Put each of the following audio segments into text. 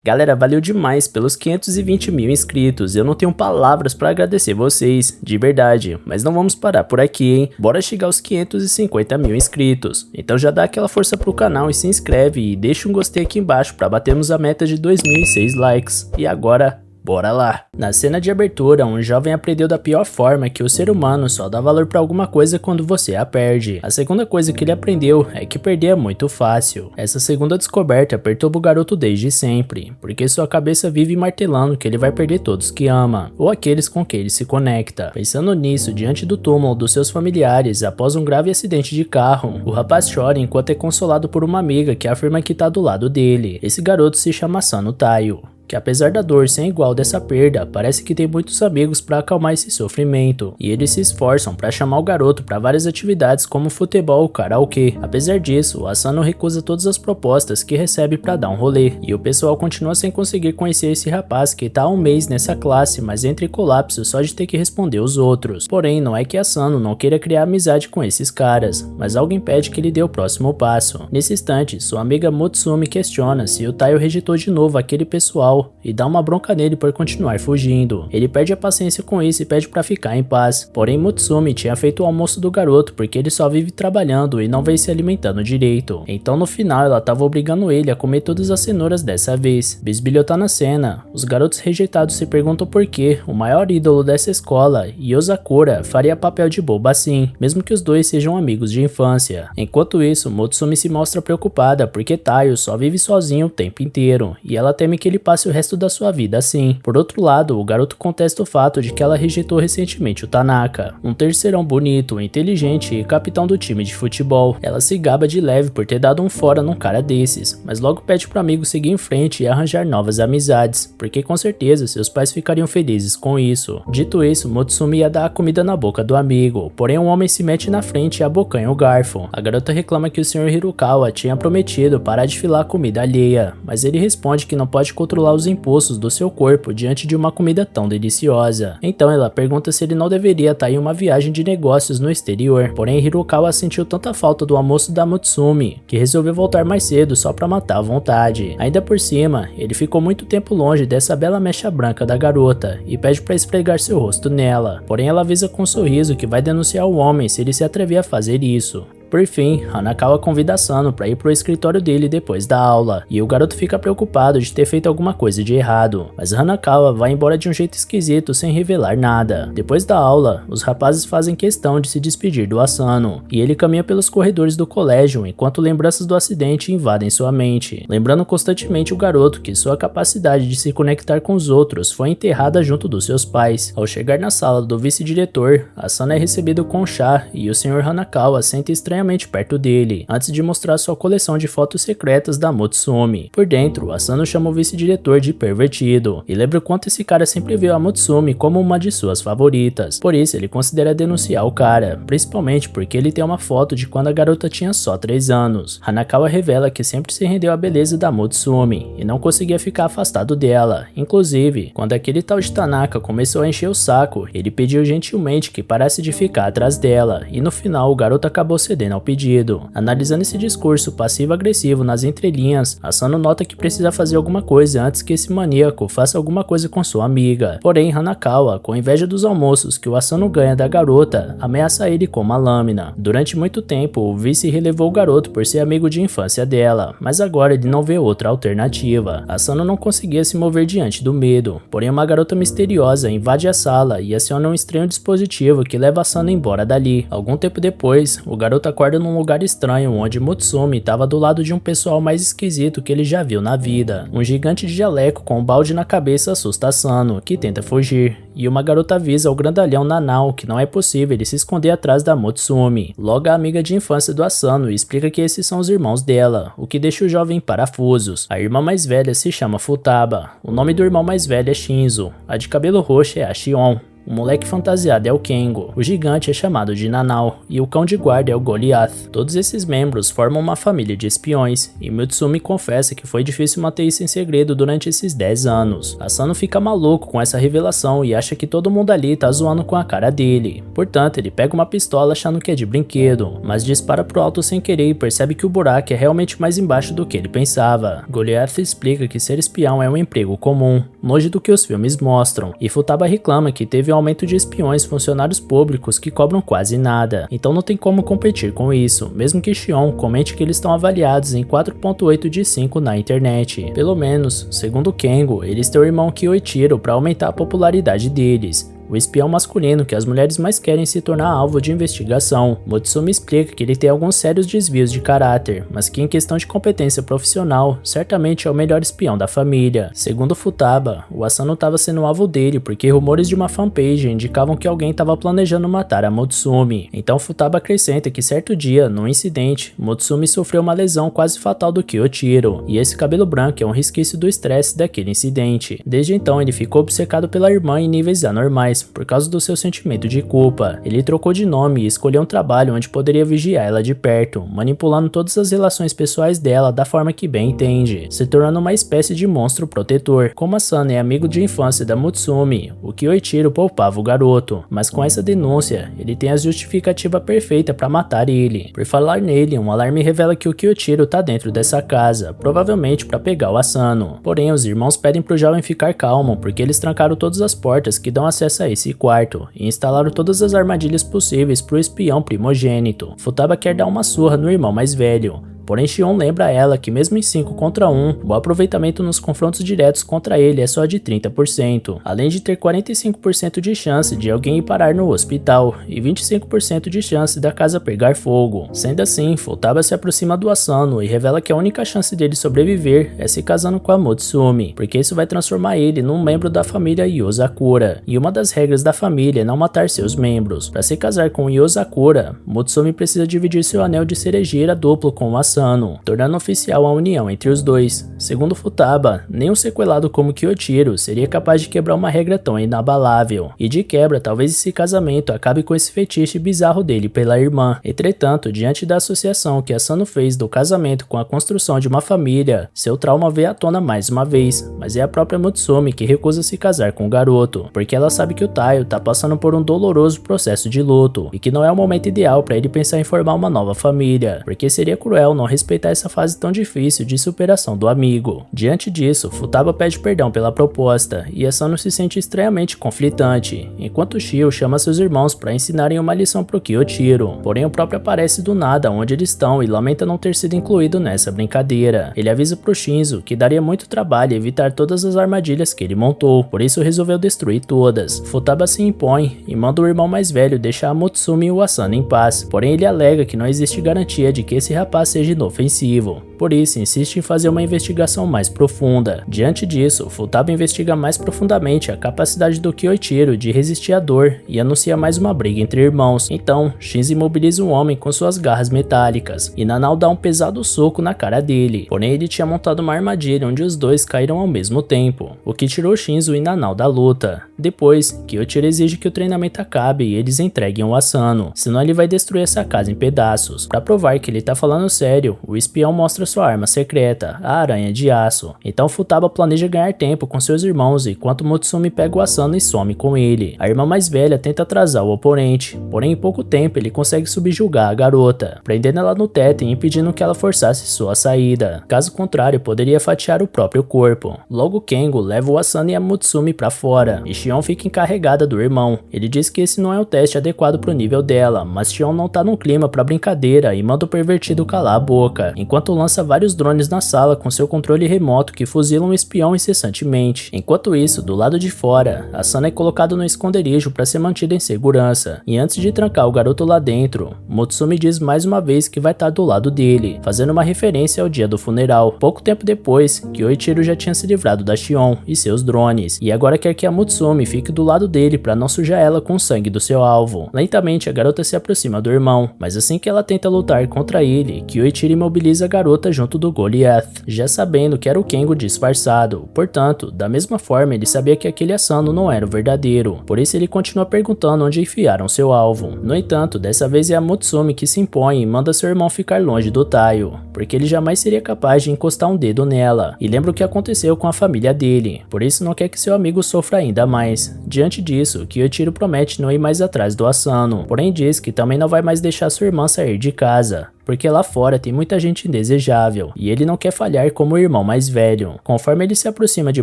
Galera, valeu demais pelos 520 mil inscritos, eu não tenho palavras pra agradecer vocês, de verdade, mas não vamos parar por aqui, hein? Bora chegar aos 550 mil inscritos, então já dá aquela força pro canal e se inscreve e deixa um gostei aqui embaixo pra batermos a meta de 2006 likes, e agora... bora lá! Na cena de abertura, um jovem aprendeu da pior forma que o ser humano só dá valor pra alguma coisa quando você a perde. A segunda coisa que ele aprendeu é que perder é muito fácil. Essa segunda descoberta perturba o garoto desde sempre, porque sua cabeça vive martelando que ele vai perder todos que ama, ou aqueles com quem ele se conecta. Pensando nisso, diante do túmulo dos seus familiares após um grave acidente de carro, o rapaz chora enquanto é consolado por uma amiga que afirma que tá do lado dele. Esse garoto se chama Asano Taiyo, que apesar da dor sem igual dessa perda, parece que tem muitos amigos para acalmar esse sofrimento, e eles se esforçam para chamar o garoto para várias atividades como futebol ou karaokê. Apesar disso, o Asano recusa todas as propostas que recebe para dar um rolê, e o pessoal continua sem conseguir conhecer esse rapaz que tá há um mês nessa classe, mas entra em colapso só de ter que responder os outros. Porém, não é que Asano não queira criar amizade com esses caras, mas algo impede que ele dê o próximo passo. Nesse instante, sua amiga Mutsumi questiona se o Taiyo rejeitou de novo aquele pessoal e dá uma bronca nele por continuar fugindo. Ele perde a paciência com isso e pede pra ficar em paz. Porém, Mutsumi tinha feito o almoço do garoto porque ele só vive trabalhando e não vem se alimentando direito. Então no final ela tava obrigando ele a comer todas as cenouras dessa vez. Bisbilhota na cena. Os garotos rejeitados se perguntam por que o maior ídolo dessa escola, Yosakura, faria papel de bobo assim, mesmo que os dois sejam amigos de infância. Enquanto isso, Mutsumi se mostra preocupada porque Taiyo só vive sozinho o tempo inteiro e ela teme que ele passe o resto da sua vida assim. Por outro lado, o garoto contesta o fato de que ela rejeitou recentemente o Tanaka, um terceirão bonito, inteligente e capitão do time de futebol. Ela se gaba de leve por ter dado um fora num cara desses, mas logo pede pro amigo seguir em frente e arranjar novas amizades, porque com certeza seus pais ficariam felizes com isso. Dito isso, Mutsumi ia dar a comida na boca do amigo, porém um homem se mete na frente e abocanha o garfo. A garota reclama que o Sr. Hirokawa tinha prometido parar de filar a comida alheia, mas ele responde que não pode controlar os impulsos do seu corpo diante de uma comida tão deliciosa. Então ela pergunta se ele não deveria estar em uma viagem de negócios no exterior, porém Hirokawa sentiu tanta falta do almoço da Mutsumi que resolveu voltar mais cedo só pra matar à vontade. Ainda por cima, ele ficou muito tempo longe dessa bela mecha branca da garota e pede pra esfregar seu rosto nela, porém ela avisa com um sorriso que vai denunciar o homem se ele se atrever a fazer isso. Por fim, Hanakawa convida Asano para ir pro escritório dele depois da aula, e o garoto fica preocupado de ter feito alguma coisa de errado, mas Hanakawa vai embora de um jeito esquisito sem revelar nada. Depois da aula, os rapazes fazem questão de se despedir do Asano, e ele caminha pelos corredores do colégio enquanto lembranças do acidente invadem sua mente, lembrando constantemente o garoto que sua capacidade de se conectar com os outros foi enterrada junto dos seus pais. Ao chegar na sala do vice-diretor, Asano é recebido com chá e o Sr. Hanakawa sente estranhamente perto dele, antes de mostrar sua coleção de fotos secretas da Mutsumi. Por dentro, Asano chama o vice-diretor de pervertido, e lembra o quanto esse cara sempre viu a Mutsumi como uma de suas favoritas. Por isso, ele considera denunciar o cara, principalmente porque ele tem uma foto de quando a garota tinha só 3 anos. Hanakawa revela que sempre se rendeu à beleza da Mutsumi, e não conseguia ficar afastado dela. Inclusive, quando aquele tal de Tanaka começou a encher o saco, ele pediu gentilmente que parasse de ficar atrás dela, e no final o garoto acabou cedendo ao pedido. Analisando esse discurso passivo-agressivo nas entrelinhas, Asano nota que precisa fazer alguma coisa antes que esse maníaco faça alguma coisa com sua amiga. Porém, Hanakawa, com inveja dos almoços que o Asano ganha da garota, ameaça ele com uma lâmina. Durante muito tempo, o vice relevou o garoto por ser amigo de infância dela, mas agora ele não vê outra alternativa. Asano não conseguia se mover diante do medo, porém uma garota misteriosa invade a sala e aciona um estranho dispositivo que leva Asano embora dali. Algum tempo depois, o garoto acorda num lugar estranho onde Mutsumi estava do lado de um pessoal mais esquisito que ele já viu na vida. Um gigante de jaleco com um balde na cabeça assusta Asano, que tenta fugir, e uma garota avisa ao grandalhão Nanao que não é possível ele se esconder atrás da Mutsumi. Logo a amiga de infância do Asano explica que esses são os irmãos dela, o que deixa o jovem em parafusos. A irmã mais velha se chama Futaba, o nome do irmão mais velho é Shinzo, a de cabelo roxo é a Shion. O moleque fantasiado é o Kengo, o gigante é chamado de Nanao e o cão de guarda é o Goliath. Todos esses membros formam uma família de espiões e Mutsumi confessa que foi difícil manter isso em segredo durante esses 10 anos. Asano fica maluco com essa revelação e acha que todo mundo ali tá zoando com a cara dele. Portanto, ele pega uma pistola achando que é de brinquedo, mas dispara pro alto sem querer e percebe que o buraco é realmente mais embaixo do que ele pensava. Goliath explica que ser espião é um emprego comum, longe do que os filmes mostram, e Futaba reclama que teve um aumento de espiões funcionários públicos que cobram quase nada, então não tem como competir com isso, mesmo que Shion comente que eles estão avaliados em 4.8 de 5 na internet. Pelo menos, segundo Kengo, eles têm o irmão Kyoichiro para aumentar a popularidade deles. O espião masculino que as mulheres mais querem se tornar alvo de investigação. Mutsumi explica que ele tem alguns sérios desvios de caráter, mas que em questão de competência profissional, certamente é o melhor espião da família. Segundo Futaba, o Asano estava sendo alvo dele porque rumores de uma fanpage indicavam que alguém estava planejando matar a Mutsumi. Então Futaba acrescenta que certo dia, num incidente, Mutsumi sofreu uma lesão quase fatal do Kyoichiro, e esse cabelo branco é um resquício do estresse daquele incidente. Desde então ele ficou obcecado pela irmã em níveis anormais, por causa do seu sentimento de culpa. Ele trocou de nome e escolheu um trabalho onde poderia vigiar ela de perto, manipulando todas as relações pessoais dela da forma que bem entende, se tornando uma espécie de monstro protetor. Como Asano é amigo de infância da Mutsumi, o Kyoichiro poupava o garoto, mas com essa denúncia, ele tem a justificativa perfeita para matar ele. Por falar nele, um alarme revela que o Kyoichiro tá dentro dessa casa, provavelmente para pegar o Asano. Porém, os irmãos pedem pro jovem ficar calmo, porque eles trancaram todas as portas que dão acesso a esse quarto e instalaram todas as armadilhas possíveis pro espião primogênito. Futaba quer dar uma surra no irmão mais velho, porém Shion lembra a ela que mesmo em 5 contra 1, o aproveitamento nos confrontos diretos contra ele é só de 30%, além de ter 45% de chance de alguém ir parar no hospital e 25% de chance da casa pegar fogo. Sendo assim, Futaba se aproxima do Asano e revela que a única chance dele sobreviver é se casando com a Mutsumi, porque isso vai transformar ele num membro da família Yozakura, e uma das regras da família é não matar seus membros. Para se casar com Yozakura, Mutsumi precisa dividir seu anel de cerejeira duplo com o Asano, tornando oficial a união entre os dois. Segundo Futaba, nem um sequelado como Kyoichiro seria capaz de quebrar uma regra tão inabalável, e de quebra talvez esse casamento acabe com esse fetiche bizarro dele pela irmã. Entretanto, diante da associação que Asano fez do casamento com a construção de uma família, seu trauma veio à tona mais uma vez, mas é a própria Mutsumi que recusa se casar com o garoto, porque ela sabe que o Taiyo tá passando por um doloroso processo de luto, e que não é o momento ideal para ele pensar em formar uma nova família, porque seria cruel não respeitar essa fase tão difícil de superação do amigo. Diante disso, Futaba pede perdão pela proposta, e Asano se sente estranhamente conflitante, enquanto Shio chama seus irmãos para ensinarem uma lição pro Kyoichiro. Porém, o próprio aparece do nada onde eles estão e lamenta não ter sido incluído nessa brincadeira. Ele avisa pro Shinzo que daria muito trabalho evitar todas as armadilhas que ele montou, por isso resolveu destruir todas. Futaba se impõe e manda o irmão mais velho deixar a Mutsumi e o Asano em paz, porém ele alega que não existe garantia de que esse rapaz seja inofensivo. Por isso, insiste em fazer uma investigação mais profunda. Diante disso, Futaba investiga mais profundamente a capacidade do Kyoichiro de resistir à dor e anuncia mais uma briga entre irmãos. Então, Shinzo imobiliza um homem com suas garras metálicas, e Nanao dá um pesado soco na cara dele. Porém, ele tinha montado uma armadilha onde os dois caíram ao mesmo tempo, o que tirou Shinzo e Nanao da luta. Depois, Kyoichiro exige que o treinamento acabe e eles entreguem o Asano, senão ele vai destruir essa casa em pedaços. Para provar que ele tá falando sério, o espião mostra sua arma secreta, a aranha de aço. Então Futaba planeja ganhar tempo com seus irmãos enquanto Mutsumi pega o Asano e some com ele. A irmã mais velha tenta atrasar o oponente, porém em pouco tempo ele consegue subjugar a garota, prendendo ela no teto e impedindo que ela forçasse sua saída. Caso contrário, poderia fatiar o próprio corpo. Logo Kengo leva o Asano e a Mutsumi para fora, e Shion fica encarregada do irmão. Ele diz que esse não é o teste adequado pro nível dela, mas Shion não tá no clima pra brincadeira e manda o pervertido calar a boca, enquanto lança vários drones na sala com seu controle remoto que fuzilam o espião incessantemente. Enquanto isso, do lado de fora, Asano é colocado no esconderijo para ser mantido em segurança, e antes de trancar o garoto lá dentro, Mutsumi diz mais uma vez que vai estar do lado dele, fazendo uma referência ao dia do funeral. Pouco tempo depois, Kyoichiro já tinha se livrado da Shion e seus drones, e agora quer que a Mutsumi fique do lado dele para não sujar ela com o sangue do seu alvo. Lentamente a garota se aproxima do irmão, mas assim que ela tenta lutar contra ele, Kyoichiro imobiliza a garota luta junto do Goliath, já sabendo que era o Kengo disfarçado. Portanto, da mesma forma ele sabia que aquele Asano não era o verdadeiro, por isso ele continua perguntando onde enfiaram seu alvo. No entanto, dessa vez é a Mutsumi que se impõe e manda seu irmão ficar longe do Taiyo, porque ele jamais seria capaz de encostar um dedo nela, e lembra o que aconteceu com a família dele, por isso não quer que seu amigo sofra ainda mais. Diante disso, Kyoichiro promete não ir mais atrás do Asano, porém diz que também não vai mais deixar sua irmã sair de casa, porque lá fora tem muita gente indesejável, e ele não quer falhar como o irmão mais velho. Conforme ele se aproxima de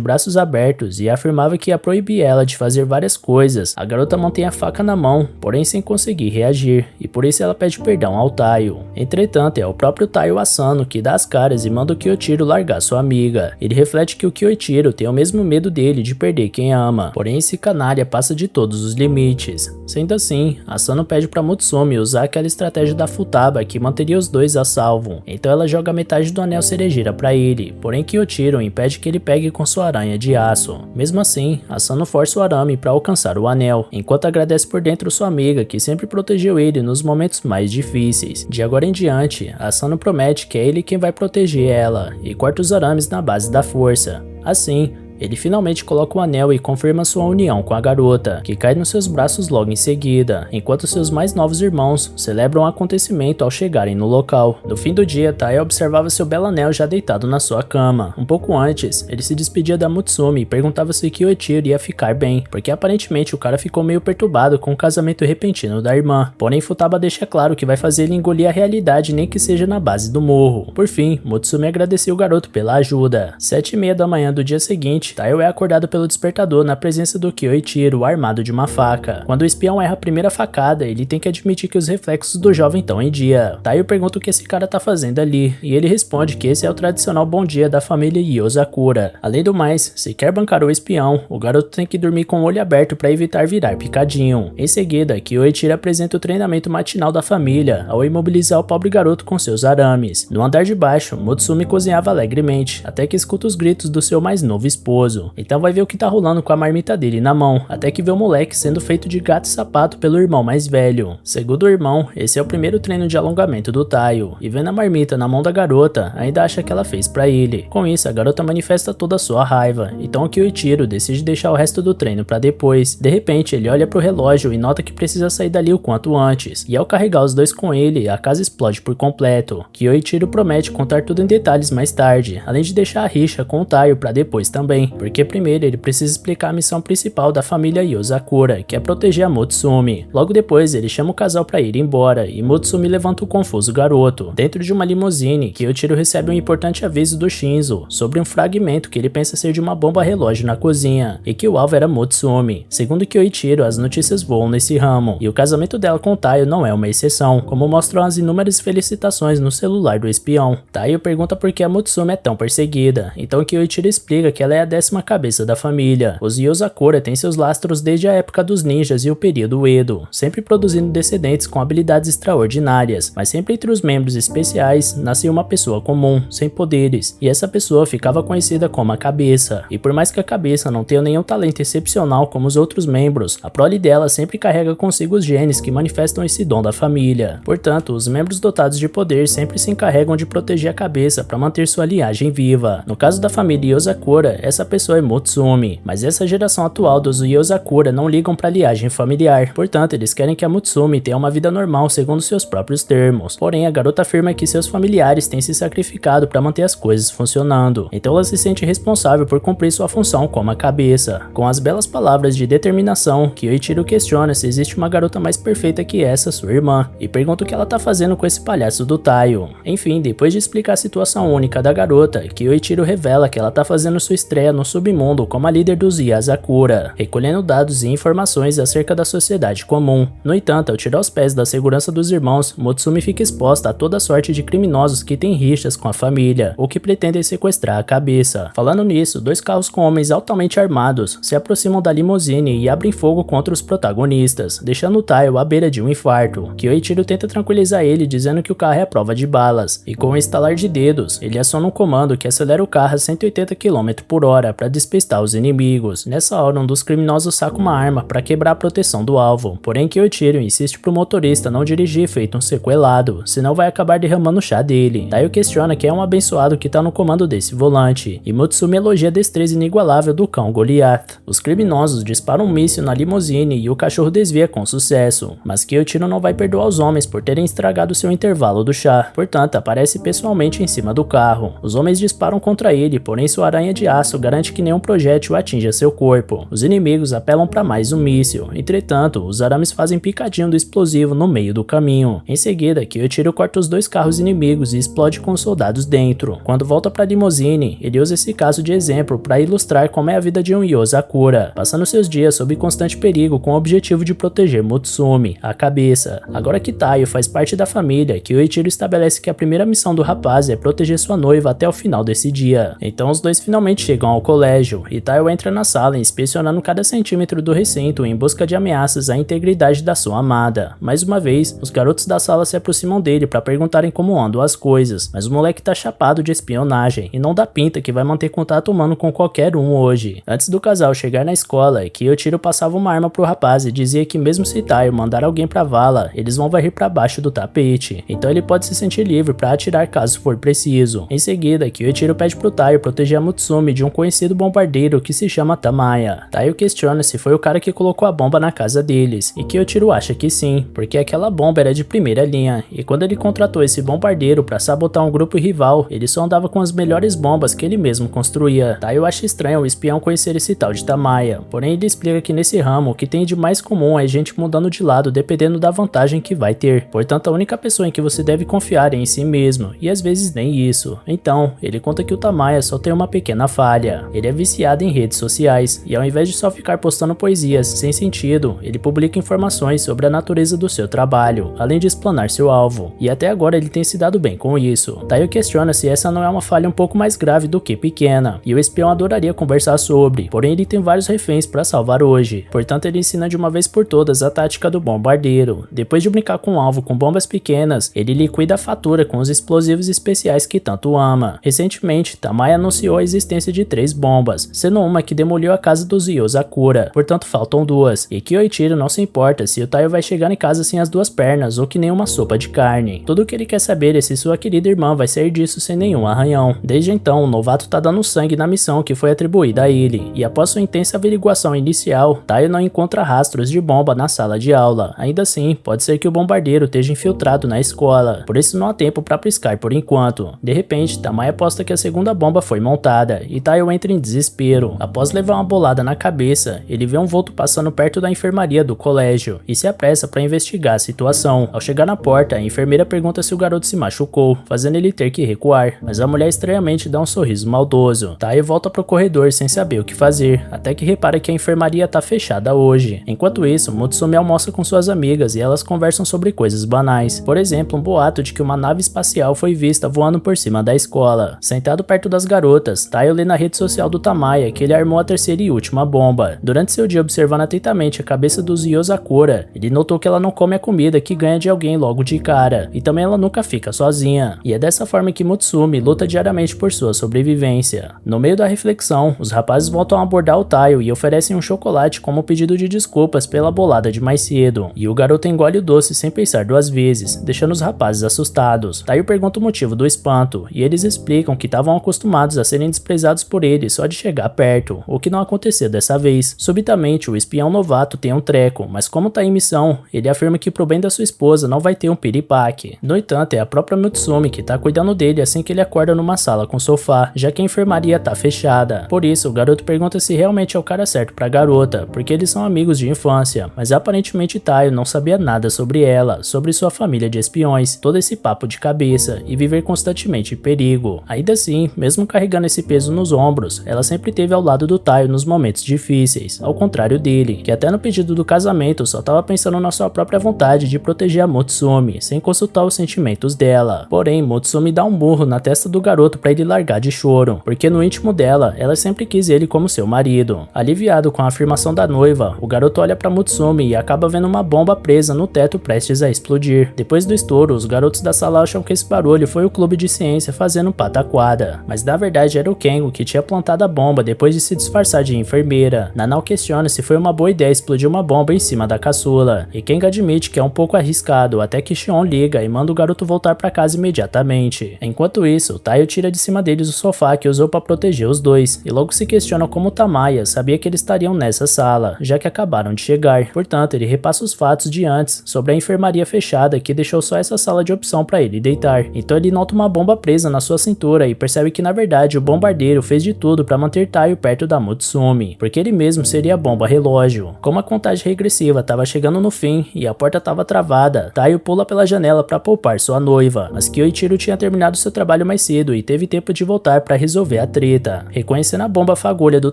braços abertos e afirmava que ia proibir ela de fazer várias coisas, a garota mantém a faca na mão, porém sem conseguir reagir, e por isso ela pede perdão ao Taiyo. Entretanto, é o próprio Taiyo Asano que dá as caras e manda o Kyoichiro largar sua amiga. Ele reflete que o Kyoichiro tem o mesmo medo dele de perder quem ama, porém esse canalha passa de todos os limites. Sendo assim, Asano pede pra Mutsumi usar aquela estratégia da Futaba que manteria os dois a salvo, então ela joga metade do anel cerejeira pra ele, porém Kyoichiro impede que ele pegue com sua aranha de aço. Mesmo assim, Asano força o arame pra alcançar o anel, enquanto agradece por dentro sua amiga que sempre protegeu ele nos momentos mais difíceis. De agora em diante, Asano promete que é ele quem vai proteger ela, e corta os arames na base da força. Assim, ele finalmente coloca o anel e confirma sua união com a garota, que cai nos seus braços logo em seguida, enquanto seus mais novos irmãos celebram o acontecimento ao chegarem no local. No fim do dia, Taiyo observava seu belo anel já deitado na sua cama. Um pouco antes, ele se despedia da Mutsumi e perguntava se Kyoichiro ia ficar bem, porque aparentemente o cara ficou meio perturbado com o casamento repentino da irmã. Porém, Futaba deixa claro que vai fazer ele engolir a realidade, nem que seja na base do morro. Por fim, Mutsumi agradeceu o garoto pela ajuda. 7h30 da manhã do dia seguinte, Taiyo é acordado pelo despertador na presença do Kyoichiro, armado de uma faca. Quando o espião erra a primeira facada, ele tem que admitir que os reflexos do jovem estão em dia. Taiyo pergunta o que esse cara tá fazendo ali, e ele responde que esse é o tradicional bom dia da família Yozakura. Além do mais, se quer bancar o espião, o garoto tem que dormir com o olho aberto para evitar virar picadinho. Em seguida, Kyoichiro apresenta o treinamento matinal da família, ao imobilizar o pobre garoto com seus arames. No andar de baixo, Mutsumi cozinhava alegremente, até que escuta os gritos do seu mais novo esposo. Então vai ver o que tá rolando com a marmita dele na mão, até que vê o moleque sendo feito de gato e sapato pelo irmão mais velho. Segundo o irmão, esse é o primeiro treino de alongamento do Taiyo, e vendo a marmita na mão da garota, ainda acha que ela fez pra ele. Com isso, a garota manifesta toda a sua raiva, então o Kyoichiro decide deixar o resto do treino pra depois. De repente, ele olha pro relógio e nota que precisa sair dali o quanto antes, e ao carregar os dois com ele, a casa explode por completo. Kyoichiro promete contar tudo em detalhes mais tarde, além de deixar a rixa com o Taiyo pra depois também, porque primeiro ele precisa explicar a missão principal da família Yozakura, que é proteger a Mutsumi. Logo depois ele chama o casal para ir embora, e Mutsumi levanta o confuso garoto. Dentro de uma limusine, Kyoichiro recebe um importante aviso do Shinzo, sobre um fragmento que ele pensa ser de uma bomba relógio na cozinha, e que o alvo era Mutsumi. Segundo Kyoichiro, as notícias voam nesse ramo, e o casamento dela com Taiyo não é uma exceção, como mostram as inúmeras felicitações no celular do espião. Taiyo pergunta por que a Mutsumi é tão perseguida, então Kyoichiro explica que ela é a 10ª cabeça da família. Os Yozakura têm seus lastros desde a época dos ninjas e o período Edo, sempre produzindo descendentes com habilidades extraordinárias, mas sempre entre os membros especiais nascia uma pessoa comum, sem poderes, e essa pessoa ficava conhecida como a cabeça. E por mais que a cabeça não tenha nenhum talento excepcional como os outros membros, a prole dela sempre carrega consigo os genes que manifestam esse dom da família. Portanto, os membros dotados de poder sempre se encarregam de proteger a cabeça para manter sua linhagem viva. No caso da família Yozakura, essa pessoa é Mutsumi, mas essa geração atual dos Yozakura não ligam para a linhagem familiar, portanto eles querem que a Mutsumi tenha uma vida normal segundo seus próprios termos. Porém, a garota afirma que seus familiares têm se sacrificado para manter as coisas funcionando, então ela se sente responsável por cumprir sua função como a cabeça. Com as belas palavras de determinação, Kyoichiro questiona se existe uma garota mais perfeita que essa, sua irmã, e pergunta o que ela tá fazendo com esse palhaço do Taiyo. Enfim, depois de explicar a situação única da garota, Kyoichiro revela que ela tá fazendo sua estreia no submundo como a líder dos Yozakura, recolhendo dados e informações acerca da sociedade comum. No entanto, ao tirar os pés da segurança dos irmãos, Mutsumi fica exposta a toda sorte de criminosos que têm rixas com a família, ou que pretendem sequestrar a cabeça. Falando nisso, 2 carros com homens altamente armados se aproximam da limusine e abrem fogo contra os protagonistas, deixando o Taiyo à beira de um infarto. Kyoichiro tenta tranquilizar ele dizendo que o carro é a prova de balas, e com um estalar de dedos, ele aciona um comando que acelera o carro a 180 km/h, hora para despistar os inimigos. Nessa hora, um dos criminosos saca uma arma para quebrar a proteção do alvo, porém Kyoichiro insiste pro motorista não dirigir feito um sequelado, senão vai acabar derramando o chá dele. Taio questiona quem é um abençoado que tá no comando desse volante, e Mutsumi elogia a destreza inigualável do cão Goliath. Os criminosos disparam um míssil na limusine e o cachorro desvia com sucesso, mas Kyoichiro não vai perdoar os homens por terem estragado seu intervalo do chá, portanto aparece pessoalmente em cima do carro. Os homens disparam contra ele, porém sua aranha de aço garante que nenhum projétil atinja seu corpo. Os inimigos apelam para mais um míssil, entretanto, os arames fazem picadinho do explosivo no meio do caminho. Em seguida, Kyoichiro corta os dois carros inimigos e explode com os soldados dentro. Quando volta para a limusine, ele usa esse caso de exemplo para ilustrar como é a vida de um Yozakura, passando seus dias sob constante perigo com o objetivo de proteger Mutsumi, a cabeça. Agora que Taio faz parte da família, Kyoichiro estabelece que a primeira missão do rapaz é proteger sua noiva até o final desse dia. Então os dois finalmente chegam ao colégio, e Taio entra na sala inspecionando cada centímetro do recinto em busca de ameaças à integridade da sua amada. Mais uma vez, os garotos da sala se aproximam dele para perguntarem como andam as coisas, mas o moleque tá chapado de espionagem e não dá pinta que vai manter contato humano com qualquer um hoje. Antes do casal chegar na escola, Kyoichiro passava uma arma pro rapaz e dizia que mesmo se Taio mandar alguém pra vala, eles vão varrer pra baixo do tapete, então ele pode se sentir livre para atirar caso for preciso. Em seguida, Kyoichiro pede pro Taio proteger a Mutsumi de um conhecido bombardeiro que se chama Tamaya. Taio questiona se foi o cara que colocou a bomba na casa deles, e Kyoichiro acha que sim, porque aquela bomba era de primeira linha, e quando ele contratou esse bombardeiro para sabotar um grupo rival, ele só andava com as melhores bombas que ele mesmo construía. Taio acha estranho o espião conhecer esse tal de Tamaya, porém ele explica que nesse ramo o que tem de mais comum é gente mudando de lado dependendo da vantagem que vai ter, portanto a única pessoa em que você deve confiar é em si mesmo, e às vezes nem isso. Então, ele conta que o Tamaya só tem uma pequena falha: ele é viciado em redes sociais, e ao invés de só ficar postando poesias sem sentido, ele publica informações sobre a natureza do seu trabalho, além de explanar seu alvo, e até agora ele tem se dado bem com isso. Taio questiona se essa não é uma falha um pouco mais grave do que pequena, e o espião adoraria conversar sobre, porém ele tem vários reféns para salvar hoje, portanto ele ensina de uma vez por todas a tática do bombardeiro. Depois de brincar com o alvo com bombas pequenas, ele liquida a fatura com os explosivos especiais que tanto ama. Recentemente, Tamaya anunciou a existência de 3 bombas, sendo uma que demoliu a casa dos Yozakura, portanto faltam 2, e Kyoichiro não se importa se o Taio vai chegar em casa sem as 2 pernas ou que nem uma sopa de carne. Tudo o que ele quer saber é se sua querida irmã vai sair disso sem nenhum arranhão. Desde então, o novato tá dando sangue na missão que foi atribuída a ele, e após sua intensa averiguação inicial, Taio não encontra rastros de bomba na sala de aula. Ainda assim, pode ser que o bombardeiro esteja infiltrado na escola, por isso não há tempo para piscar por enquanto. De repente, Tamaya aposta que a segunda bomba foi montada, e Taio entra em desespero. Após levar uma bolada na cabeça, ele vê um vulto passando perto da enfermaria do colégio, e se apressa para investigar a situação. Ao chegar na porta, a enfermeira pergunta se o garoto se machucou, fazendo ele ter que recuar, mas a mulher estranhamente dá um sorriso maldoso. Taio volta pro corredor sem saber o que fazer, até que repara que a enfermaria tá fechada hoje. Enquanto isso, Mutsumi almoça com suas amigas e elas conversam sobre coisas banais. Por exemplo, um boato de que uma nave espacial foi vista voando por cima da escola. Sentado perto das garotas, Taio lê na rede social do Tamaya que ele armou a terceira e última bomba. Durante seu dia observando atentamente a cabeça dos Yozakura, ele notou que ela não come a comida que ganha de alguém logo de cara, e também ela nunca fica sozinha. E é dessa forma que Mutsumi luta diariamente por sua sobrevivência. No meio da reflexão, os rapazes voltam a abordar o Taio e oferecem um chocolate como pedido de desculpas pela bolada de mais cedo, e o garoto engole o doce sem pensar 2 vezes, deixando os rapazes assustados. Taio pergunta o motivo do espanto, e eles explicam que estavam acostumados a serem desprezados por ele só de chegar perto, o que não aconteceu dessa vez. Subitamente, o espião novato tem um treco, mas como tá em missão, ele afirma que pro bem da sua esposa não vai ter um piripaque. No entanto, é a própria Mutsumi que tá cuidando dele assim que ele acorda numa sala com sofá, já que a enfermaria tá fechada. Por isso, o garoto pergunta se realmente é o cara certo pra garota, porque eles são amigos de infância, mas aparentemente Taio não sabia nada sobre ela, sobre sua família de espiões, todo esse papo de cabeça e viver constantemente em perigo. Ainda assim, mesmo carregando esse peso nos ombros, ela sempre esteve ao lado do Taio nos momentos difíceis, ao contrário dele, que até no pedido do casamento só estava pensando na sua própria vontade de proteger a Mutsumi, sem consultar os sentimentos dela. Porém, Mutsumi dá um burro na testa do garoto para ele largar de choro, porque no íntimo dela, ela sempre quis ele como seu marido. Aliviado com a afirmação da noiva, o garoto olha para Mutsumi e acaba vendo uma bomba presa no teto prestes a explodir. Depois do estouro, os garotos da sala acham que esse barulho foi o clube de ciência fazendo pataquada, mas na verdade era o Kengo que tinha plantado a bomba depois de se disfarçar de enfermeira. Nanao questiona se foi uma boa ideia explodir uma bomba em cima da caçula, e Kenga admite que é um pouco arriscado, até que Shion liga e manda o garoto voltar para casa imediatamente. Enquanto isso, Taio tira de cima deles o sofá que usou para proteger os dois, e logo se questiona como Tamaya sabia que eles estariam nessa sala, já que acabaram de chegar. Portanto, ele repassa os fatos de antes sobre a enfermaria fechada que deixou só essa sala de opção para ele deitar. Então ele nota uma bomba presa na sua cintura e percebe que na verdade o bombardeiro fez de tudo para manter Taio perto da Mutsumi, porque ele mesmo seria a bomba relógio. Como a contagem regressiva estava chegando no fim e a porta estava travada, Taio pula pela janela para poupar sua noiva, mas Kyoichiro tinha terminado seu trabalho mais cedo e teve tempo de voltar para resolver a treta. Reconhecendo a bomba fagulha do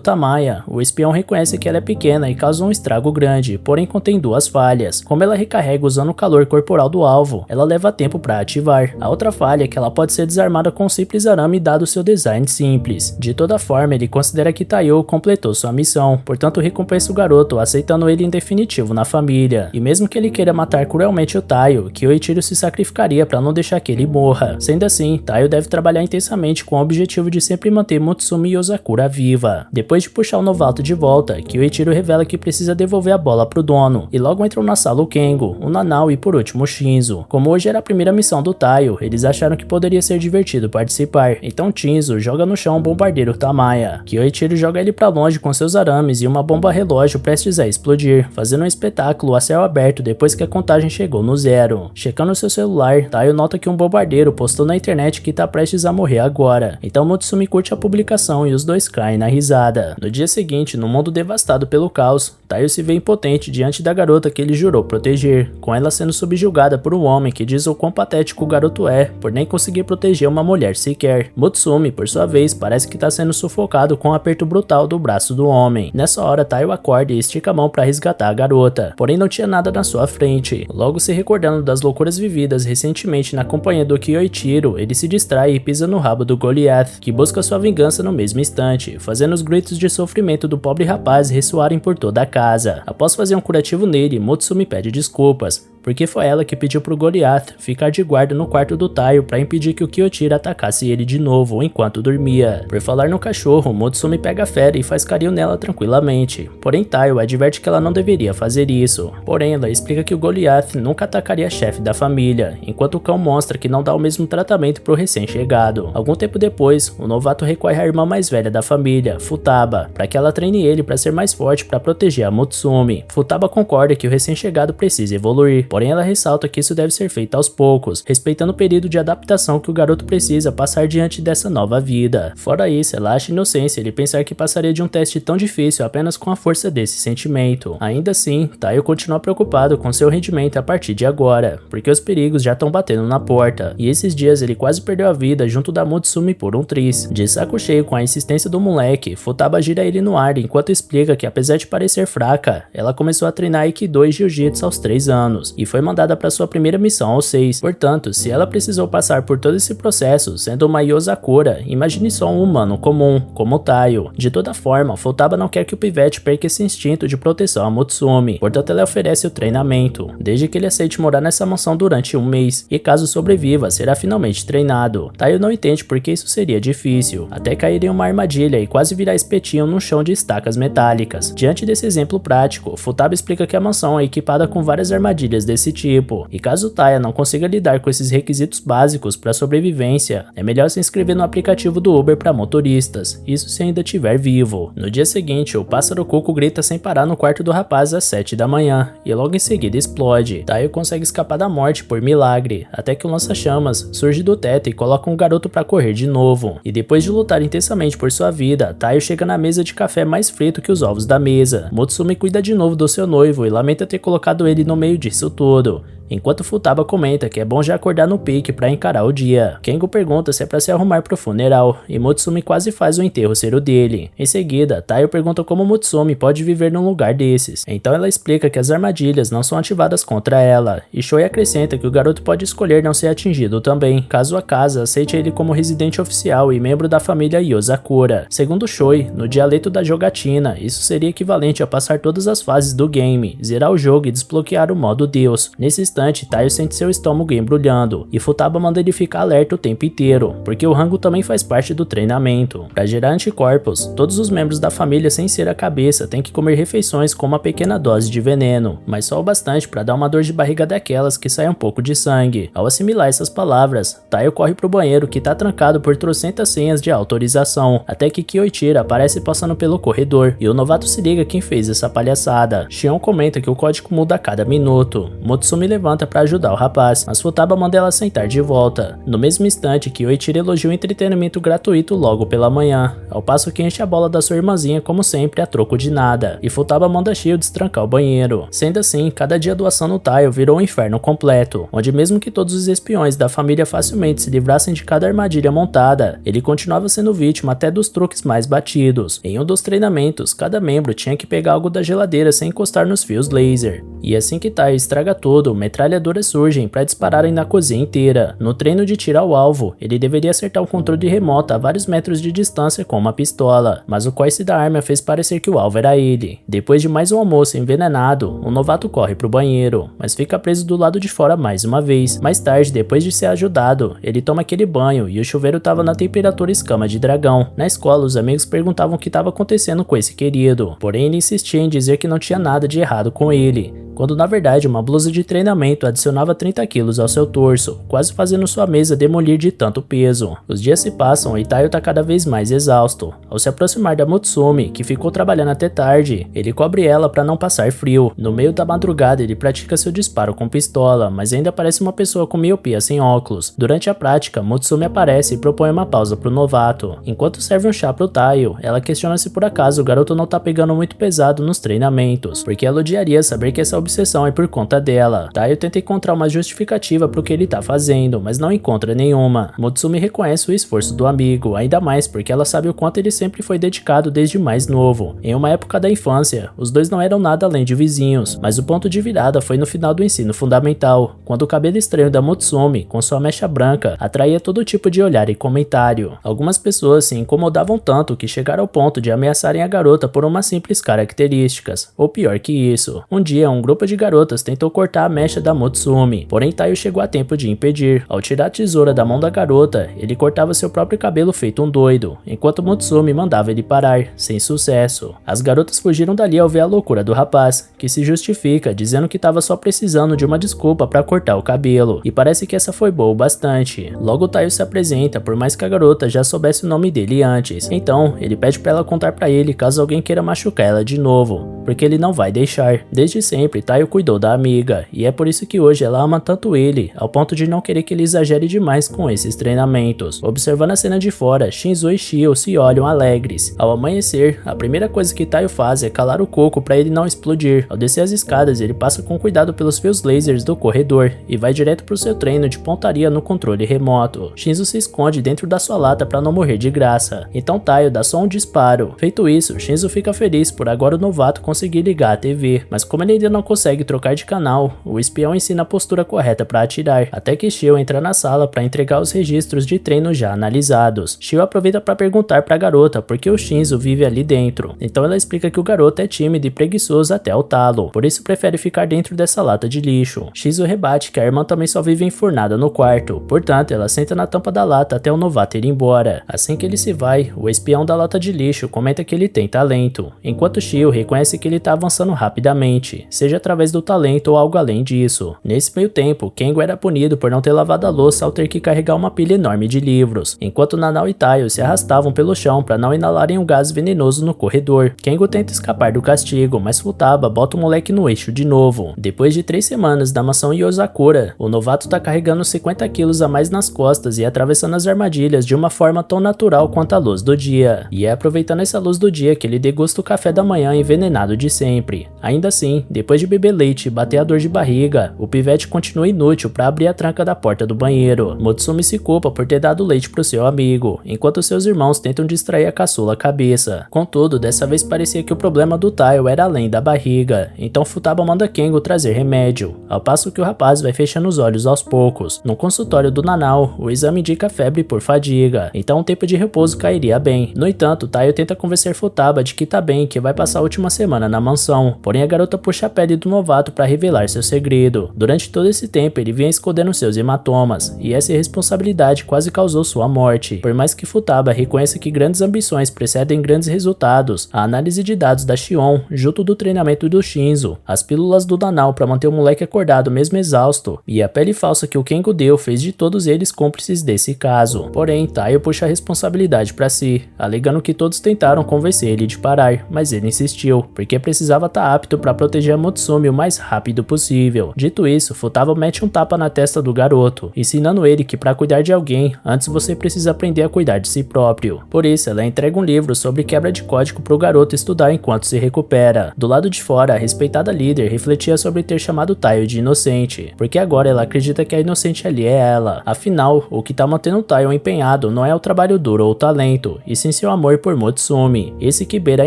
Tamaya, o espião reconhece que ela é pequena e causa um estrago grande, porém contém duas falhas. Como ela recarrega usando o calor corporal do alvo, ela leva tempo para ativar. A outra falha é que ela pode ser desarmada com um simples arame dado seu design simples. De toda forma, ele considera que Taio completou sua missão, portanto recompensa o garoto, aceitando ele em definitivo na família. E mesmo que ele queira matar cruelmente o Taio, Kyoichiro se sacrificaria para não deixar que ele morra. Sendo assim, Taio deve trabalhar intensamente com o objetivo de sempre manter Mutsumi Yozakura viva. Depois de puxar o novato de volta, Kyoichiro revela que precisa devolver a bola pro dono, e logo entram na sala o Kengo, o Nanao e por último o Shinzo. Como hoje era a primeira missão do Taio, eles acharam que poderia ser divertido participar, então Shinzo joga no chão o bombardeiro Tamaya. Kyoichiro joga ele pra longe com seus arames e uma bomba relógio prestes a explodir, fazendo um espetáculo a céu aberto depois que a contagem chegou no zero. Checando seu celular, Taio nota que um bombardeiro postou na internet que tá prestes a morrer agora, então Mutsumi curte a publicação e os dois caem na risada. No dia seguinte, no mundo devastado pelo caos, Taio se vê impotente diante da garota que ele jurou proteger, com ela sendo subjugada por um homem que diz o quão patético o garoto é, por nem conseguir proteger uma mulher sequer. Mutsumi, por sua vez, parece que tá sendo sufocado com um aperto brutal do braço do homem. Nessa hora, Taio acorda e estica a mão para resgatar a garota, porém não tinha nada na sua frente. Logo se recordando das loucuras vividas recentemente na companhia do Kyoichiro, ele se distrai e pisa no rabo do Goliath, que busca sua vingança no mesmo instante, fazendo os gritos de sofrimento do pobre rapaz ressoarem por toda a casa. Após fazer um curativo nele, Mutsumi pede desculpas, porque foi ela que pediu pro Goliath ficar de guarda no quarto do Taio para impedir que o Kyoichiro atacasse ele de novo enquanto dormia. Por falar no cachorro, Mutsumi pega a fera e faz carinho nela tranquilamente, porém Taio adverte que ela não deveria fazer isso. Porém ela explica que o Goliath nunca atacaria a chefe da família, enquanto o cão mostra que não dá o mesmo tratamento pro recém-chegado. Algum tempo depois, o novato recorre à irmã mais velha da família, Futaba, para que ela treine ele para ser mais forte para proteger a Mutsumi. Futaba concorda que o recém-chegado precisa evoluir, porém ela ressalta que isso deve ser feito aos poucos, respeitando o período de adaptação que o garoto precisa passar diante dessa nova vida. Fora isso, ela acha inocência ele pensar que passaria de um teste tão difícil apenas com a força desse sentimento. Ainda assim, Taio continua preocupado com seu rendimento a partir de agora, porque os perigos já estão batendo na porta, e esses dias ele quase perdeu a vida junto da Mutsumi por um triz. De saco cheio com a insistência do moleque, Futaba gira ele no ar enquanto explica que apesar de parecer fraca, ela começou a treinar Aikido e Jiu-Jitsu aos 3 anos, e foi mandada para sua primeira missão aos 6. Portanto, se ela precisou passar por todo esse processo sendo uma Yozakura, imagine só um humano comum, como Taio. De toda forma, Futaba não quer que o pivete perca esse instinto de proteção a Mutsumi, portanto ela oferece o treinamento, desde que ele aceite morar nessa mansão durante um mês, e caso sobreviva, será finalmente treinado. Taio não entende porque isso seria difícil, até cair em uma armadilha e quase virar espetinho num chão de estacas metálicas. Diante desse exemplo prático, Futaba explica que a mansão é equipada com várias armadilhas desse tipo, e caso Taia não consiga lidar com esses requisitos básicos para sobrevivência, é melhor se inscrever no aplicativo do Uber para motoristas, isso se ainda estiver vivo. No dia seguinte, o pássaro Cuco grita sem parar no quarto do rapaz às 7 da manhã, e logo em seguida explode. Taio consegue escapar da morte por milagre, até que um lança-chamas surge do teto e coloca um garoto para correr de novo, e depois de lutar intensamente por sua vida, Taio chega na mesa de café mais frito que os ovos da mesa. Mutsumi cuida de novo do seu noivo e lamenta ter colocado ele no meio disso tudo, enquanto Futaba comenta que é bom já acordar no pique para encarar o dia. Kengo pergunta se é para se arrumar pro funeral, e Mutsumi quase faz o enterro ser o dele. Em seguida, Taio pergunta como Mutsumi pode viver num lugar desses, então ela explica que as armadilhas não são ativadas contra ela, e Shoi acrescenta que o garoto pode escolher não ser atingido também, caso a casa aceite ele como residente oficial e membro da família Yozakura. Segundo Shoi, no dialeto da jogatina, isso seria equivalente a passar todas as fases do game, zerar o jogo e desbloquear o modo Deus. Nesse instante, Taio sente seu estômago embrulhando, e Futaba manda ele ficar alerta o tempo inteiro, porque o rango também faz parte do treinamento. Para gerar anticorpos, todos os membros da família sem ser a cabeça têm que comer refeições com uma pequena dose de veneno, mas só o bastante para dar uma dor de barriga daquelas que sai um pouco de sangue. Ao assimilar essas palavras, Taio corre pro banheiro que tá trancado por trocentas senhas de autorização, até que Kyoichiro aparece passando pelo corredor, e o novato se liga quem fez essa palhaçada. Shion comenta que o código muda a cada minuto. Motsumi levanta para ajudar o rapaz, mas Futaba manda ela sentar de volta. No mesmo instante, Kyoichiro elogia o entretenimento gratuito logo pela manhã, ao passo que enche a bola da sua irmãzinha como sempre a troco de nada, e Futaba manda Shio destrancar o banheiro. Sendo assim, cada dia doação no Taio virou um inferno completo, onde mesmo que todos os espiões da família facilmente se livrassem de cada armadilha montada, ele continuava sendo vítima até dos truques mais batidos. Em um dos treinamentos, cada membro tinha que pegar algo da geladeira sem encostar nos fios laser. E assim que Taio estraga tudo, metralhadoras surgem para dispararem na cozinha inteira. No treino de tirar o alvo, ele deveria acertar o controle remoto a vários metros de distância com uma pistola, mas o coice da arma fez parecer que o alvo era ele. Depois de mais um almoço envenenado, o novato corre pro banheiro, mas fica preso do lado de fora mais uma vez. Mais tarde, depois de ser ajudado, ele toma aquele banho e o chuveiro tava na temperatura escama de dragão. Na escola, os amigos perguntavam o que estava acontecendo com esse querido, porém ele insistia em dizer que não tinha nada de errado com ele, quando na verdade uma blusa de treinamento adicionava 30 quilos ao seu torso, quase fazendo sua mesa demolir de tanto peso. Os dias se passam e Taio tá cada vez mais exausto. Ao se aproximar da Motsumi, que ficou trabalhando até tarde, ele cobre ela para não passar frio. No meio da madrugada ele pratica seu disparo com pistola, mas ainda parece uma pessoa com miopia sem óculos. Durante a prática, Motsumi aparece e propõe uma pausa pro novato. Enquanto serve um chá pro Taio, ela questiona se por acaso o garoto não tá pegando muito pesado nos treinamentos, porque ela odiaria saber que essa obsessão é por conta dela. Taio tenta encontrar uma justificativa pro que ele tá fazendo, mas não encontra nenhuma. Motsumi reconhece o esforço do amigo, ainda mais porque ela sabe o quanto ele sempre foi dedicado desde mais novo. Em uma época da infância, os dois não eram nada além de vizinhos, mas o ponto de virada foi no final do ensino fundamental, quando o cabelo estranho da Motsumi, com sua mecha branca, atraía todo tipo de olhar e comentário. Algumas pessoas se incomodavam tanto que chegaram ao ponto de ameaçarem a garota por umas simples características, ou pior que isso. Um dia, um grupo de garotas tentou cortar a mecha da Motsumi, porém Taio chegou a tempo de impedir. Ao tirar a tesoura da mão da garota, ele cortava seu próprio cabelo feito um doido, enquanto Motsumi mandava ele parar, sem sucesso. As garotas fugiram dali ao ver a loucura do rapaz, que se justifica dizendo que estava só precisando de uma desculpa para cortar o cabelo, e parece que essa foi boa o bastante. Logo Taio se apresenta, por mais que a garota já soubesse o nome dele antes, então ele pede para ela contar para ele caso alguém queira machucar ela de novo, porque ele não vai deixar. Desde sempre Taio cuidou da amiga, e é por isso que hoje ela ama tanto ele, ao ponto de não querer que ele exagere demais com esses treinamentos. Observando a cena de fora, Shinzo e Shio se olham alegres. Ao amanhecer, a primeira coisa que Taio faz é calar o coco para ele não explodir. Ao descer as escadas, ele passa com cuidado pelos fios lasers do corredor e vai direto pro seu treino de pontaria no controle remoto. Shinzo se esconde dentro da sua lata para não morrer de graça, então Taio dá só um disparo. Feito isso, Shinzo fica feliz por agora o novato conseguir ligar a TV, mas como ele ainda não consegue trocar de canal, o espião ensina a postura correta para atirar, até que Shio entra na sala para entregar os registros de treino já analisados. Shio aproveita para perguntar para a garota por que o Shinzo vive ali dentro, então ela explica que o garoto é tímido e preguiçoso até o talo, por isso prefere ficar dentro dessa lata de lixo. Shinzo rebate que a irmã também só vive enfurnada no quarto, portanto ela senta na tampa da lata até o novato ir embora. Assim que ele se vai, o espião da lata de lixo comenta que ele tem talento, enquanto Shio reconhece que ele está avançando rapidamente, seja através do talento ou algo além disso. Nesse meio tempo, Kengo era punido por não ter lavado a louça ao ter que carregar uma pilha enorme de livros, enquanto Nanao e Taio se arrastavam pelo chão para não inalarem um gás venenoso no corredor. Kengo tenta escapar do castigo, mas Futaba bota o moleque no eixo de novo. Depois de 3 semanas da mansão Yozakura, o novato tá carregando 50 quilos a mais nas costas e atravessando as armadilhas de uma forma tão natural quanto a luz do dia. E é aproveitando essa luz do dia que ele degusta o café da manhã envenenado de sempre. Ainda assim, depois de beber leite e bater a dor de barriga, o pivete continua inútil para abrir a tranca da porta do banheiro. Motsumi se culpa por ter dado leite pro seu amigo, enquanto seus irmãos tentam distrair a caçula cabeça. Contudo, dessa vez parecia que o problema do Taio era além da barriga, então Futaba manda Kengo trazer remédio, ao passo que o rapaz vai fechando os olhos aos poucos. No consultório do Nanao, o exame indica febre por fadiga, então um tempo de repouso cairia bem. No entanto, Taio tenta convencer Futaba de que tá bem, que vai passar a última semana na mansão, porém a garota puxa a pele sangue do novato para revelar seu segredo. Durante todo esse tempo ele vinha escondendo seus hematomas, e essa irresponsabilidade quase causou sua morte. Por mais que Futaba reconheça que grandes ambições precedem grandes resultados, a análise de dados da Shion, junto do treinamento do Shinzo, as pílulas do Nanao para manter o moleque acordado mesmo exausto, e a pele falsa que o Kengo deu fez de todos eles cúmplices desse caso. Porém, Taiyo puxa a responsabilidade para si, alegando que todos tentaram convencer ele de parar, mas ele insistiu, porque precisava estar apto para proteger a Mutsumi o mais rápido possível. Dito isso, Futaba mete um tapa na testa do garoto, ensinando ele que para cuidar de alguém, antes você precisa aprender a cuidar de si próprio. Por isso, ela entrega um livro sobre quebra de código para o garoto estudar enquanto se recupera. Do lado de fora, a respeitada líder refletia sobre ter chamado Taiyo de inocente, porque agora ela acredita que a inocente ali é ela. Afinal, o que tá mantendo Taiyo empenhado não é o trabalho duro ou o talento, e sim seu amor por Mutsumi, esse que beira a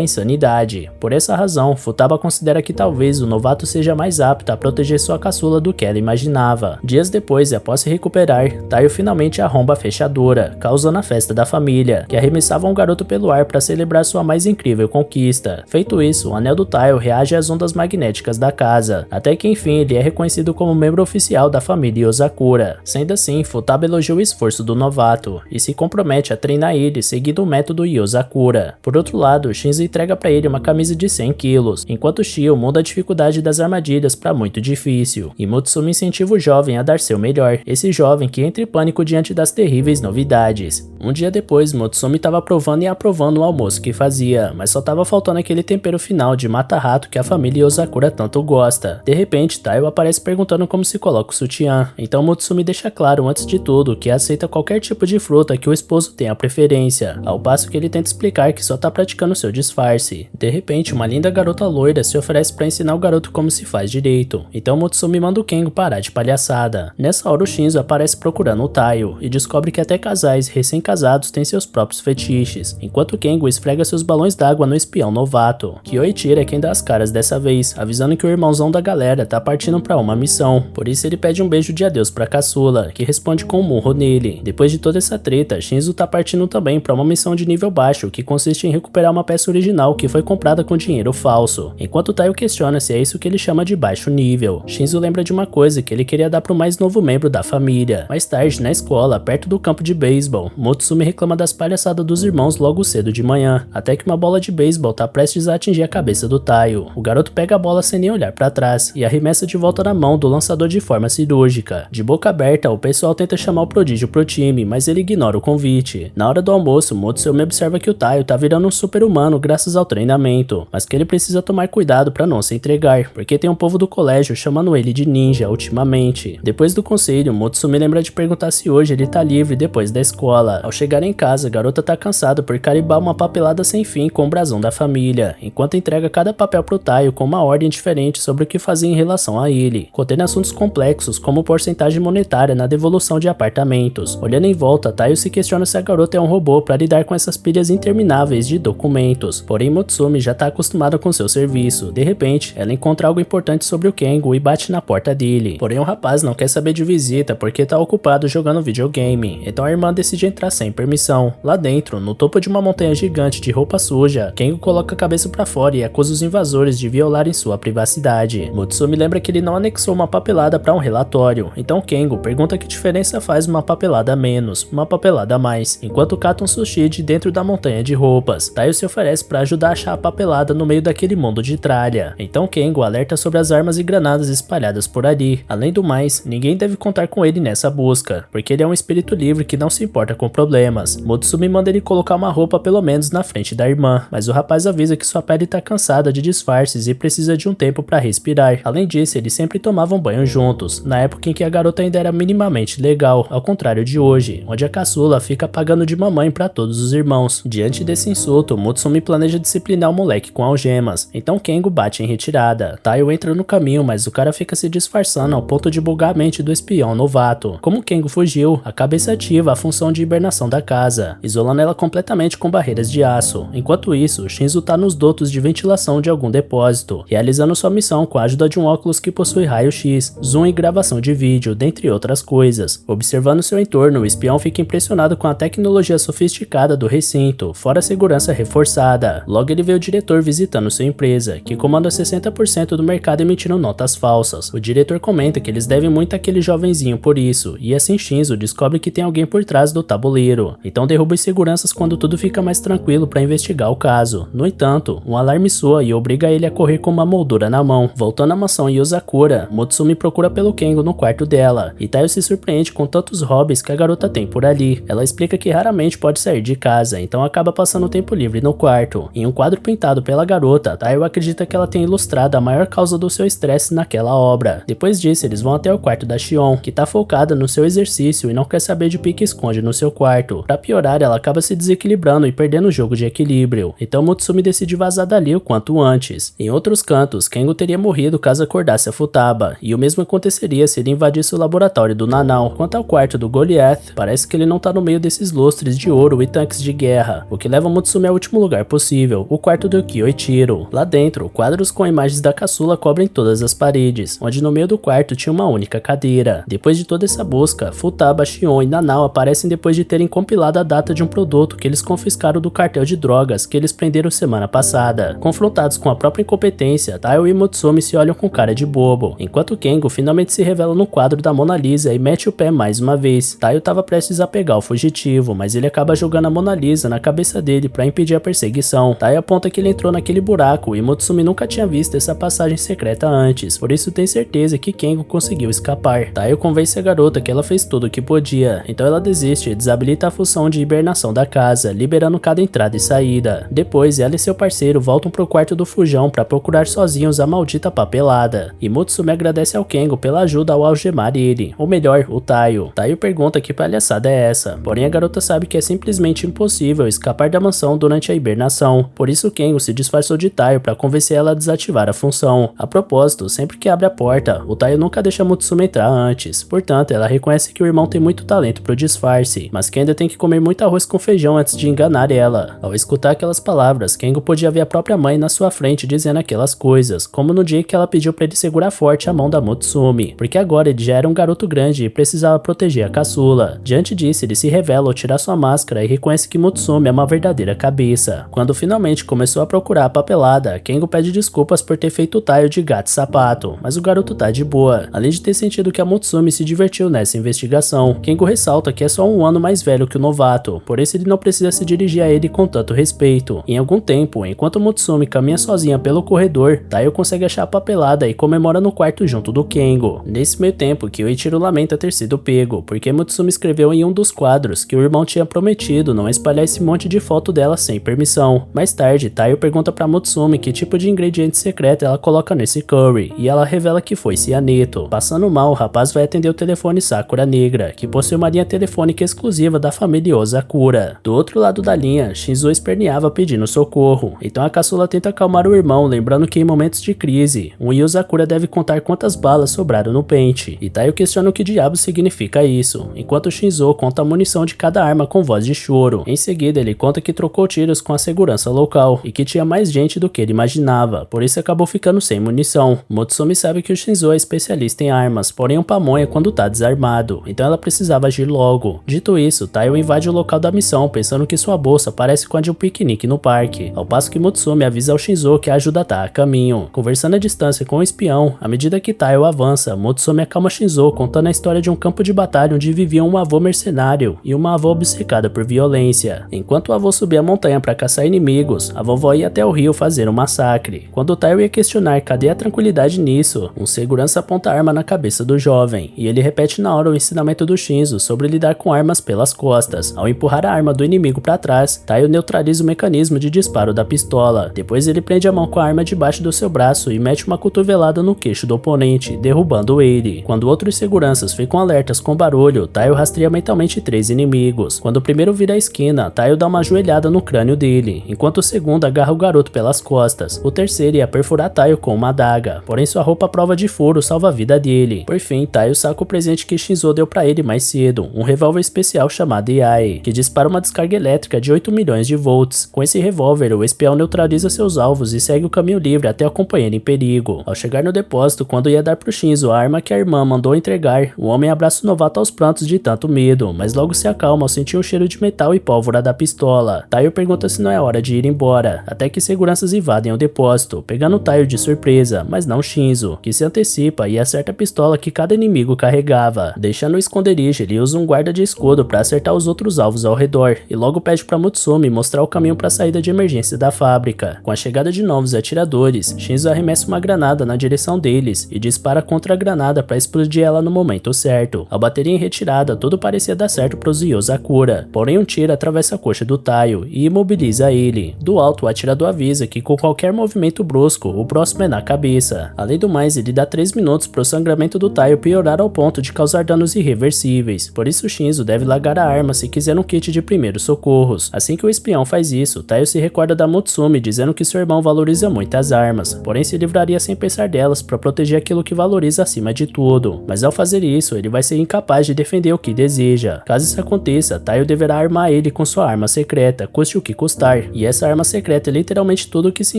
insanidade. Por essa razão, Futaba considera que talvez o novato seja mais apto a proteger sua caçula do que ela imaginava. Dias depois, e após se recuperar, Taiyo finalmente arromba a fechadura, causando a festa da família, que arremessava um garoto pelo ar para celebrar sua mais incrível conquista. Feito isso, o anel do Taiyo reage às ondas magnéticas da casa, até que enfim ele é reconhecido como membro oficial da família Yozakura. Sendo assim, Futaba elogia o esforço do novato, e se compromete a treinar ele seguindo o método Yozakura. Por outro lado, Shinzo entrega para ele uma camisa de 100 quilos, enquanto Shio muda a dificuldade das armadilhas para muito difícil, e Mutsumi incentiva o jovem a dar seu melhor, esse jovem que entra em pânico diante das terríveis novidades. Um dia depois, Mutsumi estava provando e aprovando o almoço que fazia, mas só estava faltando aquele tempero final de mata-rato que a família Yozakura tanto gosta. De repente, Taiyo aparece perguntando como se coloca o sutiã, então Mutsumi deixa claro antes de tudo que aceita qualquer tipo de fruta que o esposo tenha preferência, ao passo que ele tenta explicar que só tá praticando seu disfarce. De repente, uma linda garota loira se oferece para ensinar o garoto como se faz direito, então Mutsumi manda o Kengo parar de palhaçada. Nessa hora o Shinzo aparece procurando o Taiyo e descobre que até casais recém-casados têm seus próprios fetiches, enquanto Kengo esfrega seus balões d'água no espião novato. Kyoichiro é quem dá as caras dessa vez, avisando que o irmãozão da galera tá partindo para uma missão, por isso ele pede um beijo de adeus pra caçula, que responde com um murro nele. Depois de toda essa treta, Shinzo tá partindo também para uma missão de nível baixo, que consiste em recuperar uma peça original que foi comprada com dinheiro falso, enquanto Taiyo questiona se é isso que ele chama de baixo nível. Shinzo lembra de uma coisa que ele queria dar pro mais novo membro da família. Mais tarde, na escola, perto do campo de beisebol, Mutsumi reclama das palhaçadas dos irmãos logo cedo de manhã, até que uma bola de beisebol tá prestes a atingir a cabeça do Taiyo. O garoto pega a bola sem nem olhar para trás e arremessa de volta na mão do lançador de forma cirúrgica. De boca aberta, o pessoal tenta chamar o prodígio pro time, mas ele ignora o convite. Na hora do almoço, Mutsumi observa que o Taiyo tá virando um super-humano graças ao treinamento, mas que ele precisa tomar cuidado para não se entregar, porque tem um povo do colégio chamando ele de ninja ultimamente. Depois do conselho, Mutsumi lembra de perguntar se hoje ele tá livre depois da escola. Ao chegar em casa, a garota tá cansada por carimbar uma papelada sem fim com o brasão da família, enquanto entrega cada papel pro Taiyo com uma ordem diferente sobre o que fazer em relação a ele, contendo assuntos complexos como porcentagem monetária na devolução de apartamentos. Olhando em volta, Taiyo se questiona se a garota é um robô para lidar com essas pilhas intermináveis de documentos, porém Mutsumi já tá acostumada com seu serviço. De repente, ela encontra algo importante sobre o Kengo e bate na porta dele, porém o rapaz não quer saber de visita porque tá ocupado jogando videogame, então a irmã decide entrar sem permissão. Lá dentro, no topo de uma montanha gigante de roupa suja, Kengo coloca a cabeça pra fora e acusa os invasores de violarem sua privacidade. Mutsumi lembra que ele não anexou uma papelada para um relatório, então Kengo pergunta que diferença faz uma papelada a menos, uma papelada a mais, enquanto cata um sushi de dentro da montanha de roupas. Taiyo se oferece para ajudar a achar a papelada no meio daquele mundo de tralha, então Kengo alerta sobre as armas e granadas espalhadas por ali. Além do mais, ninguém deve contar com ele nessa busca, porque ele é um espírito livre que não se importa com problemas. Mutsumi manda ele colocar uma roupa pelo menos na frente da irmã, mas o rapaz avisa que sua pele tá cansada de disfarces e precisa de um tempo para respirar. Além disso, eles sempre tomavam banho juntos, na época em que a garota ainda era minimamente legal, ao contrário de hoje, onde a caçula fica pagando de mamãe para todos os irmãos. Diante desse insulto, Mutsumi planeja disciplinar o moleque com algemas, então Kengo bate em retirada. Taiyo entra no caminho, mas o cara fica se disfarçando ao ponto de bugar a mente do espião novato. Como Kengo fugiu, a cabeça ativa a função de hibernação da casa, isolando ela completamente com barreiras de aço. Enquanto isso, Shinzo tá nos dutos de ventilação de algum depósito, realizando sua missão com a ajuda de um óculos que possui raio-x, zoom e gravação de vídeo, dentre outras coisas. Observando seu entorno, o espião fica impressionado com a tecnologia sofisticada do recinto, fora a segurança reforçada. Logo ele vê o diretor visitando sua empresa, que comanda 60% 100% do mercado emitindo notas falsas. O diretor comenta que eles devem muito àquele jovenzinho por isso, e assim Shinzo descobre que tem alguém por trás do tabuleiro. Então derruba os seguranças quando tudo fica mais tranquilo para investigar o caso. No entanto, um alarme soa e obriga ele a correr com uma moldura na mão. Voltando à mansão Yozakura, Motsumi procura pelo Kengo no quarto dela, e Tayo se surpreende com tantos hobbies que a garota tem por ali. Ela explica que raramente pode sair de casa, então acaba passando tempo livre no quarto. Em um quadro pintado pela garota, Tayo acredita que ela tem ilustrado a maior causa do seu estresse naquela obra. Depois disso, eles vão até o quarto da Shion, que tá focada no seu exercício e não quer saber de pique-esconde no seu quarto. Pra piorar, ela acaba se desequilibrando e perdendo o jogo de equilíbrio, então Motsumi decide vazar dali o quanto antes. Em outros cantos, Kengo teria morrido caso acordasse a Futaba, e o mesmo aconteceria se ele invadisse o laboratório do Nanao. Quanto ao quarto do Goliath, parece que ele não tá no meio desses lustres de ouro e tanques de guerra, o que leva Motsumi ao último lugar possível, o quarto do Kyoichiro. Lá dentro, quadros com imagens da caçula cobrem todas as paredes, onde no meio do quarto tinha uma única cadeira. Depois de toda essa busca, Futaba, Shion e Nanao aparecem depois de terem compilado a data de um produto que eles confiscaram do cartel de drogas que eles prenderam semana passada. Confrontados com a própria incompetência, Tayo e Motsumi se olham com cara de bobo, enquanto Kengo finalmente se revela no quadro da Mona Lisa e mete o pé mais uma vez. Tayo estava prestes a pegar o fugitivo, mas ele acaba jogando a Mona Lisa na cabeça dele para impedir a perseguição. Tayo aponta que ele entrou naquele buraco e Motsumi nunca tinha visto essa passagem secreta antes, por isso tem certeza que Kengo conseguiu escapar. Tayo convence a garota que ela fez tudo o que podia, então ela desiste e desabilita a função de hibernação da casa, liberando cada entrada e saída. Depois, ela e seu parceiro voltam pro quarto do Fujão para procurar sozinhos a maldita papelada, e Motsumi agradece ao Kengo pela ajuda ao algemar ele, ou melhor, o Tayo. Tayo pergunta que palhaçada é essa, porém a garota sabe que é simplesmente impossível escapar da mansão durante a hibernação, por isso Kengo se disfarçou de Tayo para convencer ela a desativar a função. A propósito, sempre que abre a porta, o Tayo nunca deixa Motsumi entrar antes, portanto ela reconhece que o irmão tem muito talento pro disfarce, mas que ainda tem que comer muito arroz com feijão antes de enganar ela. Ao escutar aquelas palavras, Kengo podia ver a própria mãe na sua frente dizendo aquelas coisas, como no dia que ela pediu para ele segurar forte a mão da Motsumi, porque agora ele já era um garoto grande e precisava proteger a caçula. Diante disso, ele se revela ao tirar sua máscara e reconhece que Motsumi é uma verdadeira cabeça. Quando finalmente começou a procurar a papelada, Kengo pede desculpas por ter feito o Tayo de gato e sapato, mas o garoto tá de boa, além de ter sentido que a Motsumi se divertiu nessa investigação. Kengo ressalta que é só um ano mais velho que o novato, por isso ele não precisa se dirigir a ele com tanto respeito. Em algum tempo, enquanto Motsumi caminha sozinha pelo corredor, Tayo consegue achar a papelada e comemora no quarto junto do Kengo. Nesse meio tempo, Kyoichiro lamenta ter sido pego, porque Motsumi escreveu em um dos quadros que o irmão tinha prometido não espalhar esse monte de foto dela sem permissão. Mais tarde, Tayo pergunta pra Motsumi que tipo de ingrediente secreto ela coloca nesse curry, e ela revela que foi cianeto. Passando mal, o rapaz vai atender o telefone Sakura Negra, que possui uma linha telefônica exclusiva da família Yozakura. Do outro lado da linha, Shinzo esperneava pedindo socorro, então a caçula tenta acalmar o irmão, lembrando que em momentos de crise, um Yozakura deve contar quantas balas sobraram no pente, e Tayo questiona o que diabos significa isso, enquanto Shinzo conta a munição de cada arma com voz de choro. Em seguida, ele conta que trocou tiros com a segurança local, e que tinha mais gente do que ele imaginava, por isso acabou ficando sem munição. Motsumi sabe que o Shinzo é especialista em armas, porém um pamonha quando tá desarmado, então ela precisava agir logo. Dito isso, Tayo invade o local da missão, pensando que sua bolsa parece com a de um piquenique no parque, ao passo que Motsumi avisa ao Shinzo que a ajuda tá a caminho. Conversando à distância com o espião, à medida que Tayo avança, Motsumi acalma Shinzo contando a história de um campo de batalha onde viviam um avô mercenário e uma avó obcecada por violência. Enquanto o avô subia a montanha para caçar inimigos, a vovó ia até o rio fazer um massacre. Quando Tayo ia questionar cadê a tranquilidade nisso, um segurança aponta a arma na cabeça do jovem, e ele repete na hora o ensinamento do Shinzo sobre lidar com armas pelas costas. Ao empurrar a arma do inimigo para trás, Tayo neutraliza o mecanismo de disparo da pistola. Depois ele prende a mão com a arma debaixo do seu braço e mete uma cotovelada no queixo do oponente, derrubando ele. Quando outros seguranças ficam alertas com barulho, Tayo rastreia mentalmente 3 inimigos. Quando o primeiro vira a esquina, Tayo dá uma joelhada no crânio dele, enquanto o segundo agarra o garoto pelas costas. O terceiro ia perfurar Tayo com uma adaga, porém sua roupa à prova de furo salva a vida dele. Por fim, Tayo saca o presente que Shinzo deu pra ele mais cedo, um revólver especial chamado Iai, que dispara uma descarga elétrica de 8 milhões de volts. Com esse revólver, o espião neutraliza seus alvos e segue o caminho livre até o companheiro em perigo. Ao chegar no depósito, quando ia dar pro Shinzo a arma que a irmã mandou entregar, o homem abraça o novato aos prantos de tanto medo, mas logo se acalma ao sentir um cheiro de metal e pólvora da pistola. Tayo pergunta se não é hora de ir embora, até que seguranças invadem o depósito, pegando Tayo de surpresa, mas não Shinzo, que se antecipa e acerta a pistola que cada inimigo carregava. Deixando o esconderijo, ele usa um guarda de escudo para acertar os outros alvos ao redor, e logo pede para Mutsumi mostrar o caminho para a saída de emergência da fábrica. Com a chegada de novos atiradores, Shinzo arremessa uma granada na direção deles e dispara contra a granada para explodir ela no momento certo. Ao baterem em retirada, tudo parecia dar certo para os Yozakura, porém um tiro atravessa a coxa do Taiyo e imobiliza ele. Do alto, o atirador avisa que com qualquer movimento brusco, o próximo é na cabeça. Além do mais, ele dá 3 minutos para o sangramento do Taiyo piorar ao ponto de causar danos irreversíveis, por isso Shinzo deve largar a arma se quiser um kit de primeiros socorros. Assim que o espião faz isso, Taiyo se recorda da Mutsumi dizendo que seu irmão valoriza muito as armas, porém se livraria sem pensar delas para proteger aquilo que valoriza acima de tudo. Mas ao fazer isso, ele vai ser incapaz de defender o que deseja. Caso isso aconteça, Taiyo deverá armar ele com sua arma secreta, custe o que custar, e essa arma secreta é literalmente tudo que se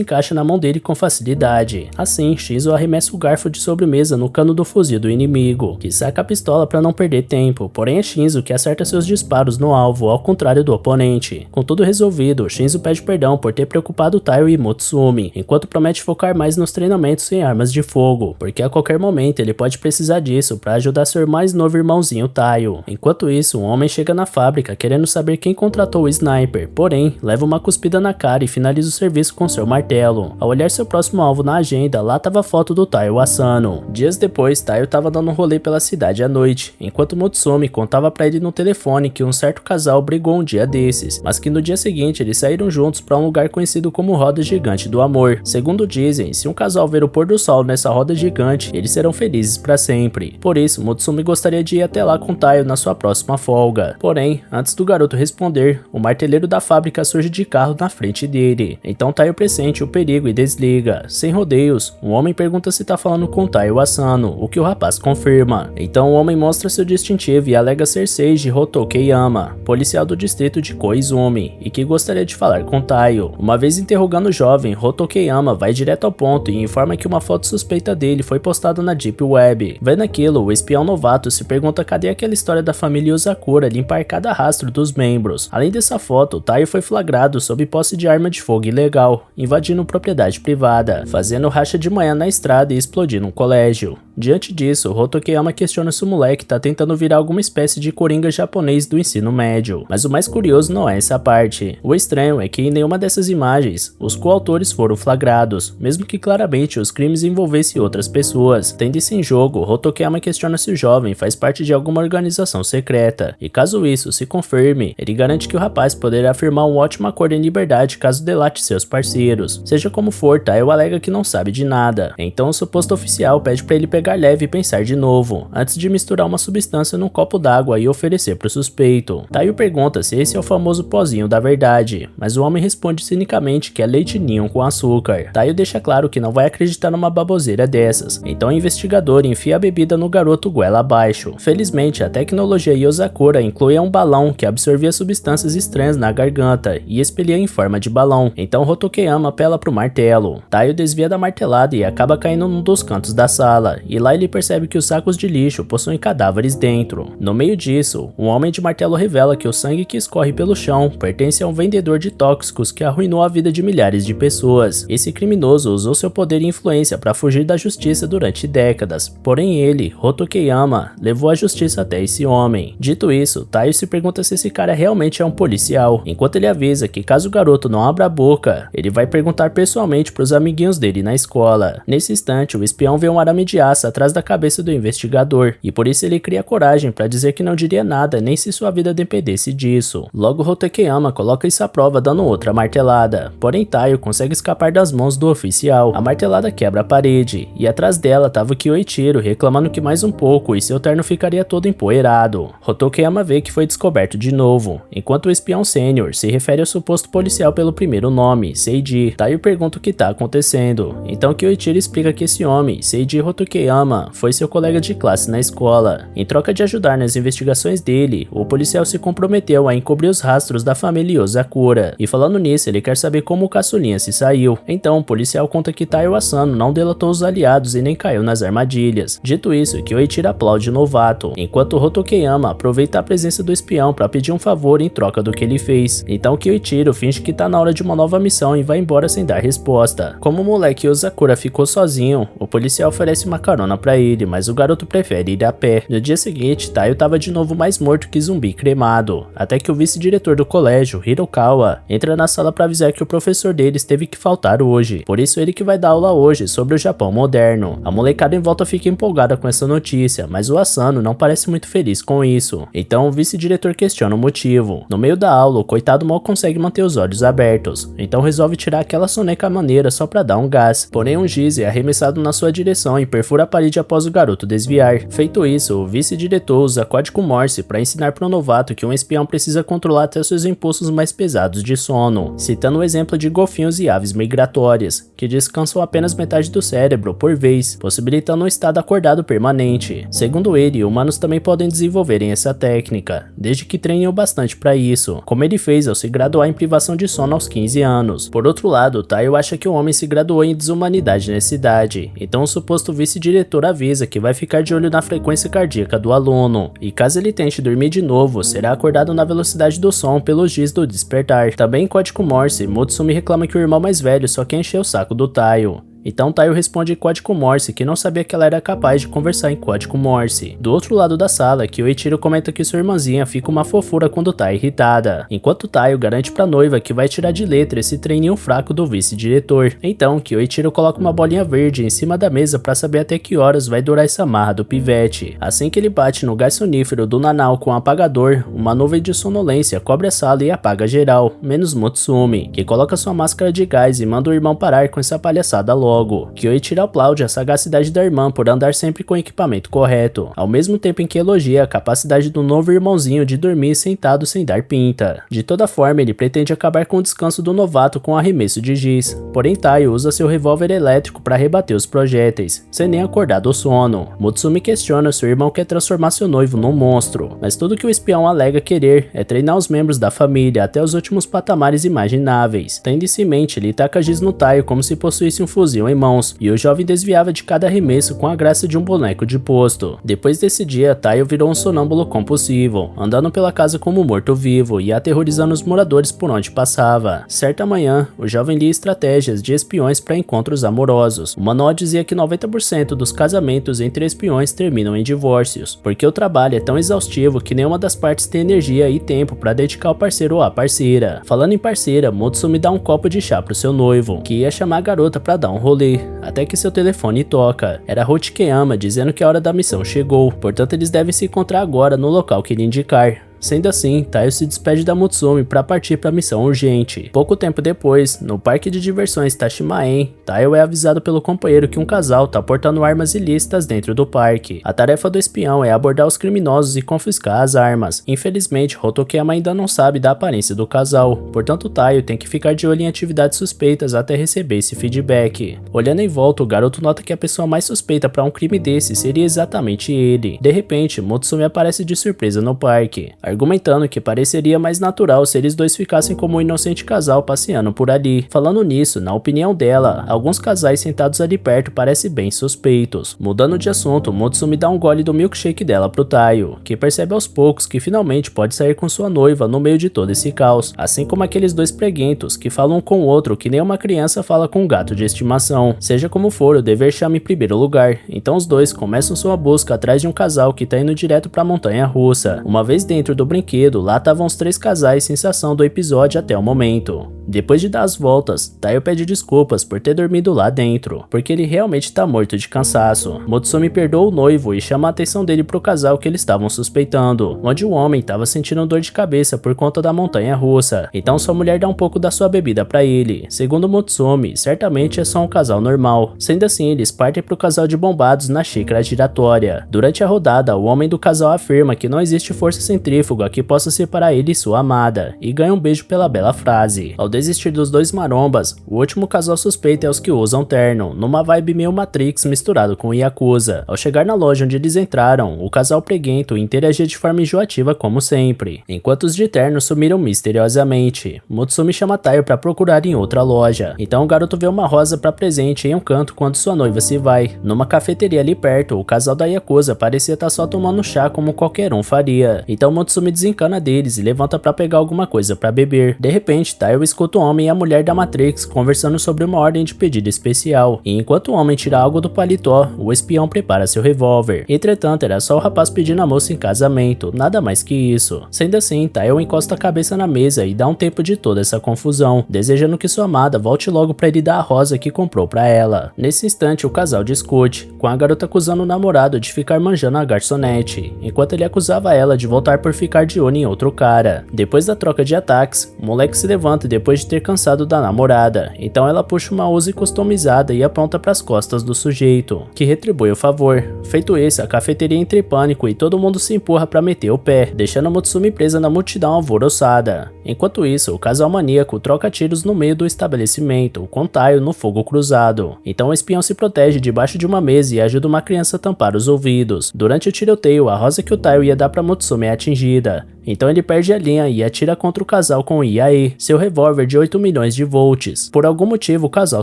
encaixa na mão dele com facilidade. Assim, Shinzo arremessa o garfo de sobremesa no cano do fuzil do inimigo, que saca a pistola para não perder tempo, porém é Shinzo que acerta seus disparos no alvo, ao contrário do oponente. Com tudo resolvido, Shinzo pede perdão por ter preocupado Taiyo e Mutsumi, enquanto promete focar mais nos treinamentos em armas de fogo, porque a qualquer momento ele pode precisar disso para ajudar seu mais novo irmãozinho Taiyo. Enquanto isso, um homem chega na fábrica querendo saber quem contratou o sniper, porém, leva uma cuspida na cara e finaliza o serviço com seu martelo. Ao olhar seu próximo alvo na agenda, lá tava a foto do Taiyo Asano. Dias depois, Taiyo tava dando um rolê pela cidade à noite, enquanto Mutsumi contava pra ele no telefone que um certo casal brigou um dia desses, mas que no dia seguinte eles saíram juntos pra um lugar conhecido como Roda Gigante do Amor. Segundo dizem, se um casal ver o pôr do sol nessa roda gigante, eles serão felizes pra sempre. Por isso, Mutsumi gostaria de ir até lá com Taiyo na sua próxima folga. Porém, antes do garoto responder, o marteleiro da fábrica surge de carro na frente dele. Então Taiyo pressente o perigo e desliga. Sem rodeios, um homem pergunta se tá falando com Taiyo Asano, o que o rapaz confirma. Então o homem mostra seu distintivo e alega ser Seiji Hotokeyama, policial do distrito de Koizumi, e que gostaria de falar com Taiyo. Uma vez interrogando o jovem, Hotokeyama vai direto ao ponto e informa que uma foto suspeita dele foi postada na Deep Web. Vendo aquilo, o espião novato se pergunta cadê aquela história da família Yozakura limpar cada rastro dos membros. Além dessa foto, Taiyo foi flagrado sob posse de arma de fogo ilegal, invadindo propriedade privada, fazendo racha de manhã na estrada e explodindo um colégio. Diante disso, Hotokeyama questiona se o moleque tá tentando virar alguma espécie de coringa japonês do ensino médio. Mas o mais curioso não é essa parte. O estranho é que em nenhuma dessas imagens, os coautores foram flagrados, mesmo que claramente os crimes envolvessem outras pessoas. Tendo isso em jogo, Hotokeyama questiona se o jovem faz parte de alguma organização secreta, e caso isso se confirme, ele garante que o rapaz poderá firmar um ótimo acordo em liberdade caso delate seus parceiros. Seja como for, Taiyo alega que não sabe de nada, então o suposto oficial pede para ele pegar leve e pensar de novo, antes de misturar uma substância num copo d'água e oferecer pro suspeito. Taiyo pergunta se esse é o famoso pozinho da verdade, mas o homem responde cinicamente que é leite ninho com açúcar. Taiyo deixa claro que não vai acreditar numa baboseira dessas, então o investigador enfia a bebida no garoto goela abaixo. Felizmente, a tecnologia Yozakura incluía um balão que absorvia substâncias estranhas na garganta e expelia em forma de balão, então Hotokeyama apela pro martelo. Taiyo desvia da martelada e acaba caindo num dos cantos da sala, e lá ele percebe que os sacos de lixo possuem cadáveres dentro. No meio disso, um homem de martelo revela que o sangue que escorre pelo chão pertence a um vendedor de tóxicos que arruinou a vida de milhares de pessoas. Esse criminoso usou seu poder e influência para fugir da justiça durante décadas, porém ele, Hotokeyama, levou a justiça até esse homem. Dito isso, Taiyo se pergunta se esse cara realmente é um policial, enquanto ele avisa que caso o garoto não abra a boca, ele vai perguntar pessoalmente pros amiguinhos dele na escola. Nesse instante, o espião vê um arame de aço atrás da cabeça do investigador, e por isso ele cria coragem para dizer que não diria nada nem se sua vida dependesse disso. Logo Hotokeyama coloca isso à prova dando outra martelada, porém Taiyo consegue escapar das mãos do oficial. A martelada quebra a parede, e atrás dela tava o Kyoichiro reclamando que mais um pouco e seu terno ficaria todo empoeirado. Hotokeyama vê que foi descoberto de novo, enquanto o espião sênior se refere ao suposto policial pelo primeiro nome, Seiji. Taiyo pergunta o que tá acontecendo, então Kyoichiro explica que esse homem, Seiji Hotokeyama, Hotokeyama foi seu colega de classe na escola. Em troca de ajudar nas investigações dele, o policial se comprometeu a encobrir os rastros da família Yosakura. E falando nisso, ele quer saber como o caçulinha se saiu. Então o policial conta que Taiyo Asano não delatou os aliados e nem caiu nas armadilhas. Dito isso, Kyoichiro aplaude o novato, enquanto Hotokeyama aproveita a presença do espião para pedir um favor em troca do que ele fez. Então Kyoichiro finge que tá na hora de uma nova missão e vai embora sem dar resposta. Como o moleque Yosakura ficou sozinho, o policial oferece uma carona pra ele, mas o garoto prefere ir a pé. No dia seguinte, Taiyo tava de novo mais morto que zumbi cremado, até que o vice-diretor do colégio, Hirokawa, entra na sala pra avisar que o professor deles teve que faltar hoje. Por isso ele que vai dar aula hoje sobre o Japão moderno. A molecada em volta fica empolgada com essa notícia, mas o Asano não parece muito feliz com isso. Então o vice-diretor questiona o motivo. No meio da aula, o coitado mal consegue manter os olhos abertos, então resolve tirar aquela soneca maneira só pra dar um gás. Porém um giz é arremessado na sua direção e perfura a parede após o garoto desviar. Feito isso, o vice-diretor usa código Morse para ensinar para o novato que um espião precisa controlar até seus impulsos mais pesados de sono, citando o exemplo de golfinhos e aves migratórias, que descansam apenas metade do cérebro por vez, possibilitando um estado acordado permanente. Segundo ele, humanos também podem desenvolverem essa técnica, desde que treinem o bastante para isso, como ele fez ao se graduar em privação de sono aos 15 anos. Por outro lado, Taiyo acha que o homem se graduou em desumanidade nessa idade, então o suposto vice-diretor avisa que vai ficar de olho na frequência cardíaca do aluno, e caso ele tente dormir de novo, será acordado na velocidade do som pelo giz do despertar. Também em código Morse, Motsumi reclama que o irmão mais velho só quer encher o saco do Taiyo. Então Taiyo responde em código Morse que não sabia que ela era capaz de conversar em código Morse. Do outro lado da sala, Kyoichiro comenta que sua irmãzinha fica uma fofura quando tá irritada, enquanto Taiyo garante pra noiva que vai tirar de letra esse treininho fraco do vice-diretor. Então Kyoichiro coloca uma bolinha verde em cima da mesa pra saber até que horas vai durar essa marra do pivete. Assim que ele bate no gás sonífero do Nanao com o apagador, uma nuvem de sonolência cobre a sala e apaga geral, menos Motsumi, que coloca sua máscara de gás e manda o irmão parar com essa palhaçada logo. Kyoichiro aplaude a sagacidade da irmã por andar sempre com o equipamento correto, ao mesmo tempo em que elogia a capacidade do novo irmãozinho de dormir sentado sem dar pinta. De toda forma, ele pretende acabar com o descanso do novato com arremesso de giz, porém Taiyo usa seu revólver elétrico para rebater os projéteis, sem nem acordar do sono. Motsumi questiona se o irmão quer transformar seu noivo num monstro, mas tudo que o espião alega querer é treinar os membros da família até os últimos patamares imagináveis. Tendo isso em mente, ele taca giz no Taiyo como se possuísse um fuzil em mãos, e o jovem desviava de cada arremesso com a graça de um boneco de posto. Depois desse dia, Taiyo virou um sonâmbulo compulsivo, andando pela casa como morto-vivo e aterrorizando os moradores por onde passava. Certa manhã, o jovem lia estratégias de espiões para encontros amorosos. O manual dizia que 90% dos casamentos entre espiões terminam em divórcios, porque o trabalho é tão exaustivo que nenhuma das partes tem energia e tempo para dedicar ao parceiro ou à parceira. Falando em parceira, Motsumi dá um copo de chá pro seu noivo, que ia chamar a garota para dar um rolê, até que seu telefone toca. Era Hotokeyama dizendo que a hora da missão chegou, portanto eles devem se encontrar agora no local que ele indicar. Sendo assim, Taiyo se despede da Motsumi para partir para a missão urgente. Pouco tempo depois, no parque de diversões Tashimaen, Taiyo é avisado pelo companheiro que um casal tá portando armas ilícitas dentro do parque. A tarefa do espião é abordar os criminosos e confiscar as armas. Infelizmente, Hotokeyama ainda não sabe da aparência do casal, portanto Taiyo tem que ficar de olho em atividades suspeitas até receber esse feedback. Olhando em volta, o garoto nota que a pessoa mais suspeita para um crime desse seria exatamente ele. De repente, Motsumi aparece de surpresa no parque, argumentando que pareceria mais natural se eles dois ficassem como um inocente casal passeando por ali. Falando nisso, na opinião dela, alguns casais sentados ali perto parecem bem suspeitos. Mudando de assunto, Motsumi dá um gole do milkshake dela pro Taiyo, que percebe aos poucos que finalmente pode sair com sua noiva no meio de todo esse caos, assim como aqueles dois preguentos que falam um com o outro que nem uma criança fala com um gato de estimação. Seja como for, o dever chama em primeiro lugar, então os dois começam sua busca atrás de um casal que tá indo direto pra montanha russa. Uma vez dentro do brinquedo, lá estavam os três casais sensação do episódio até o momento. Depois de dar as voltas, Taiyo pede desculpas por ter dormido lá dentro, porque ele realmente tá morto de cansaço. Motsumi perdoa o noivo e chama a atenção dele pro casal que eles estavam suspeitando, onde o homem estava sentindo dor de cabeça por conta da montanha russa, então sua mulher dá um pouco da sua bebida pra ele. Segundo Motsumi, certamente é só um casal normal. Sendo assim, eles partem pro casal de bombados na xícara giratória. Durante a rodada, o homem do casal afirma que não existe força centrífuga centrífuga que possa separar ele e sua amada, e ganha um beijo pela bela frase. Ao desistir dos dois marombas, o último casal suspeito é os que usam terno, numa vibe meio Matrix misturado com Yakuza. Ao chegar na loja onde eles entraram, o casal preguento interagia de forma enjoativa como sempre, enquanto os de terno sumiram misteriosamente. Motsumi chama Tayo para procurar em outra loja, então o garoto vê uma rosa para presente em um canto quando sua noiva se vai. Numa cafeteria ali perto, o casal da Yakuza parecia estar só tomando chá como qualquer um faria, então Motsumi desencana deles e levanta para pegar alguma coisa para beber. De repente, Tayo escuta o homem e a mulher da Matrix conversando sobre uma ordem de pedido especial, e enquanto o homem tira algo do paletó, o espião prepara seu revólver. Entretanto, era só o rapaz pedindo a moça em casamento, nada mais que isso. Sendo assim, Tayo encosta a cabeça na mesa e dá um tempo de toda essa confusão, desejando que sua amada volte logo para ele dar a rosa que comprou para ela. Nesse instante, o casal discute, com a garota acusando o namorado de ficar manjando a garçonete, enquanto ele acusava ela de voltar por ficar de olho em outro cara. Depois da troca de ataques, o moleque se levanta depois de ter cansado da namorada, então ela puxa uma Uzi customizada e aponta para as costas do sujeito, que retribui o favor. Feito isso, a cafeteria entra em pânico e todo mundo se empurra para meter o pé, deixando a Motsumi presa na multidão alvoroçada. Enquanto isso, o casal maníaco troca tiros no meio do estabelecimento, com Tayo no fogo cruzado. Então o espião se protege debaixo de uma mesa e ajuda uma criança a tampar os ouvidos. Durante o tiroteio, a rosa que o Tayo ia dar para Motsumi é atingida, então ele perde a linha e atira contra o casal com o IAE, seu revólver de 8 milhões de volts. Por algum motivo o casal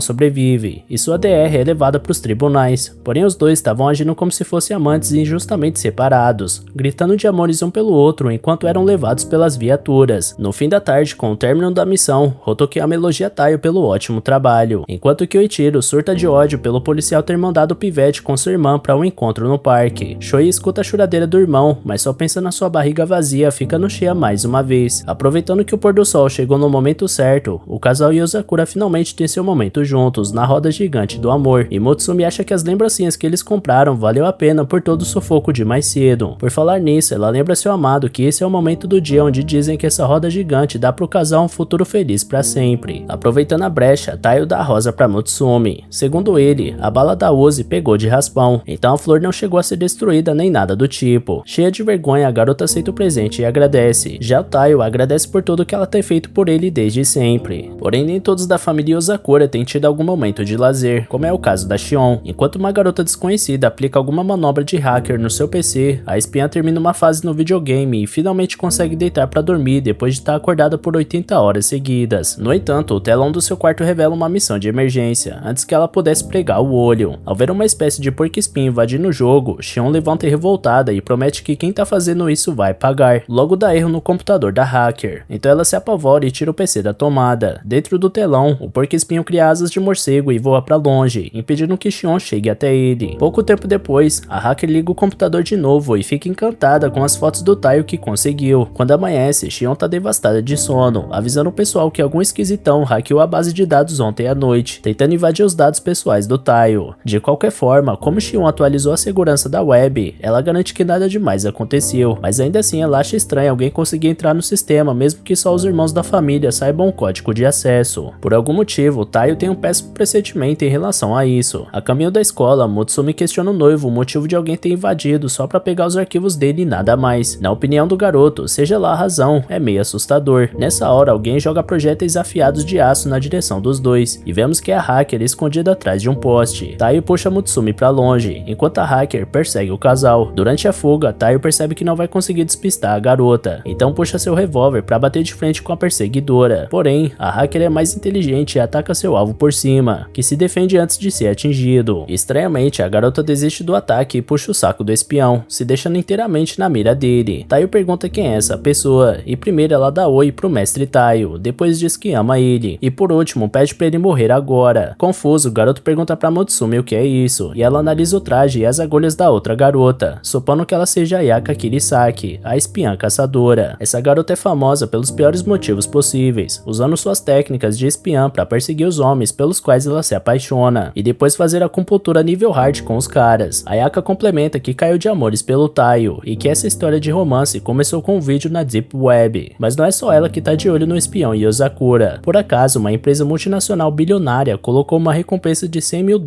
sobrevive, e sua DR é levada para os tribunais, porém os dois estavam agindo como se fossem amantes injustamente separados, gritando de amores um pelo outro enquanto eram levados pelas viaturas. No fim da tarde, com o término da missão, Hotokiyama elogia Tayo pelo ótimo trabalho, enquanto que Oichiro surta de ódio pelo policial ter mandado o pivete com sua irmã para um encontro no parque. Shoi escuta a choradeira do irmão, mas só pensa na sua barriga vazia, ficando cheia mais uma vez. Aproveitando que o pôr do sol chegou no momento certo, o casal e Osakura finalmente tem seu momento juntos, na roda gigante do amor, e Motsumi acha que as lembrancinhas que eles compraram valeu a pena por todo o sufoco de mais cedo. Por falar nisso, ela lembra seu amado que esse é o momento do dia onde dizem que essa roda gigante dá pro casal um futuro feliz pra sempre. Aproveitando a brecha, Tayo dá a rosa pra Motsumi. Segundo ele, a bala da Uzi pegou de raspão, então a flor não chegou a ser destruída nem nada do tipo. Cheia de vergonha, a garota aceita o presente e agradece. Já o Tayo agradece por tudo que ela tem feito por ele desde sempre. Porém, nem todos da família Osakura têm tido algum momento de lazer, como é o caso da Shion. Enquanto uma garota desconhecida aplica alguma manobra de hacker no seu PC, a espiã termina uma fase no videogame e finalmente consegue deitar pra dormir depois de estar acordada por 80 horas seguidas. No entanto, o telão do seu quarto revela uma missão de emergência, antes que ela pudesse pregar o olho. Ao ver uma espécie de porco-espinho invadindo o jogo, Shion levanta revoltada e promete que quem tá fazendo isso vai pagar. Logo dá erro no computador da hacker, então ela se apavora e tira o PC da tomada. Dentro do telão, o porco-espinho cria asas de morcego e voa pra longe, impedindo que Shion chegue até ele. Pouco tempo depois, a hacker liga o computador de novo e fica encantada com as fotos do Tayo que conseguiu. Quando amanhece, Shion tá devastada de sono, avisando o pessoal que algum esquisitão hackeou a base de dados ontem à noite, tentando invadir os dados pessoais do Tayo. De qualquer forma, como Shion atualizou a segurança da web, ela garante que nada demais aconteceu, mas ainda assim ela acha estranho alguém conseguir entrar no sistema, mesmo que só os irmãos da família saibam o código de acesso. Por algum motivo, Tayo tem um péssimo pressentimento em relação a isso. A caminho da escola, Motsumi questiona o noivo o motivo de alguém ter invadido só pra pegar os arquivos dele e nada mais. Na opinião do garoto, seja lá a razão, é meio assustador. Nessa hora, alguém joga projéteis afiados de aço na direção dos dois, e vemos que é a hacker escondida atrás de um poste. Tayo puxa Motsumi pra longe, enquanto a hacker persegue o casal. Durante a fuga, Tayo percebe que não vai conseguir despistar a garota, então puxa seu revólver pra bater de frente com a perseguidora. Porém, a hacker é mais inteligente e ataca seu alvo por cima, que se defende antes de ser atingido. Estranhamente, a garota desiste do ataque e puxa o saco do espião, se deixando inteiramente na mira dele. Tayo pergunta quem é essa pessoa, e primeiro ela dá oi pro mestre Tayo, depois diz que ama ele, e por último pede pra ele morrer agora. Confuso, o garoto pergunta pra Motsumi o que é isso, e ela analisa o traje e as agulhas da outra garota, supondo que ela seja Ayaka Kirisaki, a espiã caçadora. Essa garota é famosa pelos piores motivos possíveis, usando suas técnicas de espiã pra perseguir os homens pelos quais ela se apaixona, e depois fazer acupuntura nível hard com os caras. Ayaka complementa que caiu de amores pelo Tayo, e que essa história de romance começou com um vídeo na Deep Web. Mas não é só ela que tá de olho no espião Yosakura. Por acaso, uma empresa multinacional bilionária colocou uma recompensa de $100 mil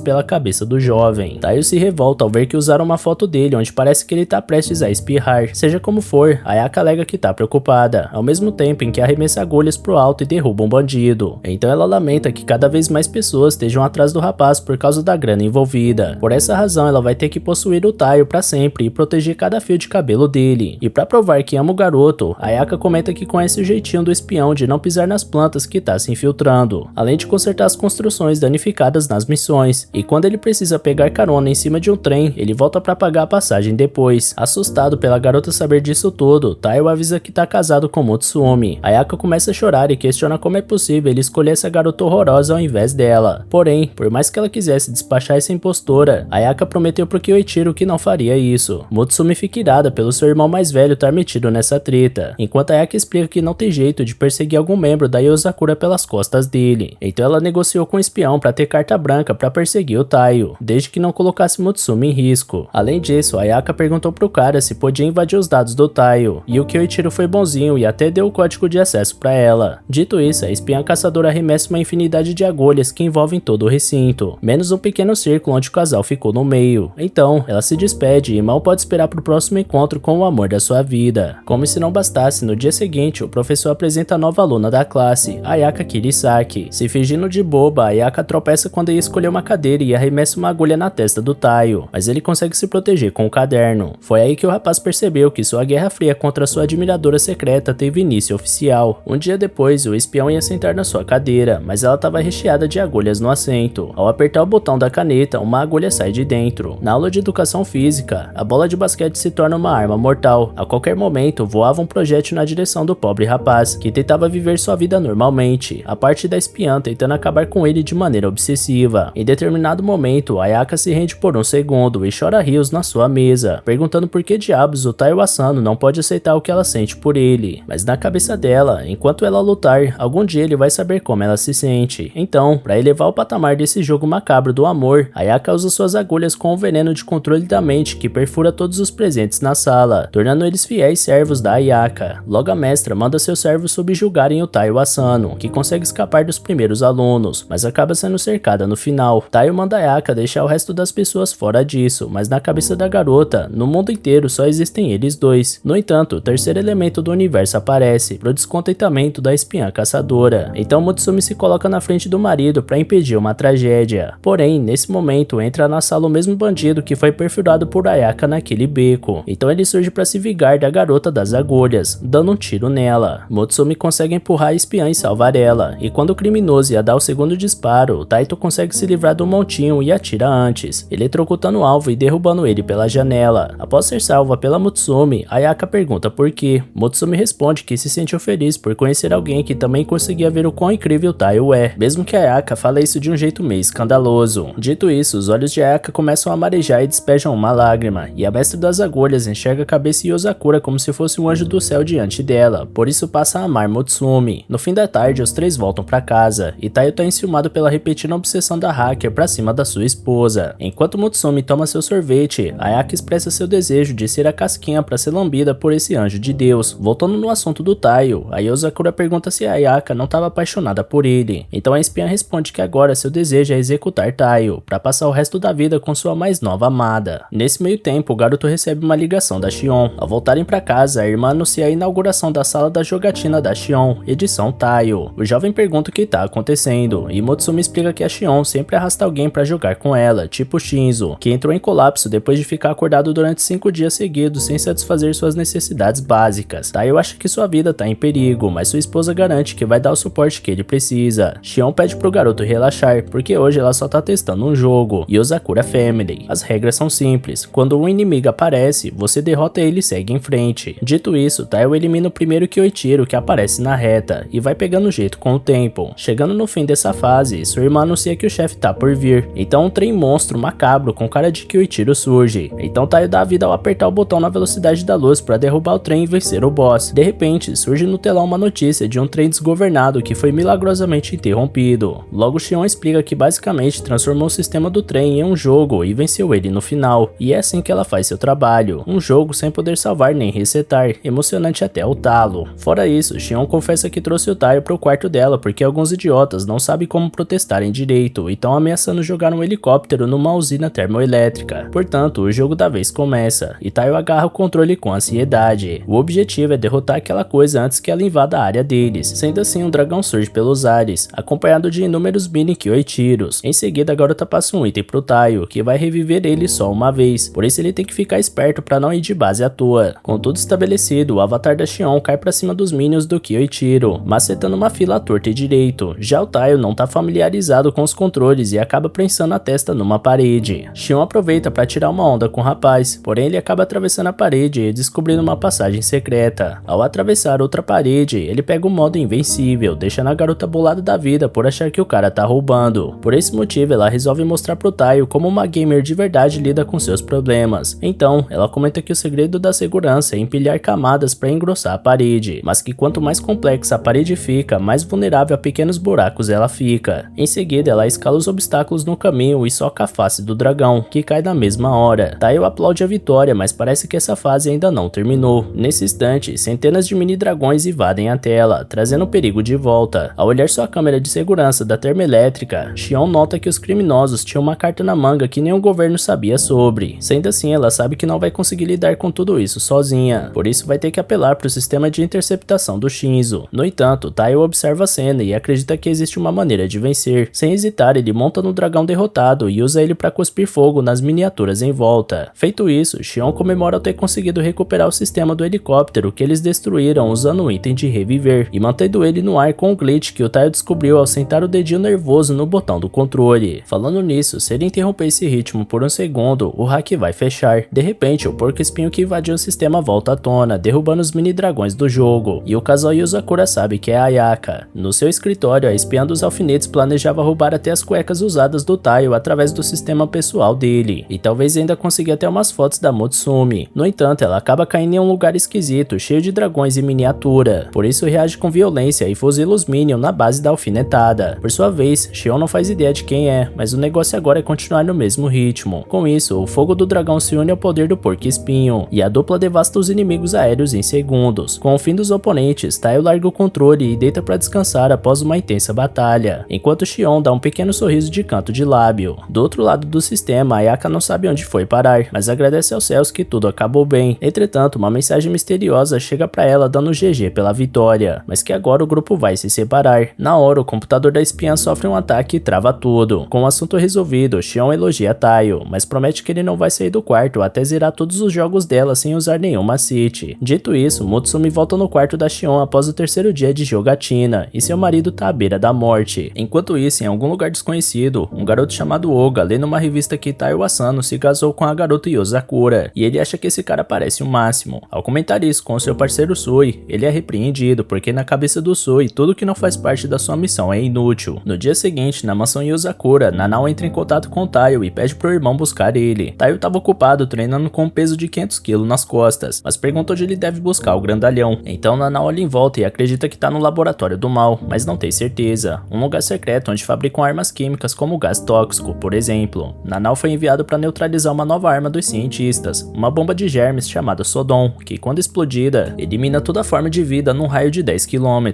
pela cabeça do jovem. Tayo se revolta ao ver que usaram uma foto dele onde parece que ele tá prestes a espirrar. Seja como for, amor, Ayaka alega que tá preocupada, ao mesmo tempo em que arremessa agulhas pro alto e derruba um bandido. Então ela lamenta que cada vez mais pessoas estejam atrás do rapaz por causa da grana envolvida. Por essa razão ela vai ter que possuir o Taio pra sempre e proteger cada fio de cabelo dele. E pra provar que ama o garoto, Ayaka comenta que conhece o jeitinho do espião de não pisar nas plantas que tá se infiltrando, além de consertar as construções danificadas nas missões. E quando ele precisa pegar carona em cima de um trem, ele volta pra pagar a passagem depois. Assustado pela garota saber disso tudo, Taio avisa que tá casado com Mutsumi. Ayaka começa a chorar e questiona como é possível ele escolher essa garota horrorosa ao invés dela. Porém, por mais que ela quisesse despachar essa impostora, Ayaka prometeu pro Kyoichiro que não faria isso. Mutsumi fica irada pelo seu irmão mais velho estar metido nessa treta, enquanto Ayaka explica que não tem jeito de perseguir algum membro da Yozakura pelas costas dele. Então ela negociou com o espião pra ter carta branca pra perseguir o Taio, desde que não colocasse Mutsumi em risco. Além disso, Ayaka perguntou pro cara se podia invadir os dados do Taio, e o Kyoichiro foi bonzinho e até deu o código de acesso pra ela. Dito isso, a espiã caçadora arremessa uma infinidade de agulhas que envolvem todo o recinto, menos um pequeno círculo onde o casal ficou no meio. Então, ela se despede e mal pode esperar pro próximo encontro com o amor da sua vida. Como se não bastasse, no dia seguinte, o professor apresenta a nova aluna da classe, Ayaka Kirisaki. Se fingindo de boba, Ayaka tropeça quando ia escolher uma cadeira e arremessa uma agulha na testa do Taio, mas ele consegue se proteger com o caderno. Foi aí que o rapaz percebeu que sua guerra fria contra sua admiradora secreta teve início oficial. Um dia depois, o espião ia sentar na sua cadeira, mas ela estava recheada de agulhas no assento. Ao apertar o botão da caneta, uma agulha sai de dentro. Na aula de educação física, a bola de basquete se torna uma arma mortal. A qualquer momento, voava um projétil na direção do pobre rapaz, que tentava viver sua vida normalmente, a parte da espiã tentando acabar com ele de maneira obsessiva. Em determinado momento, Ayaka se rende por um segundo e chora rios na sua mesa, perguntando por que diabos o Taio Asano não pode aceitar o que ela sente por ele. Mas na cabeça dela, enquanto ela lutar, algum dia ele vai saber como ela se sente. Então, para elevar o patamar desse jogo macabro do amor, Ayaka usa suas agulhas com o veneno de controle da mente que perfura todos os presentes na sala, tornando eles fiéis servos da Ayaka. Logo a mestra manda seus servos subjugarem o Taio Asano, que consegue escapar dos primeiros alunos, mas acaba sendo cercada no final. Taio manda Ayaka deixar o resto das pessoas fora disso, mas na cabeça da garota, no mundo inteiro só existem eles dois. No entanto, o terceiro elemento do universo aparece, pro descontentamento da espiã caçadora. Então Mutsumi se coloca na frente do marido para impedir uma tragédia. Porém, nesse momento entra na sala o mesmo bandido que foi perfurado por Ayaka naquele beco. Então ele surge para se vingar da garota das agulhas, dando um tiro nela. Mutsumi consegue empurrar a espiã e salvar ela, e quando o criminoso ia dar o segundo disparo, Taito consegue se livrar do montinho e atira antes, eletrocutando o alvo e derrubando ele pela janela. Após ser salva pela Mutsumi, Ayaka pergunta por quê. Mutsumi responde que se sentiu feliz por conhecer alguém que também conseguia ver o quão incrível Taio é, mesmo que Ayaka fale isso de um jeito meio escandaloso. Dito isso, os olhos de Ayaka começam a marejar e despejam uma lágrima, e a mestra das agulhas enxerga a cabeça de Yozakura como se fosse um anjo do céu diante dela, por isso passa a amar Mutsumi. No fim da tarde, os três voltam pra casa, e Taio tá enciumado pela repetida obsessão da hacker pra cima da sua esposa. Enquanto Mutsumi toma seu sorvete, Ayaka expressa seu desejo de ser a casquinha pra ser lambida por esse anjo de Deus. Voltando no assunto do Taio, a Yozakura pergunta se Ayaka não estava apaixonada por ele. Então a espiã responde que agora seu desejo é executar Taio, pra passar o resto da vida com sua mais nova amada. Nesse meio tempo, o garoto recebe uma ligação da Shion. Ao voltarem pra casa, a irmã anuncia a inauguração da sala da jogatina da Shion, edição Taio. O jovem pergunta o que tá acontecendo, e Mutsumi explica que a Shion sempre arrasta alguém pra jogar com ela, tipo Shinzo, que entrou em colapso depois de ficar acordado durante 5 dias seguidos sem satisfazer suas necessidades básicas. Taio acha que sua vida tá em perigo, mas sua esposa garante que vai dar o suporte que ele precisa. Shion pede pro garoto relaxar, porque hoje ela só tá testando um jogo, Yozakura Family. As regras são simples, quando um inimigo aparece, você derrota ele e segue em frente. Dito isso, Taio elimina o primeiro Kyoichiro que aparece na reta, e vai pegando jeito com o tempo. Chegando no fim dessa fase, sua irmã anuncia que o chefe tá por vir, então um trem monstro macabro com cara de Kyoichiro surge. Então Taio dá a vida ao apertar o botão na velocidade da luz para derrubar o trem e vencer o boss. De repente, surge no telão uma notícia de um trem desgovernado que foi milagrosamente interrompido. Logo Shion explica que basicamente transformou o sistema do trem em um jogo e venceu ele no final, e é assim que ela faz seu trabalho, um jogo sem poder salvar nem resetar, emocionante até o talo. Fora isso, Shion confessa que trouxe o Taio pro quarto dela porque alguns idiotas não sabem como protestarem direito e estão ameaçando jogar um helicóptero numa usina termoelétrica. Portanto, o jogo da vez começa, e Taio agarra o controle com a saciedade. O objetivo é derrotar aquela coisa antes que ela invada a área deles. Sendo assim, um dragão surge pelos ares, acompanhado de inúmeros mini Kyoichiros. Em seguida, a garota passa um item pro Taio, que vai reviver ele só uma vez, por isso ele tem que ficar esperto pra não ir de base à toa. Com tudo estabelecido, o avatar da Xion cai pra cima dos minions do Kyoichiro, macetando uma fila à torta e direito. Já o Taio não tá familiarizado com os controles e acaba prensando a testa numa parede. Xion aproveita pra tirar uma onda com o rapaz, porém ele acaba atravessando a parede e descobrindo uma passagem secreta. Ao atravessar outra parede, ele pega o modo invencível, deixando a garota bolada da vida por achar que o cara tá roubando. Por esse motivo, ela resolve mostrar pro Taio como uma gamer de verdade lida com seus problemas. Então, ela comenta que o segredo da segurança é empilhar camadas para engrossar a parede, mas que quanto mais complexa a parede fica, mais vulnerável a pequenos buracos ela fica. Em seguida, ela escala os obstáculos no caminho e soca a face do dragão, que cai na mesma hora. Taio aplaude a vitória, mas parece que essa fase ainda não terminou. Nesse instante, centenas de mini dragões invadem a tela, trazendo o perigo de volta. Ao olhar sua câmera de segurança da termoelétrica, Xion nota que os criminosos tinham uma carta na manga que nem o governo sabia sobre. Sendo assim, ela sabe que não vai conseguir lidar com tudo isso sozinha, por isso vai ter que apelar para o sistema de interceptação do Shinzo. No entanto, Taio observa a cena e acredita que existe uma maneira de vencer. Sem hesitar, ele monta no dragão derrotado e usa ele para cuspir fogo nas miniaturas em volta. Feito isso, Xion comemora ter conseguido recuperar o sistema do helicóptero que eles destruíram usando o item de reviver, e mantendo ele no ar com o glitch que o Taio descobriu ao sentar o dedinho nervoso no botão do controle. Falando nisso, se ele interromper esse ritmo por um segundo, o hack vai fechar. De repente, o porco espinho que invadiu o sistema volta à tona, derrubando os mini dragões do jogo, e o casal Yuzakura sabe que é a Ayaka. No seu escritório, a espiã dos alfinetes planejava roubar até as cuecas usadas do Taio através do sistema pessoal dele, e talvez ainda consiga até umas fotos da Mutsumi. No entanto, ela acaba caindo em um lugar esquisito, cheio de dragões em miniatura, por isso reage com violência e fuzila os minions na base da alfinetada. Por sua vez, Xion não faz ideia de quem é, mas o negócio agora é continuar no mesmo ritmo. Com isso, o fogo do dragão se une ao poder do porco espinho, e a dupla devasta os inimigos aéreos em segundos. Com o fim dos oponentes, Taio larga o controle e deita para descansar após uma intensa batalha, enquanto Xion dá um pequeno sorriso de canto de lábio. Do outro lado do sistema, Ayaka não sabe onde foi parar, mas agradece aos céus que tudo acabou bem. Entretanto, uma mensagem misteriosa chega para ela dando GG pela vitória, mas que agora o grupo vai se separar. Na hora, o computador da espiã sofre um ataque e trava tudo. Com o assunto resolvido, Xion elogia Taio, mas promete que ele não vai sair do quarto até zerar todos os jogos dela sem usar nenhum macete. Dito isso, Mutsumi volta no quarto da Xion após o terceiro dia de jogatina, e seu marido tá à beira da morte. Enquanto isso, em algum lugar desconhecido, um garoto chamado Oga lê numa revista que Taio Asano se casou com a garota Yuzakura, e ele acha que esse cara parece o máximo. Ao comentar isso com seu parceiro Sui, ele é repreendido porque na cabeça do Sui, tudo que não faz parte da sua missão é inútil. No dia seguinte, na mansão Yuzakura, Nanao entra em contato com Taio e pede pro irmão buscar ele. Taio estava ocupado treinando com um peso de 500 kg nas costas, mas pergunta onde ele deve buscar o grandalhão. Então Nanao olha em volta e acredita que tá no laboratório do mal, mas não tem certeza. Um lugar secreto onde fabricam armas químicas como gás tóxico, por exemplo. Nanao foi enviado para neutralizar uma nova arma dos cientistas, uma bomba de germes chamada Sodom, que quando explodida, elimina toda forma de vida num raio de 10 km.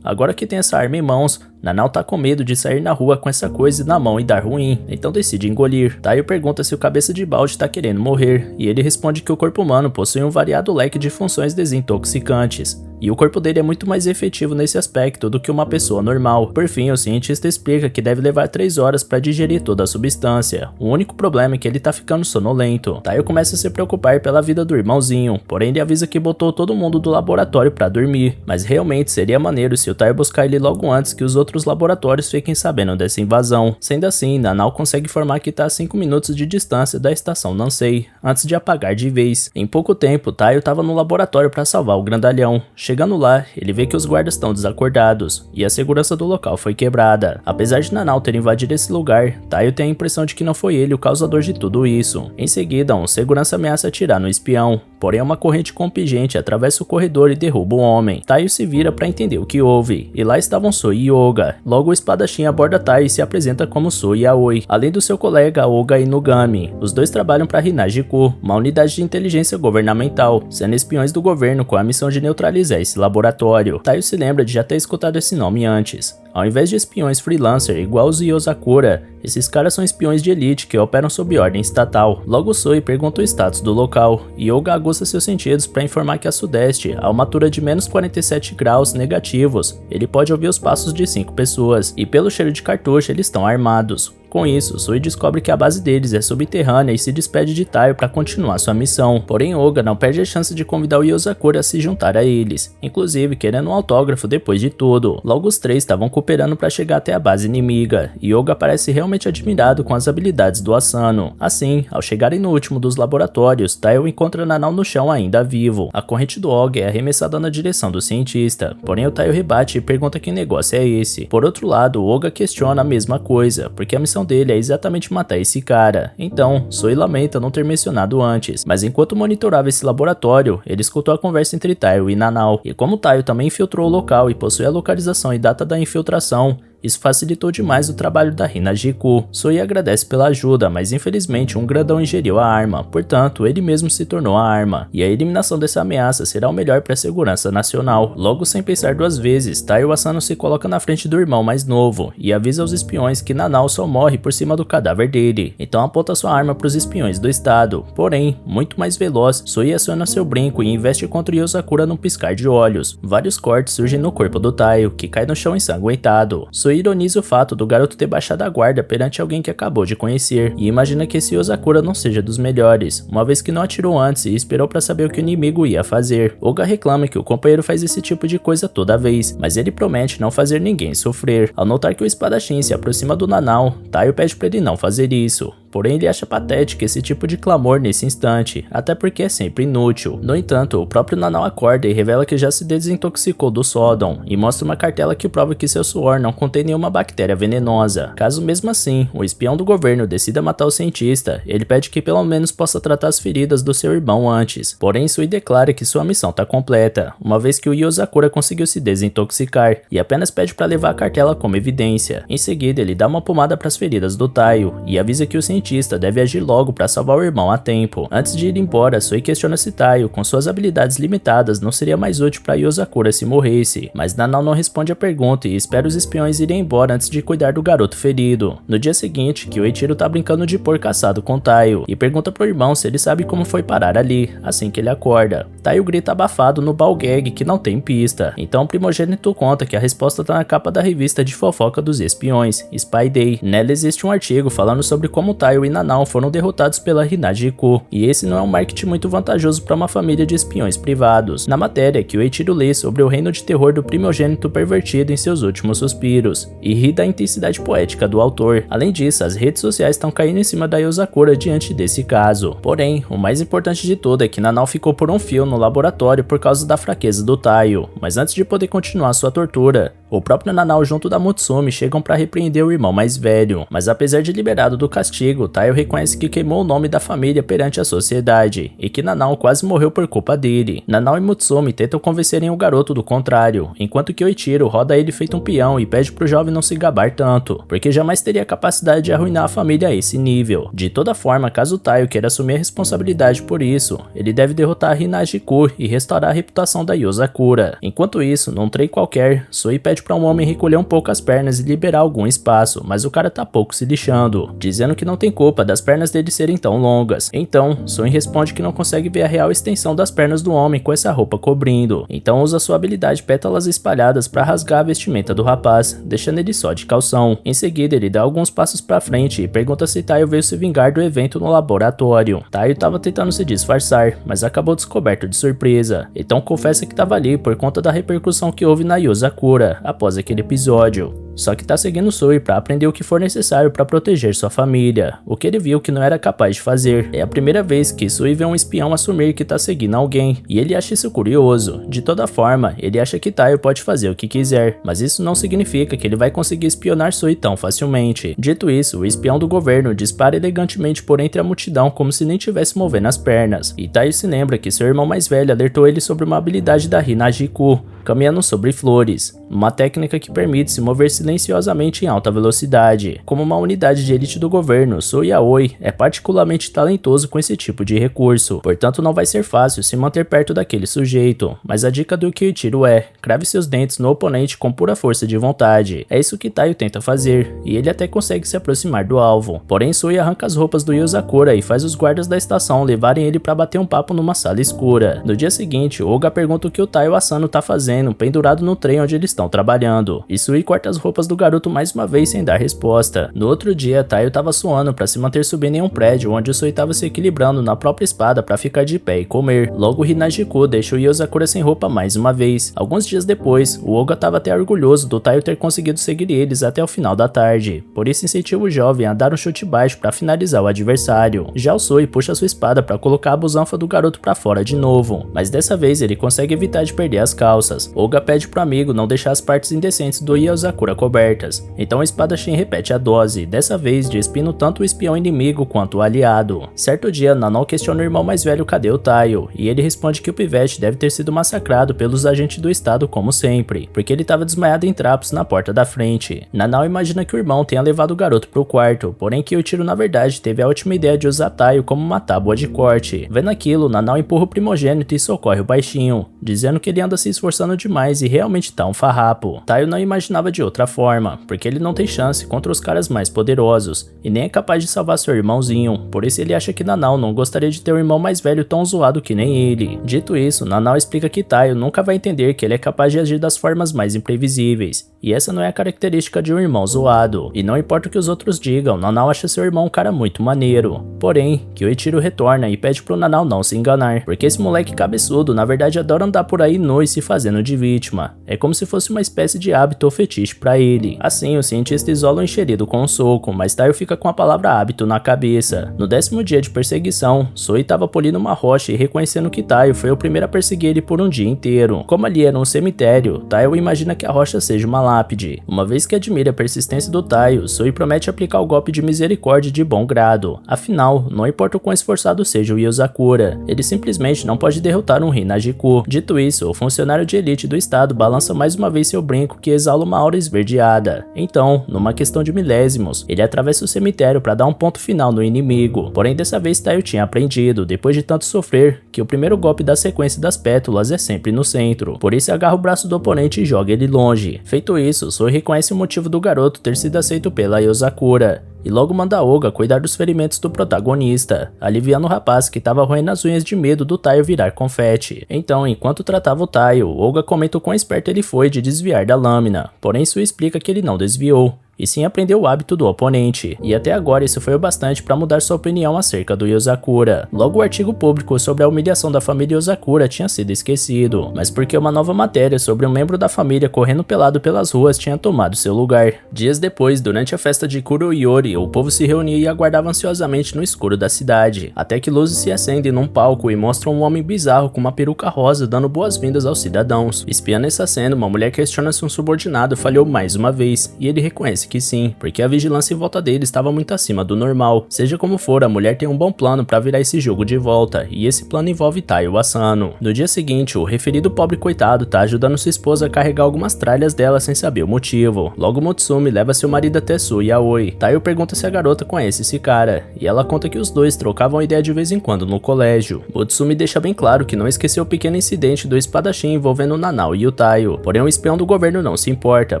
Agora que tem essa arma em mãos, Nanao tá com medo de sair na rua com essa coisa na mão e dar ruim, então decide engolir. Taio pergunta se o cabeça de balde tá querendo morrer, e ele responde que o corpo humano possui um variado leque de funções desintoxicantes, e o corpo dele é muito mais efetivo nesse aspecto do que uma pessoa normal. Por fim, o cientista explica que deve levar 3 horas para digerir toda a substância. O único problema é que ele tá ficando sonolento. Taio começa a se preocupar pela vida do irmãozinho, porém ele avisa que botou todo mundo do laboratório para dormir, mas realmente seria maneiro se o Taio buscar ele logo antes que os outros laboratórios fiquem sabendo dessa invasão. Sendo assim, Nanao consegue informar que tá a 5 minutos de distância da estação Nansei, antes de apagar de vez. Em pouco tempo, Taio tava no laboratório para salvar o grandalhão. Chegando lá, ele vê que os guardas estão desacordados, e a segurança do local foi quebrada. Apesar de Nanao ter invadido esse lugar, Taio tem a impressão de que não foi ele o causador de tudo isso. Em seguida, um segurança ameaça atirar no espião, porém uma corrente com pingente atravessa o corredor e derruba o homem. Taio se vira para entender o que houve, e lá estavam Sui e Oga, Oga. Logo o espadachim aborda Taio e se apresenta como Sui Aoi, além do seu colega Oga Inugami. Os dois trabalham para Hinaji-ku, uma unidade de inteligência governamental, sendo espiões do governo com a missão de neutralizar esse laboratório. Taio se lembra de já ter escutado esse nome antes. Ao invés de espiões freelancer igual os Yozakura, esses caras são espiões de elite que operam sob ordem estatal. Logo Sui pergunta o status do local, e Oga aguça seus sentidos para informar que a sudeste, a uma altura de menos 47 graus negativos, ele pode ouvir os passos de 5 pessoas, e pelo cheiro de cartucho eles estão armados. Com isso, Sui descobre que a base deles é subterrânea e se despede de Taio para continuar sua missão. Porém, Oga não perde a chance de convidar o Yozakura a se juntar a eles, inclusive querendo um autógrafo depois de tudo. Logo os três estavam cooperando para chegar até a base inimiga, e Oga parece realmente admirado com as habilidades do Asano. Assim, ao chegarem no último dos laboratórios, Taio encontra Nanao no chão ainda vivo. A corrente do Oga é arremessada na direção do cientista, porém o Taio rebate e pergunta que negócio é esse. Por outro lado, Oga questiona a mesma coisa, porque a missão dele é exatamente matar esse cara. Então, Sui lamenta não ter mencionado antes, mas enquanto monitorava esse laboratório, ele escutou a conversa entre Taio e Nanao, e como Taio também infiltrou o local e possui a localização e data da infiltração, isso facilitou demais o trabalho da Hinaji-ku. Sui agradece pela ajuda, mas infelizmente um grandão ingeriu a arma, portanto ele mesmo se tornou a arma, e a eliminação dessa ameaça será o melhor para a segurança nacional. Logo sem pensar duas vezes, Taio Asano se coloca na frente do irmão mais novo, e avisa aos espiões que Nanao só morre por cima do cadáver dele, então aponta sua arma para os espiões do estado. Porém, muito mais veloz, Sui aciona seu brinco e investe contra Yozakura num piscar de olhos. Vários cortes surgem no corpo do Taio, que cai no chão ensanguentado. Sui ironiza o fato do garoto ter baixado a guarda perante alguém que acabou de conhecer, e imagina que esse Yozakura não seja dos melhores, uma vez que não atirou antes e esperou para saber o que o inimigo ia fazer. Oga reclama que o companheiro faz esse tipo de coisa toda vez, mas ele promete não fazer ninguém sofrer. Ao notar que o espadachim se aproxima do Nanao, Taio pede para ele não fazer isso. Porém, ele acha patético esse tipo de clamor nesse instante, até porque é sempre inútil. No entanto, o próprio Nanao acorda e revela que já se desintoxicou do Sodom, e mostra uma cartela que prova que seu suor não contém nenhuma bactéria venenosa. Caso mesmo assim, o espião do governo decida matar o cientista, ele pede que pelo menos possa tratar as feridas do seu irmão antes. Porém, Sui declara que sua missão está completa, uma vez que o Yozakura conseguiu se desintoxicar, e apenas pede para levar a cartela como evidência. Em seguida, ele dá uma pomada para as feridas do Taio, e avisa que o cientista deve agir logo para salvar o irmão a tempo. Antes de ir embora, Sui questiona se Taio, com suas habilidades limitadas, não seria mais útil para Yozakura se morresse, mas Nanao não responde a pergunta e espera os espiões irem embora antes de cuidar do garoto ferido. No dia seguinte, Kyoichiro tá brincando de porco assado com Taio e pergunta pro irmão se ele sabe como foi parar ali, assim que ele acorda. Taio grita abafado no balgag que não tem pista, então o primogênito conta que a resposta tá na capa da revista de fofoca dos espiões, Spy Day. Nela existe um artigo falando sobre como Taio e Nanao foram derrotados pela Hinaji-ku, e esse não é um marketing muito vantajoso para uma família de espiões privados. Na matéria, Kyoichiro lê sobre o reino de terror do primogênito pervertido em seus últimos suspiros, e ri da intensidade poética do autor. Além disso, as redes sociais estão caindo em cima da Yozakura diante desse caso. Porém, o mais importante de tudo é que Nanao ficou por um fio no laboratório por causa da fraqueza do Taio, mas antes de poder continuar sua tortura, o próprio Nanao junto da Mutsumi chegam para repreender o irmão mais velho, mas apesar de liberado do castigo, Taio reconhece que queimou o nome da família perante a sociedade, e que Nanao quase morreu por culpa dele. Nanao e Mutsumi tentam convencerem o garoto do contrário, enquanto Kyoichiro roda ele feito um peão e pede pro jovem não se gabar tanto, porque jamais teria capacidade de arruinar a família a esse nível. De toda forma, caso Taio queira assumir a responsabilidade por isso, ele deve derrotar Hinaji-ku e restaurar a reputação da Yozakura. Enquanto isso, num trem qualquer, Sui pede para um homem recolher um pouco as pernas e liberar algum espaço, mas o cara tá pouco se lixando, dizendo que não tem culpa das pernas dele serem tão longas. Então, Sui responde que não consegue ver a real extensão das pernas do homem com essa roupa cobrindo, então usa sua habilidade pétalas espalhadas para rasgar a vestimenta do rapaz, deixando ele só de calção. Em seguida, ele dá alguns passos para frente e pergunta se Taio veio se vingar do evento no laboratório. Taio estava tentando se disfarçar, mas acabou descoberto de surpresa, então confessa que estava ali por conta da repercussão que houve na Yozakura após aquele episódio. Só que tá seguindo Sui para aprender o que for necessário para proteger sua família, o que ele viu que não era capaz de fazer. É a primeira vez que Sui vê um espião assumir que tá seguindo alguém, e ele acha isso curioso. De toda forma, ele acha que Taio pode fazer o que quiser, mas isso não significa que ele vai conseguir espionar Sui tão facilmente. Dito isso, o espião do governo dispara elegantemente por entre a multidão como se nem tivesse movendo as pernas, e Taio se lembra que seu irmão mais velho alertou ele sobre uma habilidade da Hinaji-ku, caminhando sobre flores, uma técnica que permite se mover silenciosamente em alta velocidade. Como uma unidade de elite do governo, Sou Yaoi é particularmente talentoso com esse tipo de recurso, portanto não vai ser fácil se manter perto daquele sujeito, mas a dica do Kyoichiro é: crave seus dentes no oponente com pura força de vontade. É isso que Taiyo tenta fazer, e ele até consegue se aproximar do alvo, porém Sui arranca as roupas do Yozakura e faz os guardas da estação levarem ele para bater um papo numa sala escura. No dia seguinte, Oga pergunta o que o Taiyo Asano tá fazendo pendurado no trem onde eles estão trabalhando, e Sui corta as roupas do garoto mais uma vez sem dar resposta. No outro dia, Taiyo tava suando para se manter subindo em um prédio onde o Sui tava se equilibrando na própria espada para ficar de pé e comer. Logo, Hinajiku deixa o Yozakura sem roupa mais uma vez. Alguns dias depois, o Oga tava até orgulhoso do Taiyo ter conseguido seguir eles até o final da tarde, por isso incentiva o jovem a dar um chute baixo para finalizar o adversário. Já o Sui puxa sua espada para colocar a busanfa do garoto para fora de novo, mas dessa vez ele consegue evitar de perder as calças. Oga pede pro amigo não deixar as partes indecentes do Yozakura cobertas, então o espadachim repete a dose, dessa vez despindo tanto o espião inimigo quanto o aliado. Certo dia, Nanao questiona o irmão mais velho cadê o Taiyo, e ele responde que o pivete deve ter sido massacrado pelos agentes do estado como sempre, porque ele estava desmaiado em trapos na porta da frente. Nanao imagina que o irmão tenha levado o garoto pro quarto, porém Kyoichiro na verdade teve a ótima ideia de usar Taiyo como uma tábua de corte. Vendo aquilo, Nanao empurra o primogênito e socorre o baixinho, dizendo que ele anda se esforçando demais e realmente tá um farrapo. Taiyo não imaginava de outra forma, porque ele não tem chance contra os caras mais poderosos, e nem é capaz de salvar seu irmãozinho, por isso ele acha que Nanao não gostaria de ter um irmão mais velho tão zoado que nem ele. Dito isso, Nanao explica que Taiyo nunca vai entender que ele é capaz de agir das formas mais imprevisíveis, e essa não é a característica de um irmão zoado, e não importa o que os outros digam, Nanao acha seu irmão um cara muito maneiro. Porém, Kyoichiro retorna e pede pro Nanao não se enganar, porque esse moleque cabeçudo na verdade adora andar por aí nu e se fazendo de vítima, é como se fosse uma espécie de hábito ou fetiche pra ele. Assim, o cientista isola o enxerido com um soco, mas Taiyo fica com a palavra hábito na cabeça. No 10º dia de perseguição, Sui tava polindo uma rocha e reconhecendo que Taiyo foi o primeiro a perseguir ele por um dia inteiro. Como ali era um cemitério, Taiyo imagina que a rocha seja uma lápide. Uma vez que admira a persistência do Taiyo, Sui promete aplicar o golpe de misericórdia de bom grado. Afinal, não importa o quão esforçado seja o Yozakura, ele simplesmente não pode derrotar um Hinajiku. Dito isso, o funcionário de elite do estado balança mais uma vez seu brinco que exala uma aura esverdeada. Então, numa questão de milésimos, ele atravessa o cemitério para dar um ponto final no inimigo. Porém, dessa vez Taiyo tinha aprendido, depois de tanto sofrer, que o primeiro golpe da sequência das pétalas é sempre no centro. Por isso agarra o braço do oponente e joga ele longe. Feito isso, Sui reconhece o motivo do garoto ter sido aceito pela Yozakura, e logo manda Oga cuidar dos ferimentos do protagonista, aliviando o rapaz que estava roendo as unhas de medo do Taiyo virar confete. Então, enquanto tratava o Taiyo, Oga comenta o quão esperto ele foi de desviar da lâmina, porém Sui explica que ele não desviou, e sim aprendeu o hábito do oponente, e até agora isso foi o bastante para mudar sua opinião acerca do Yozakura. Logo o artigo público sobre a humilhação da família Yozakura tinha sido esquecido, mas porque uma nova matéria sobre um membro da família correndo pelado pelas ruas tinha tomado seu lugar. Dias depois, durante a festa de Kuroyori, o povo se reunia e aguardava ansiosamente no escuro da cidade, até que luzes se acendem num palco e mostram um homem bizarro com uma peruca rosa dando boas-vindas aos cidadãos. Espiando essa cena, uma mulher questiona se um subordinado falhou mais uma vez, e ele reconhece que sim, porque a vigilância em volta dele estava muito acima do normal. Seja como for, a mulher tem um bom plano para virar esse jogo de volta, e esse plano envolve Taiyo Asano. No dia seguinte, o referido pobre coitado tá ajudando sua esposa a carregar algumas tralhas dela sem saber o motivo. Logo Motsumi leva seu marido até Sui Yaoi. Taiyo pergunta se a garota conhece esse cara, e ela conta que os dois trocavam ideia de vez em quando no colégio. Motsumi deixa bem claro que não esqueceu o pequeno incidente do espadachim envolvendo o Nanao e o Taiyo, porém o espião do governo não se importa,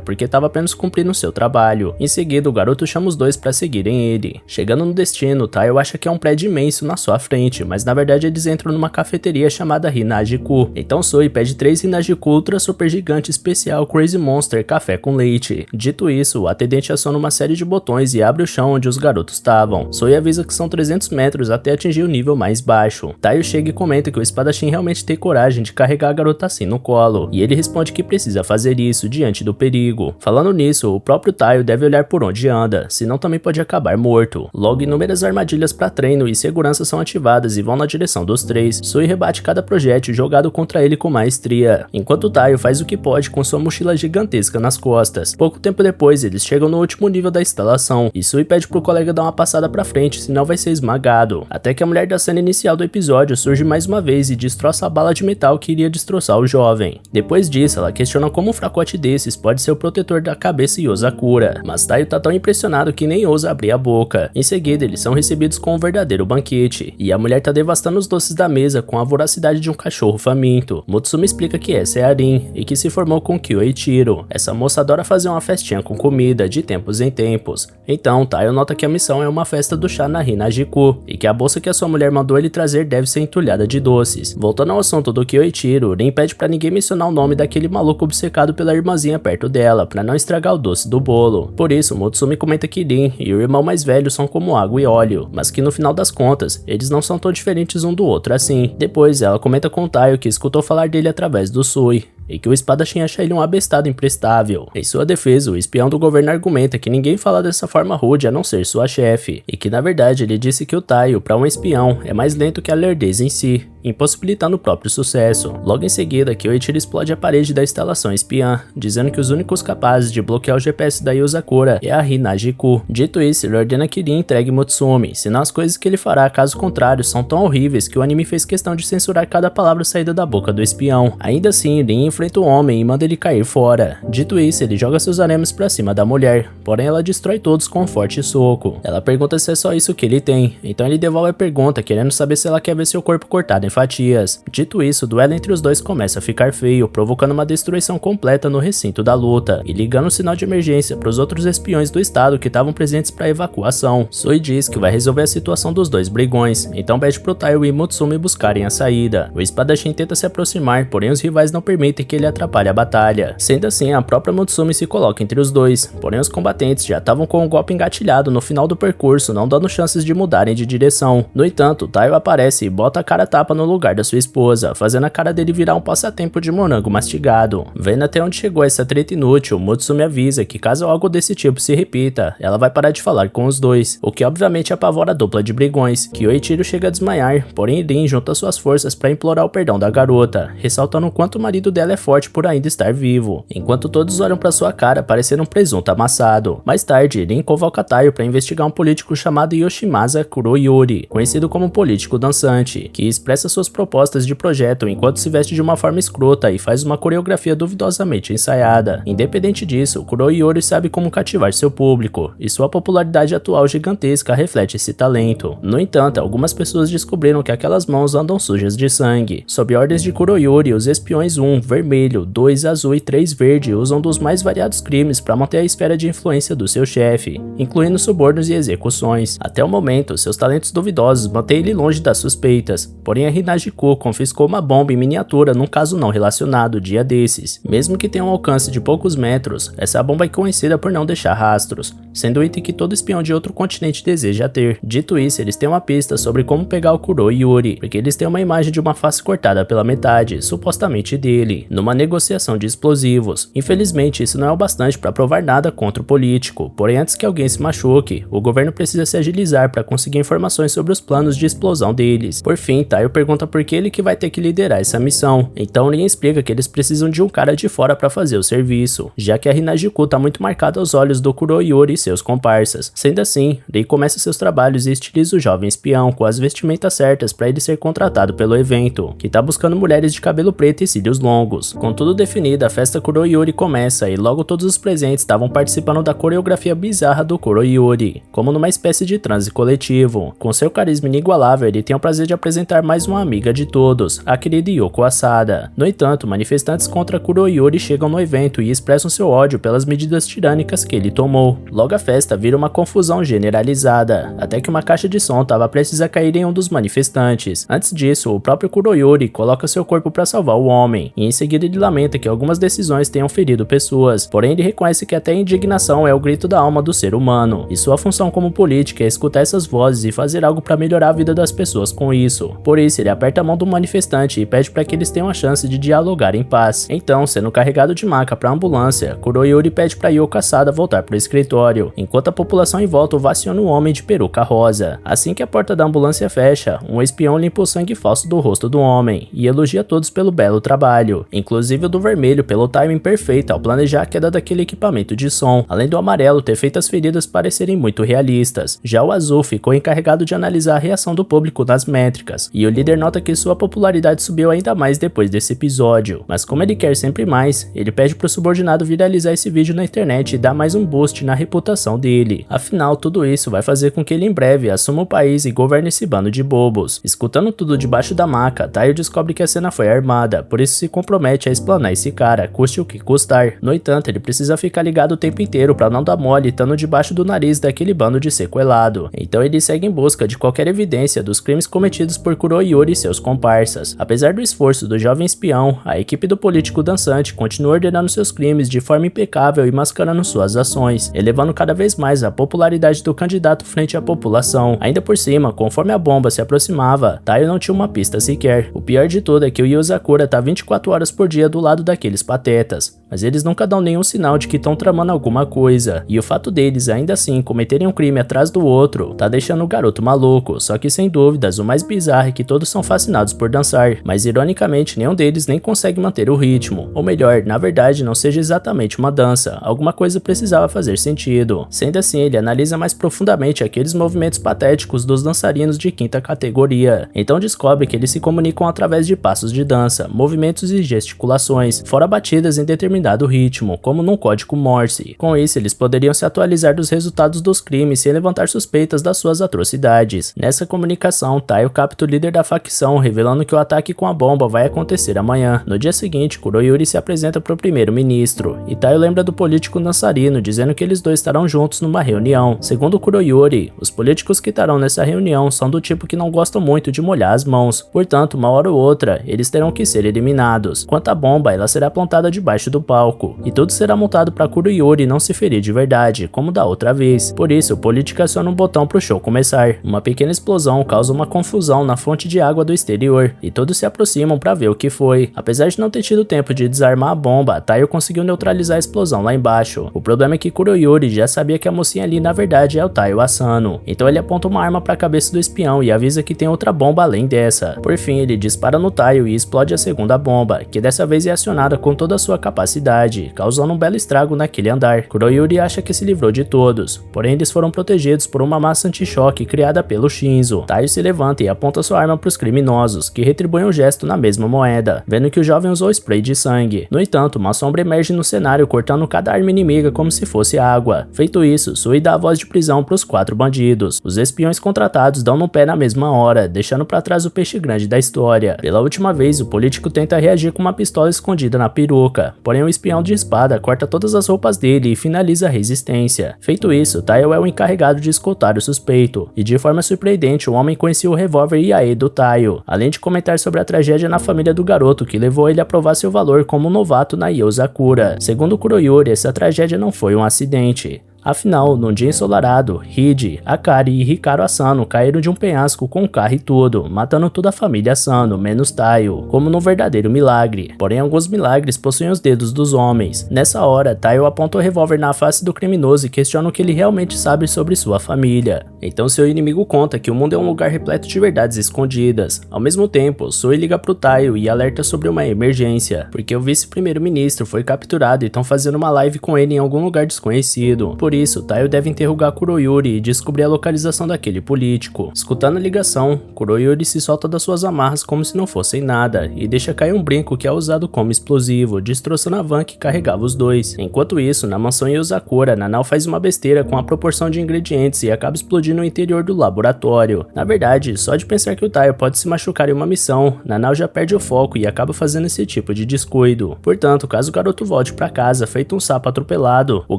porque estava apenas cumprindo seu trabalho. Em seguida, o garoto chama os dois para seguirem ele. Chegando no destino, Taiyo acha que é um prédio imenso na sua frente, mas na verdade eles entram numa cafeteria chamada Hinajiku. Então Sui pede 3 Hinajiku Ultra Super Gigante Especial Crazy Monster Café com Leite. Dito isso, o atendente aciona uma série de botões e abre o chão onde os garotos estavam. Sui avisa que são 300 metros até atingir o nível mais baixo. Taiyo chega e comenta que o espadachim realmente tem coragem de carregar a garota assim no colo, e ele responde que precisa fazer isso diante do perigo. Falando nisso, o próprio Taiyo Taio deve olhar por onde anda, senão também pode acabar morto. Logo, inúmeras armadilhas para treino e segurança são ativadas e vão na direção dos três. Sui rebate cada projétil jogado contra ele com maestria, enquanto Taio faz o que pode com sua mochila gigantesca nas costas. Pouco tempo depois, eles chegam no último nível da instalação, e Sui pede pro colega dar uma passada pra frente, senão vai ser esmagado. Até que a mulher da cena inicial do episódio surge mais uma vez e destroça a bala de metal que iria destroçar o jovem. Depois disso, ela questiona como um fracote desses pode ser o protetor da cabeça Yozakura, mas Taio tá tão impressionado que nem ousa abrir a boca. Em seguida, eles são recebidos com um verdadeiro banquete, e a mulher tá devastando os doces da mesa com a voracidade de um cachorro faminto. Mutsumi explica que essa é a Rin, e que se formou com Kyoichiro. Essa moça adora fazer uma festinha com comida, de tempos em tempos. Então, Taio nota que a missão é uma festa do chá na Hinajiku, e que a bolsa que a sua mulher mandou ele trazer deve ser entulhada de doces. Voltando ao assunto do Kyoichiro, Rin pede pra ninguém mencionar o nome daquele maluco obcecado pela irmãzinha perto dela, pra não estragar o doce do bolo. Por isso, Mutsumi comenta que Rin e o irmão mais velho são como água e óleo, mas que no final das contas, eles não são tão diferentes um do outro assim. Depois, ela comenta com Taio que escutou falar dele através do Sui, e que o espadachim acha ele um abestado imprestável. Em sua defesa, o espião do governo argumenta que ninguém fala dessa forma rude a não ser sua chefe, e que na verdade ele disse que o Taio, para um espião, é mais lento que a lerdeza em si, impossibilitando o próprio sucesso. Logo em seguida, Kyoichiro explode a parede da instalação espiã, dizendo que os únicos capazes de bloquear o GPS da Yozakura é a Hinajiku. Dito isso, ele ordena que Rin entregue Mutsumi, senão as coisas que ele fará caso contrário são tão horríveis que o anime fez questão de censurar cada palavra saída da boca do espião. Ainda assim, Rin enfrenta o homem e manda ele cair fora. Dito isso, ele joga seus aremes pra cima da mulher, porém ela destrói todos com um forte soco. Ela pergunta se é só isso que ele tem, então ele devolve a pergunta, querendo saber se ela quer ver seu corpo cortado em fatias. Dito isso, o duelo entre os dois começa a ficar feio, provocando uma destruição completa no recinto da luta, e ligando o sinal de emergência para os outros espiões do estado que estavam presentes para evacuação. Sui diz que vai resolver a situação dos dois brigões, então pede pro Taio e Mutsumi buscarem a saída. O espadachim tenta se aproximar, porém os rivais não permitem que ele atrapalhe a batalha. Sendo assim, a própria Mutsumi se coloca entre os dois, porém os combatentes já estavam com o golpe engatilhado no final do percurso, não dando chances de mudarem de direção. No entanto, Taio aparece e bota a cara a tapa no lugar da sua esposa, fazendo a cara dele virar um passatempo de morango mastigado. Vendo até onde chegou essa treta inútil, Mutsumi avisa que caso algo desse tipo se repita, ela vai parar de falar com os dois, o que obviamente apavora a dupla de brigões. Kyoichiro chega a desmaiar, porém Rin junta suas forças para implorar o perdão da garota, ressaltando o quanto o marido dela é forte por ainda estar vivo, enquanto todos olham para sua cara parecendo um presunto amassado. Mais tarde, Rin convoca Taio para investigar um político chamado Yoshimasa Kuroyori, conhecido como político dançante, que expressa suas propostas de projeto enquanto se veste de uma forma escrota e faz uma coreografia duvidosamente ensaiada. Independente disso, Kuroyori sabe como cativar seu público, e sua popularidade atual gigantesca reflete esse talento. No entanto, algumas pessoas descobriram que aquelas mãos andam sujas de sangue. Sob ordens de Kuroyori, os espiões 1, vermelho, 2, azul e 3, verde usam dos mais variados crimes para manter a esfera de influência do seu chefe, incluindo subornos e execuções. Até o momento, seus talentos duvidosos mantêm ele longe das suspeitas, porém a Hinajiku confiscou uma bomba em miniatura num caso não relacionado dia desses. Mesmo que tenha um alcance de poucos metros, essa bomba é conhecida por não deixar rastros, sendo o item que todo espião de outro continente deseja ter. Dito isso, eles têm uma pista sobre como pegar o Kuroyori, porque eles têm uma imagem de uma face cortada pela metade, supostamente dele, numa negociação de explosivos. Infelizmente, isso não é o bastante para provar nada contra o político, porém antes que alguém se machuque, o governo precisa se agilizar para conseguir informações sobre os planos de explosão deles. Por fim, Taio pergunta por que ele que vai ter que liderar essa missão, então ninguém explica que eles precisam de um cara de fora para fazer o serviço, já que a Hinajiku tá muito marcada aos olhos do Kuroyori e seus comparsas. Sendo assim, Rei começa seus trabalhos e estiliza o jovem espião com as vestimentas certas para ele ser contratado pelo evento, que tá buscando mulheres de cabelo preto e cílios longos. Com tudo definido, a festa Kuroyori começa e logo todos os presentes estavam participando da coreografia bizarra do Kuroyori, como numa espécie de transe coletivo. Com seu carisma inigualável, ele tem o prazer de apresentar mais uma amiga de todos, a querida Yoko Asada. No entanto, manifestantes contra Kuroyori chegam no evento e expressam seu ódio pelas medidas tirânicas que ele tomou. Logo a festa vira uma confusão generalizada, até que uma caixa de som estava prestes a cair em um dos manifestantes. Antes disso, o próprio Kuroyori coloca seu corpo para salvar o homem, e em seguida seguida ele lamenta que algumas decisões tenham ferido pessoas, porém ele reconhece que até a indignação é o grito da alma do ser humano, e sua função como político é escutar essas vozes e fazer algo para melhorar a vida das pessoas com isso. Por isso, ele aperta a mão do manifestante e pede para que eles tenham a chance de dialogar em paz. Então, sendo carregado de maca para a ambulância, Kuroyuri pede para Yoko Asada voltar para o escritório, enquanto a população em volta ovaciona um homem de peruca rosa. Assim que a porta da ambulância fecha, um espião limpa o sangue falso do rosto do homem e elogia todos pelo belo trabalho, inclusive o do vermelho pelo timing perfeito ao planejar a queda daquele equipamento de som, além do amarelo ter feito as feridas parecerem muito realistas. Já o azul ficou encarregado de analisar a reação do público nas métricas, e o líder nota que sua popularidade subiu ainda mais depois desse episódio, mas como ele quer sempre mais, ele pede pro subordinado viralizar esse vídeo na internet e dar mais um boost na reputação dele. Afinal, tudo isso vai fazer com que ele em breve assuma o país e governe esse bando de bobos. Escutando tudo debaixo da maca, Taio descobre que a cena foi armada, por isso se compromete a explanar esse cara, custe o que custar. No entanto, ele precisa ficar ligado o tempo inteiro pra não dar mole estando debaixo do nariz daquele bando de sequelado. Então ele segue em busca de qualquer evidência dos crimes cometidos por Kuroyuri e seus comparsas. Apesar do esforço do jovem espião, a equipe do político dançante continua ordenando seus crimes de forma impecável e mascarando suas ações, elevando cada vez mais a popularidade do candidato frente à população. Ainda por cima, conforme a bomba se aproximava, Taio não tinha uma pista sequer. O pior de tudo é que o Yozakura tá 24 horas por dia do lado daqueles patetas, mas eles nunca dão nenhum sinal de que estão tramando alguma coisa, e o fato deles ainda assim cometerem um crime atrás do outro tá deixando o garoto maluco. Só que sem dúvidas o mais bizarro é que todos são fascinados por dançar, mas ironicamente nenhum deles nem consegue manter o ritmo, ou melhor, na verdade não seja exatamente uma dança, alguma coisa precisava fazer sentido. Sendo assim, ele analisa mais profundamente aqueles movimentos patéticos dos dançarinos de quinta categoria, então descobre que eles se comunicam através de passos de dança, movimentos e gesticulações, fora batidas em determinado ritmo, como num código Morse. Com isso, eles poderiam se atualizar dos resultados dos crimes sem levantar suspeitas das suas atrocidades. Nessa comunicação, Taio capta o líder da facção, revelando que o ataque com a bomba vai acontecer amanhã. No dia seguinte, Kuroyuri se apresenta para o primeiro-ministro, e Taio lembra do político dançarino, dizendo que eles dois estarão juntos numa reunião. Segundo Kuroyuri, os políticos que estarão nessa reunião são do tipo que não gostam muito de molhar as mãos, portanto, uma hora ou outra, eles terão que ser eliminados. Quanto à bomba, ela será plantada debaixo do palco, e tudo será montado para Kuroyuri não se ferir de verdade, como da outra vez. Por isso, o político aciona um botão pro show começar. Uma pequena explosão causa uma confusão na fonte de água do exterior, e todos se aproximam para ver o que foi. Apesar de não ter tido tempo de desarmar a bomba, Taio conseguiu neutralizar a explosão lá embaixo. O problema é que Kuroyuri já sabia que a mocinha ali na verdade é o Taio Asano, então ele aponta uma arma para a cabeça do espião e avisa que tem outra bomba além dessa. Por fim, ele dispara no Taio e explode a segunda bomba, que dessa vez é acionada com toda a sua capacidade, causando um belo estrago naquele andar. Kuroyuri acha que se livrou de todos, porém eles foram protegidos por uma massa anti-choque criada pelo Shinzo. Taio se levanta e aponta sua arma para os criminosos, que retribuem o gesto na mesma moeda, vendo que o jovem usou spray de sangue. No entanto, uma sombra emerge no cenário cortando cada arma inimiga como se fosse água. Feito isso, Sui dá a voz de prisão para os 4 bandidos. Os espiões contratados dão no pé na mesma hora, deixando para trás o peixe grande da história. Pela última vez, o político tenta reagir com uma pistola escondida na peruca, porém o espião de espada corta todas as roupas dele e finaliza a resistência. Feito isso, Taio é o encarregado de escoltar o suspeito, e de forma surpreendente o homem conhecia o revólver Iae do Taio, além de comentar sobre a tragédia na família do garoto que levou ele a provar seu valor como um novato na Yozakura. Segundo Kuroyuri, essa tragédia não foi um acidente. Afinal, num dia ensolarado, Hide, Akari e Hikaru Asano caíram de um penhasco com o carro e tudo, matando toda a família Asano, menos Taio, como num verdadeiro milagre. Porém, alguns milagres possuem os dedos dos homens. Nessa hora, Taio aponta o revólver na face do criminoso e questiona o que ele realmente sabe sobre sua família. Então seu inimigo conta que o mundo é um lugar repleto de verdades escondidas. Ao mesmo tempo, Sui liga pro Taio e alerta sobre uma emergência, porque o vice-primeiro-ministro foi capturado e estão fazendo uma live com ele em algum lugar desconhecido. Por isso, Taio deve interrogar Kuroyuri e descobrir a localização daquele político. Escutando a ligação, Kuroyuri se solta das suas amarras como se não fossem nada e deixa cair um brinco que é usado como explosivo, destroçando a van que carregava os dois. Enquanto isso, na mansão Yozakura, Nanao faz uma besteira com a proporção de ingredientes e acaba explodindo o interior do laboratório. Na verdade, só de pensar que o Taio pode se machucar em uma missão, Nanao já perde o foco e acaba fazendo esse tipo de descuido. Portanto, caso o garoto volte para casa feito um sapo atropelado, o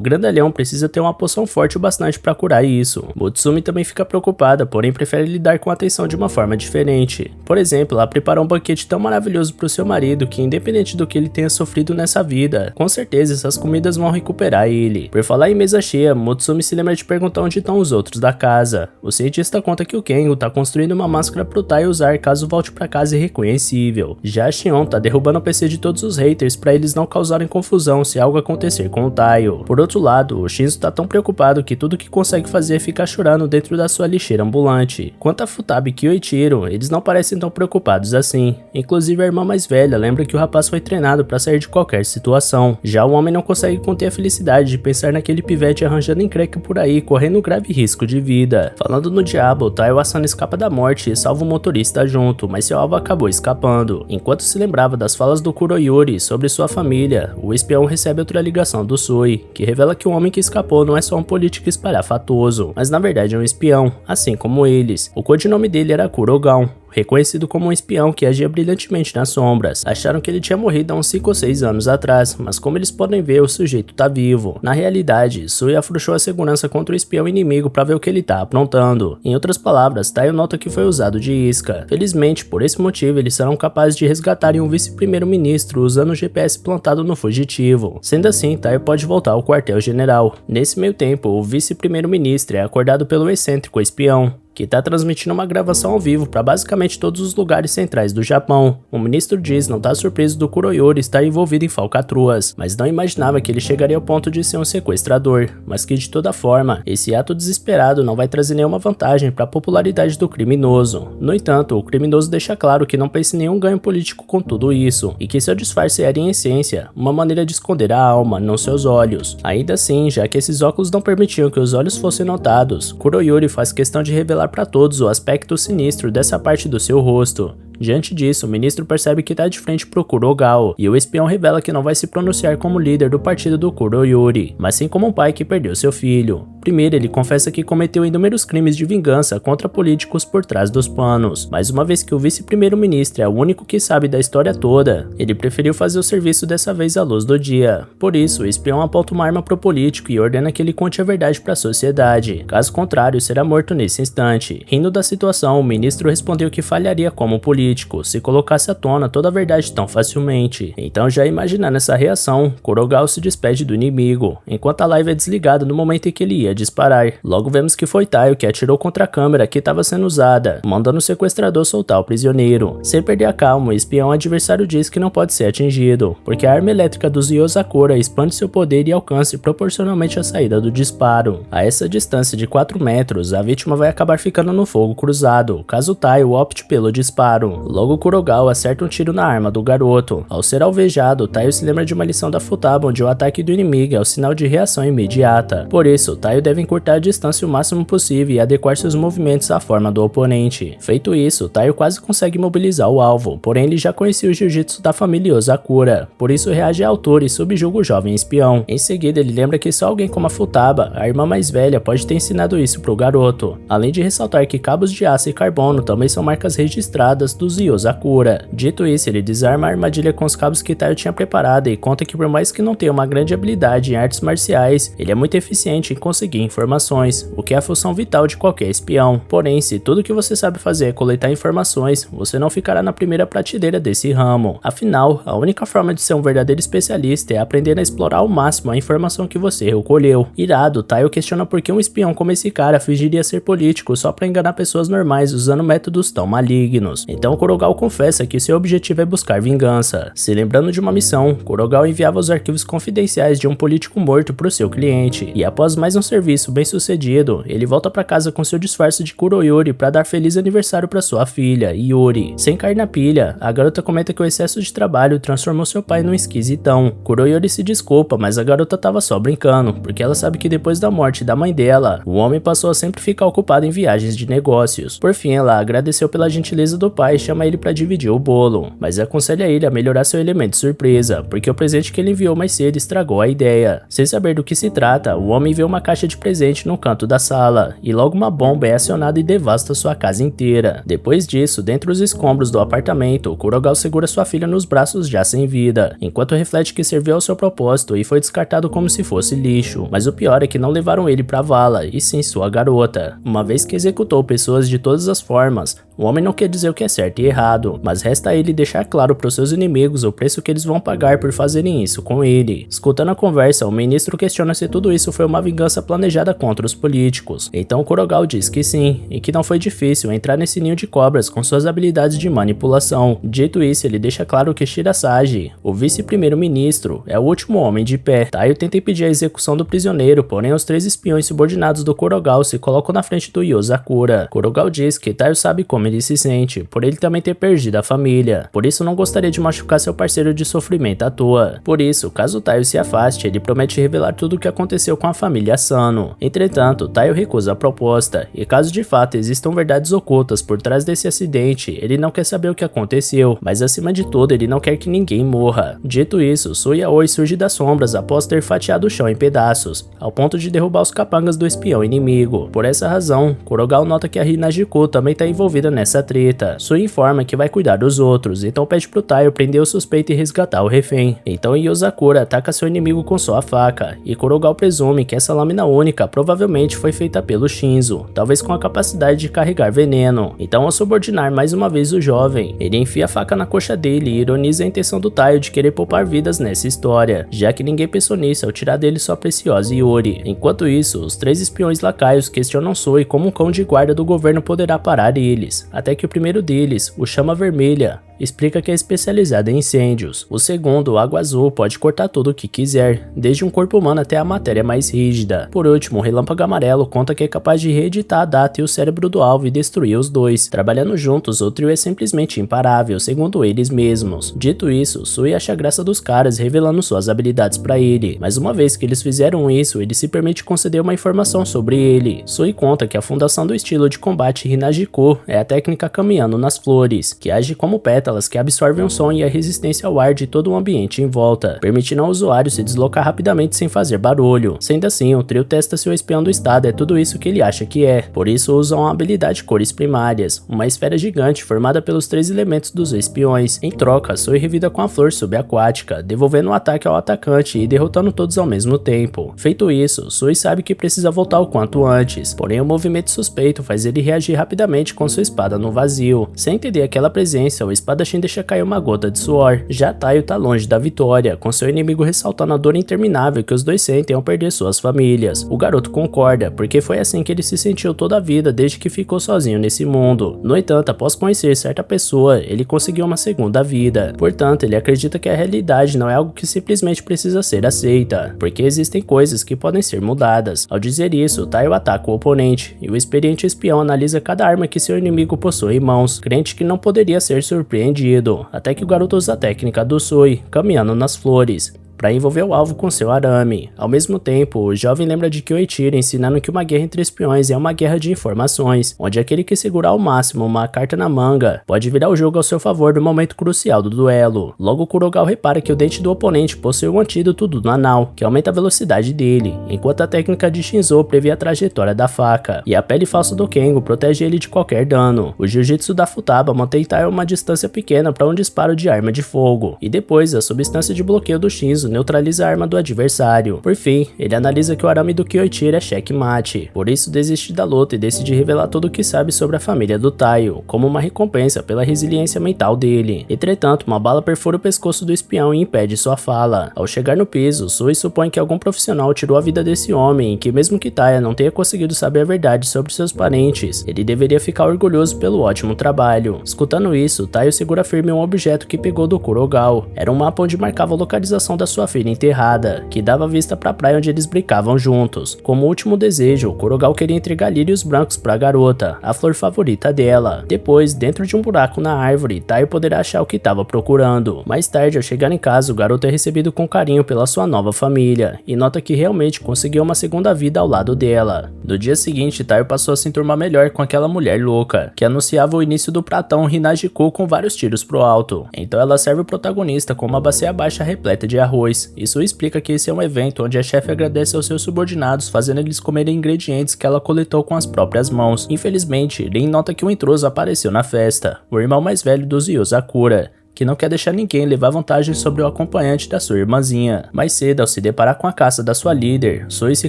grandalhão precisa ter uma poção forte o bastante para curar isso. Mutsumi também fica preocupada, porém prefere lidar com a atenção de uma forma diferente. Por exemplo, ela preparou um banquete tão maravilhoso para o seu marido que, independente do que ele tenha sofrido nessa vida, com certeza essas comidas vão recuperar ele. Por falar em mesa cheia, Mutsumi se lembra de perguntar onde estão os outros da casa. O cientista conta que o Kengo tá construindo uma máscara pro Tai usar caso volte pra casa irreconhecível. Já a Shion tá derrubando o PC de todos os haters pra eles não causarem confusão se algo acontecer com o Taio. Por outro lado, o Shinzo tá tão preocupado que tudo que consegue fazer é ficar chorando dentro da sua lixeira ambulante. Quanto a Futaba, Kyo e Chiro, eles não parecem tão preocupados assim. Inclusive a irmã mais velha lembra que o rapaz foi treinado pra sair de qualquer situação. Já o homem não consegue conter a felicidade de pensar naquele pivete arranjando encrenca por aí, correndo grave risco de vida. Falando no diabo, Taiyo Asano escapa da morte e salva o motorista junto, mas seu alvo acabou escapando. Enquanto se lembrava das falas do Kuroyuri sobre sua família, o espião recebe outra ligação do Sui, que revela que o homem que escapou não é só um político espalhafatoso, mas na verdade é um espião, assim como eles. O codinome dele era Kurogan, reconhecido como um espião que agia brilhantemente nas sombras. Acharam que ele tinha morrido há uns 5 ou 6 anos atrás, mas como eles podem ver, o sujeito tá vivo. Na realidade, Sui afrouxou a segurança contra o espião inimigo para ver o que ele tá aprontando. Em outras palavras, Taiyo nota que foi usado de isca. Felizmente, por esse motivo, eles serão capazes de resgatarem um vice-primeiro-ministro usando o GPS plantado no fugitivo. Sendo assim, Taiyo pode voltar ao quartel-general. Nesse meio tempo, o vice-primeiro-ministro é acordado pelo excêntrico espião, que tá transmitindo uma gravação ao vivo para basicamente todos os lugares centrais do Japão. O ministro diz não tá surpreso do Kuroyuri estar envolvido em falcatruas, mas não imaginava que ele chegaria ao ponto de ser um sequestrador, mas que de toda forma, esse ato desesperado não vai trazer nenhuma vantagem para a popularidade do criminoso. No entanto, o criminoso deixa claro que não pensa em nenhum ganho político com tudo isso, e que seu disfarce era em essência uma maneira de esconder a alma, não seus olhos. Ainda assim, já que esses óculos não permitiam que os olhos fossem notados, Kuroyuri faz questão de revelar para todos o aspecto sinistro dessa parte do seu rosto. Diante disso, o ministro percebe que está de frente pro Kurogao, e o espião revela que não vai se pronunciar como líder do partido do Kuroyuri, mas sim como um pai que perdeu seu filho. Primeiro, ele confessa que cometeu inúmeros crimes de vingança contra políticos por trás dos panos, mas uma vez que o vice-primeiro-ministro é o único que sabe da história toda, ele preferiu fazer o serviço dessa vez à luz do dia. Por isso, o espião aponta uma arma pro político e ordena que ele conte a verdade para a sociedade. Caso contrário, será morto nesse instante. Rindo da situação, o ministro respondeu que falharia como político se colocasse à tona toda a verdade tão facilmente. Então, já imaginando essa reação, Kurogao se despede do inimigo, enquanto a live é desligada no momento em que ele ia disparar. Logo vemos que foi Taiyo que atirou contra a câmera que estava sendo usada, mandando o sequestrador soltar o prisioneiro. Sem perder a calma, o espião adversário diz que não pode ser atingido, porque a arma elétrica dos Yozakura expande seu poder e alcance proporcionalmente à saída do disparo. A essa distância de 4 metros, a vítima vai acabar ficando no fogo cruzado, caso Taiyo opte pelo disparo. Logo Kurogao acerta um tiro na arma do garoto. Ao ser alvejado, Taiyo se lembra de uma lição da Futaba onde o ataque do inimigo é o sinal de reação imediata. Por isso, Taiyo deve encurtar a distância o máximo possível e adequar seus movimentos à forma do oponente. Feito isso, Taiyo quase consegue mobilizar o alvo, porém ele já conhecia o jiu-jitsu da família Yozakura, por isso reage à altura e subjuga o jovem espião. Em seguida, ele lembra que só alguém como a Futaba, a irmã mais velha, pode ter ensinado isso pro garoto, além de ressaltar que cabos de aço e carbono também são marcas registradas dos Yozakura. Dito isso, ele desarma a armadilha com os cabos que Taiyo tinha preparado e conta que por mais que não tenha uma grande habilidade em artes marciais, ele é muito eficiente em conseguir informações, o que é a função vital de qualquer espião. Porém, se tudo que você sabe fazer é coletar informações, você não ficará na primeira prateleira desse ramo. Afinal, a única forma de ser um verdadeiro especialista é aprender a explorar ao máximo a informação que você recolheu. Irado, Taiyo questiona por que um espião como esse cara fingiria ser político só para enganar pessoas normais usando métodos tão malignos. Então Kurogao confessa que seu objetivo é buscar vingança. Se lembrando de uma missão, Kurogao enviava os arquivos confidenciais de um político morto para o seu cliente, e após mais um serviço bem sucedido, ele volta para casa com seu disfarce de Kuroyuri para dar feliz aniversário para sua filha, Yuri. Sem cair na pilha, a garota comenta que o excesso de trabalho transformou seu pai num esquisitão. Kuroyuri se desculpa, mas a garota tava só brincando, porque ela sabe que depois da morte da mãe dela, o homem passou a sempre ficar ocupado em viagens de negócios. Por fim, ela agradeceu pela gentileza do pai, chama ele para dividir o bolo, mas aconselha ele a melhorar seu elemento surpresa, porque o presente que ele enviou mais cedo estragou a ideia. Sem saber do que se trata, o homem vê uma caixa de presente no canto da sala, e logo uma bomba é acionada e devasta sua casa inteira. Depois disso, dentre os escombros do apartamento, Kurogal segura sua filha nos braços já sem vida, enquanto reflete que serviu ao seu propósito e foi descartado como se fosse lixo. Mas o pior é que não levaram ele pra vala, e sim sua garota. Uma vez que executou pessoas de todas as formas, o homem não quer dizer o que é certo e errado, mas resta a ele deixar claro para os seus inimigos o preço que eles vão pagar por fazerem isso com ele. Escutando a conversa, o ministro questiona se tudo isso foi uma vingança planejada contra os políticos. Então Kurogal diz que sim, e que não foi difícil entrar nesse ninho de cobras com suas habilidades de manipulação. Dito isso, ele deixa claro que Shirasagi, o vice-primeiro-ministro, é o último homem de pé. Taio tenta impedir a execução do prisioneiro, porém os 3 espiões subordinados do Kurogal se colocam na frente do Yozakura. Kurogal diz que Taio sabe como ele se sente, por ele também ter perdido a família. Por isso não gostaria de machucar seu parceiro de sofrimento à toa. Por isso, caso Taio se afaste, ele promete revelar tudo o que aconteceu com a família Asano. Entretanto, Taio recusa a proposta, e caso de fato existam verdades ocultas por trás desse acidente, ele não quer saber o que aconteceu, mas acima de tudo ele não quer que ninguém morra. Dito isso, Sui Aoi surge das sombras após ter fatiado o chão em pedaços, ao ponto de derrubar os capangas do espião inimigo. Por essa razão, Kurogal nota que a Hinajiku também está envolvida nessa treta. Sui informa que vai cuidar dos outros, então pede pro Taio prender o suspeito e resgatar o refém. Então Yozakura ataca seu inimigo com sua faca, e Kurogal presume que essa lâmina única provavelmente foi feita pelo Shinzo, talvez com a capacidade de carregar veneno. Então ao subordinar mais uma vez o jovem, ele enfia a faca na coxa dele e ironiza a intenção do Taio de querer poupar vidas nessa história, já que ninguém pensou nisso ao tirar dele sua preciosa Yuri. Enquanto isso, os 3 espiões lacaios questionam Sui como um cão de guarda do governo poderá parar eles, até que o primeiro deles, o Chama Vermelha, explica que é especializada em incêndios. O segundo, o Água Azul, pode cortar tudo o que quiser, desde um corpo humano até a matéria mais rígida. Por último, o Relâmpago Amarelo conta que é capaz de reeditar a data e o cérebro do alvo e destruir os dois. Trabalhando juntos, o trio é simplesmente imparável, segundo eles mesmos. Dito isso, Sui acha a graça dos caras, revelando suas habilidades pra ele. Mas uma vez que eles fizeram isso, ele se permite conceder uma informação sobre ele. Sui conta que a fundação do estilo de combate Hinajiku é a técnica caminhando nas flores, que age como pétalas que absorvem o som e a resistência ao ar de todo o ambiente em volta, permitindo ao usuário se deslocar rapidamente sem fazer barulho. Sendo assim, o trio testa se o espião do estado é tudo isso que ele acha que é. Por isso usam a habilidade cores primárias, uma esfera gigante formada pelos 3 elementos dos espiões. Em troca, Sui revida com a flor subaquática, devolvendo o ataque ao atacante e derrotando todos ao mesmo tempo. Feito isso, Sui sabe que precisa voltar o quanto antes, porém o movimento suspeito faz ele reagir rapidamente com sua espada no vazio. Sem entender aquela presença, o espadachim deixa cair uma gota de suor. Já Taio tá longe da vitória, com seu inimigo ressaltando a dor interminável que os dois sentem ao perder suas famílias. O garoto concorda, porque foi assim que ele se sentiu toda a vida desde que ficou sozinho nesse mundo. No entanto, após conhecer certa pessoa, ele conseguiu uma segunda vida. Portanto, ele acredita que a realidade não é algo que simplesmente precisa ser aceita, porque existem coisas que podem ser mudadas. Ao dizer isso, Taio ataca o oponente, e o experiente espião analisa cada arma que seu inimigo possui em mãos, crente que não poderia ser surpreendido, até que o garoto usa a técnica do Sui, caminhando nas flores, para envolver o alvo com seu arame. Ao mesmo tempo, o jovem lembra de Kyoichiro ensinando que uma guerra entre espiões é uma guerra de informações, onde aquele que segurar ao máximo uma carta na manga pode virar o jogo ao seu favor no momento crucial do duelo. Logo, Kurogal repara que o dente do oponente possui um antídoto do Nanau, que aumenta a velocidade dele, enquanto a técnica de Shinzo prevê a trajetória da faca, e a pele falsa do Kengo protege ele de qualquer dano. O jiu-jitsu da Futaba mantém Taio a uma distância pequena para um disparo de arma de fogo, e depois a substância de bloqueio do Shinzo neutraliza a arma do adversário. Por fim, ele analisa que o arame do Kyoichiro é checkmate, por isso desiste da luta e decide revelar tudo o que sabe sobre a família do Taio, como uma recompensa pela resiliência mental dele. Entretanto, uma bala perfura o pescoço do espião e impede sua fala. Ao chegar no piso, Sui supõe que algum profissional tirou a vida desse homem e que mesmo que Taia não tenha conseguido saber a verdade sobre seus parentes, ele deveria ficar orgulhoso pelo ótimo trabalho. Escutando isso, Taio segura firme um objeto que pegou do Kurogal. Era um mapa onde marcava a localização da sua sua filha enterrada, que dava vista pra praia onde eles brincavam juntos. Como último desejo, Kurogal queria entregar lírios brancos pra garota, a flor favorita dela. Depois, dentro de um buraco na árvore, Taiyo poderá achar o que estava procurando. Mais tarde, ao chegar em casa, o garoto é recebido com carinho pela sua nova família, e nota que realmente conseguiu uma segunda vida ao lado dela. No dia seguinte, Taiyo passou a se enturmar melhor com aquela mulher louca, que anunciava o início do pratão Hinajiku com vários tiros pro alto. Então ela serve o protagonista com uma bacia baixa repleta de arroz. Isso explica que esse é um evento onde a chefe agradece aos seus subordinados, fazendo eles comerem ingredientes que ela coletou com as próprias mãos. Infelizmente, Rin nota que um intruso apareceu na festa, o irmão mais velho dos Yozakura, que não quer deixar ninguém levar vantagem sobre o acompanhante da sua irmãzinha. Mais cedo, ao se deparar com a caça da sua líder, Soi se